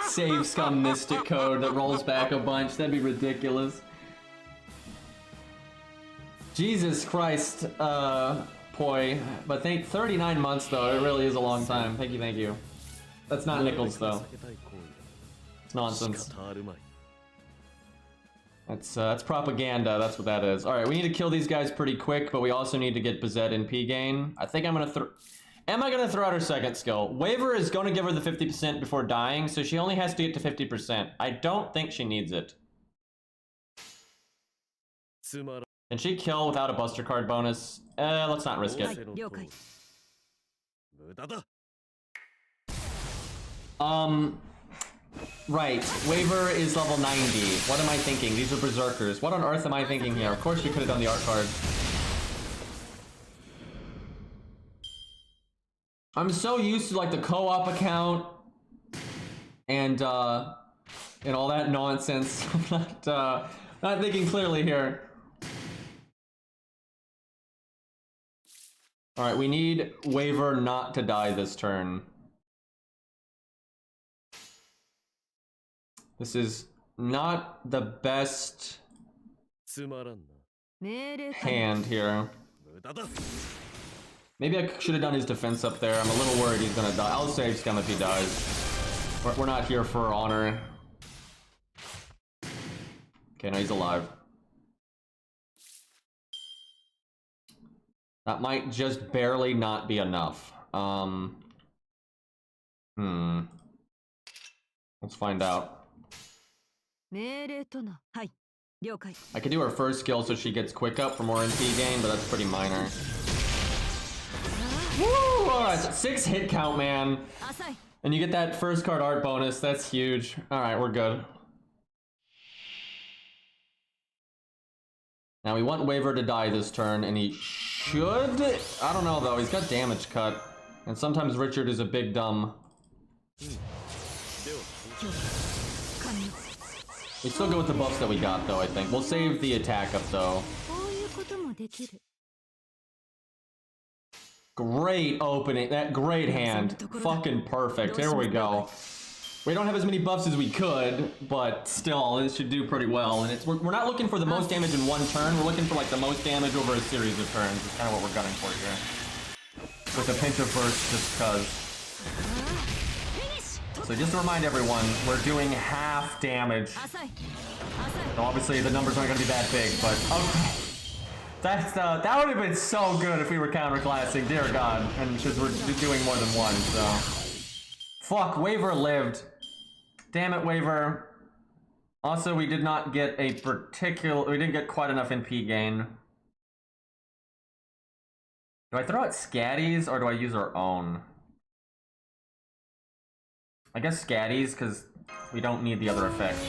Save Scum Mystic code that rolls back a bunch. That'd be ridiculous. Jesus Christ, Poi. But 39 months though, it really is a long time. Thank you, thank you. That's not nickels though. It's nonsense. That's propaganda, that's what that is. Alright, we need to kill these guys pretty quick, but we also need to get Bizet in P-gain. I think I'm gonna throw... Am I gonna throw out her second skill? Waver is gonna give her the 50% before dying, so she only has to get to 50%. I don't think she needs it. Can she kill without a Buster card bonus? Let's not risk it. Right. Waver is level 90. What am I thinking? These are Berserkers. What on earth am I thinking here? Of course we could have done the art card. I'm so used to like the co-op account and all that nonsense. I'm not thinking clearly here. All right, we need Waver not to die this turn. This is not the best hand here. Maybe I should have done his defense up there. I'm a little worried he's gonna die. I'll save Scum if he dies. We're not here for honor. Okay, now he's alive. That might just barely not be enough. Let's find out. I could do her first skill so she gets quick up for more MP gain, but that's pretty minor. Woo! Alright, 6 hit count, man. And you get that first card art bonus, that's huge. Alright, we're good. Now we want Waver to die this turn, and he should? I don't know though, he's got damage cut. And sometimes Richard is a big dumb. We still go with the buffs that we got though, I think. We'll save the attack up though. Great opening, that great hand. Fucking perfect, here we go. We don't have as many buffs as we could, but still, it should do pretty well. And we're not looking for the most damage in one turn, we're looking for like the most damage over a series of turns. It's kind of what we're gunning for here. With a pinch of burst, just cause. So just to remind everyone, we're doing half damage. So obviously the numbers aren't gonna be that big, but okay. That would have been so good if we were counterclassing, dear God. And because we're doing more than one, so. Fuck, Waver lived. Damn it, Waver. Also, we did not get we didn't get quite enough NP gain. Do I throw out Scatties or do I use our own? I guess Scatties, because we don't need the other effect.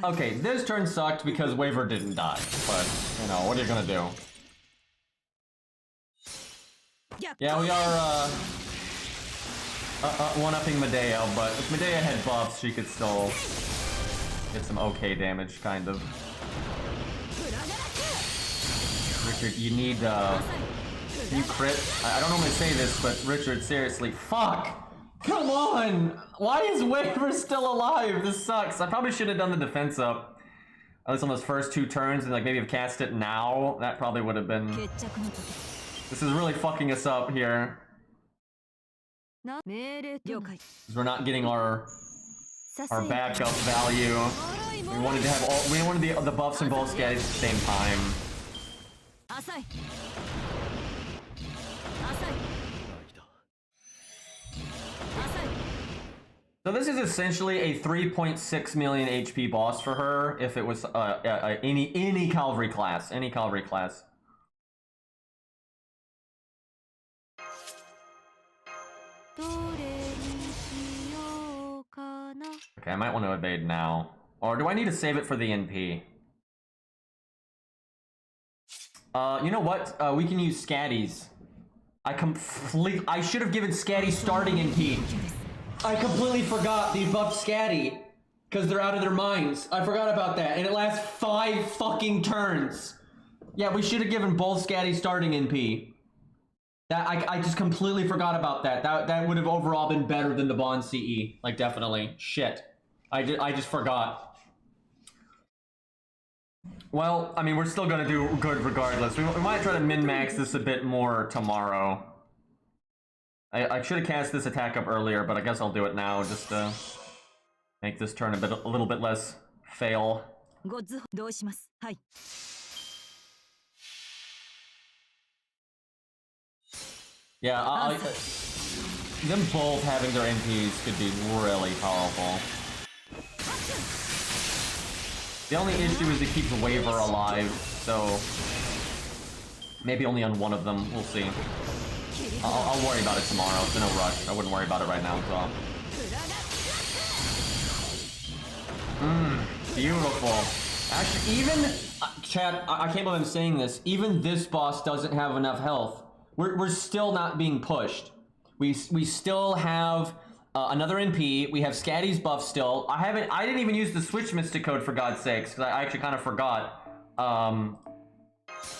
Okay, this turn sucked because Waver didn't die, but, you know, what are you gonna do? Yeah, we are, one-upping Medea, but if Medea had buffs, she could still get some okay damage, kind of. Richard, you need, you crit? I don't normally say this, but Richard, seriously, fuck! Come on! Why is Waver still alive? This sucks. I probably should have done the defense up. at least on those first 2 turns, and like maybe have cast it now, that probably would have been... 決着の時 This is really fucking us up here. な命令了解 Because we're not getting our させや backup value. もろいも We ろい wanted to have all, we wanted the buffs and both scatties at the same time. 浅い浅い So this is essentially a 3.6 million HP boss for her if it was any cavalry class, any cavalry class. どれにしようかな Okay, I might want to evade now. Or do I need to save it for the NP? You know what? We can use scatties. I should have given scatty starting NP. I completely forgot they buffed scatty. Because they're out of their minds. I forgot about that. And it lasts 5 fucking turns. Yeah, we should have given both scatty starting NP. That I just completely forgot about that. That would have overall been better than the Bond CE. Like, definitely. Shit. I just forgot. Well, I mean, we're still gonna do good regardless. We might try to min-max this a bit more tomorrow. I should have cast this attack up earlier, but I guess I'll do it now just to make this turn a little bit less fail. ご図どうしますはい Yeah, them both having their NPs could be really powerful. The only issue is it keeps Waver alive, so maybe only on one of them. We'll see. I'll worry about it tomorrow. It's no rush. I wouldn't worry about it right now as well. Beautiful. Actually, even Chad, I can't believe I'm saying this. Even this boss doesn't have enough health. We're still not being pushed. We still have another NP. We have Scatty's buff still. I didn't even use the switch mystic code for God's sakes because I actually kind of forgot.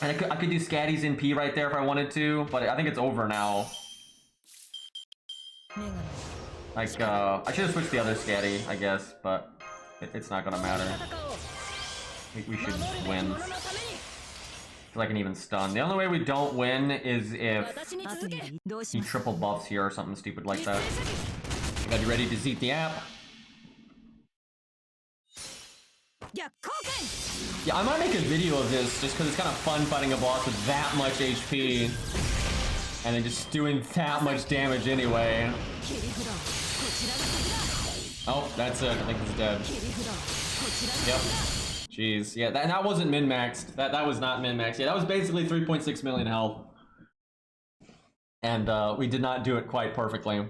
And I could do Scatty's NP right there if I wanted to, but I think it's over now. Like I should have switched the other Scatty, I guess, but it's not gonna matter. I think we should win. I can even stun. The only way we don't win is if he triple buffs here or something stupid like that. Gotta be ready to Zete the app. Yeah, I might make a video of this just because it's kind of fun fighting a boss with that much HP and then just doing that much damage anyway. Oh, that's it. I think he's dead. Yep. Jeez, yeah, that wasn't min-maxed. That was not min-maxed. Yeah, that was basically 3.6 million health. And we did not do it quite perfectly.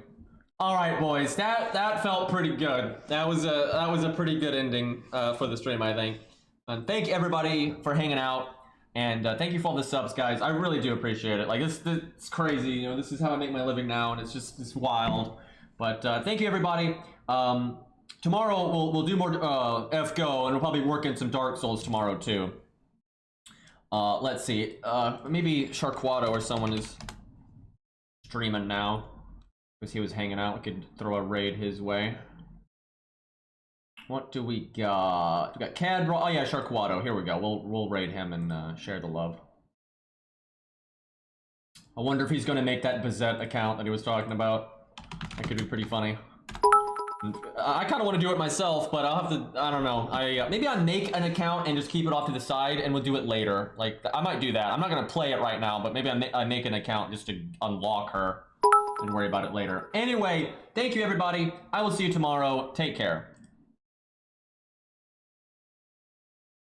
All right, boys, that felt pretty good. That was a pretty good ending for the stream, I think. And thank you everybody for hanging out, and thank you for all the subs, guys. I really do appreciate it. Like it's crazy, you know. This is how I make my living now, and it's wild. But thank you everybody. Tomorrow we'll do more FGO, and we'll probably work in some Dark Souls tomorrow too. Let's see. Maybe Sharkwado or someone is streaming now because he was hanging out. We could throw a raid his way. What do we got? We got Cadro. Oh yeah, Sharkwado. Here we go. We'll raid him and share the love. I wonder if he's going to make that Bazett account that he was talking about. That could be pretty funny. I kind of want to do it myself, but I'll have to. I don't know. Maybe I make an account and just keep it off to the side, and we'll do it later. Like I might do that. I'm not going to play it right now, but maybe I make an account just to unlock her and worry about it later. Anyway, thank you everybody. I will see you tomorrow. Take care.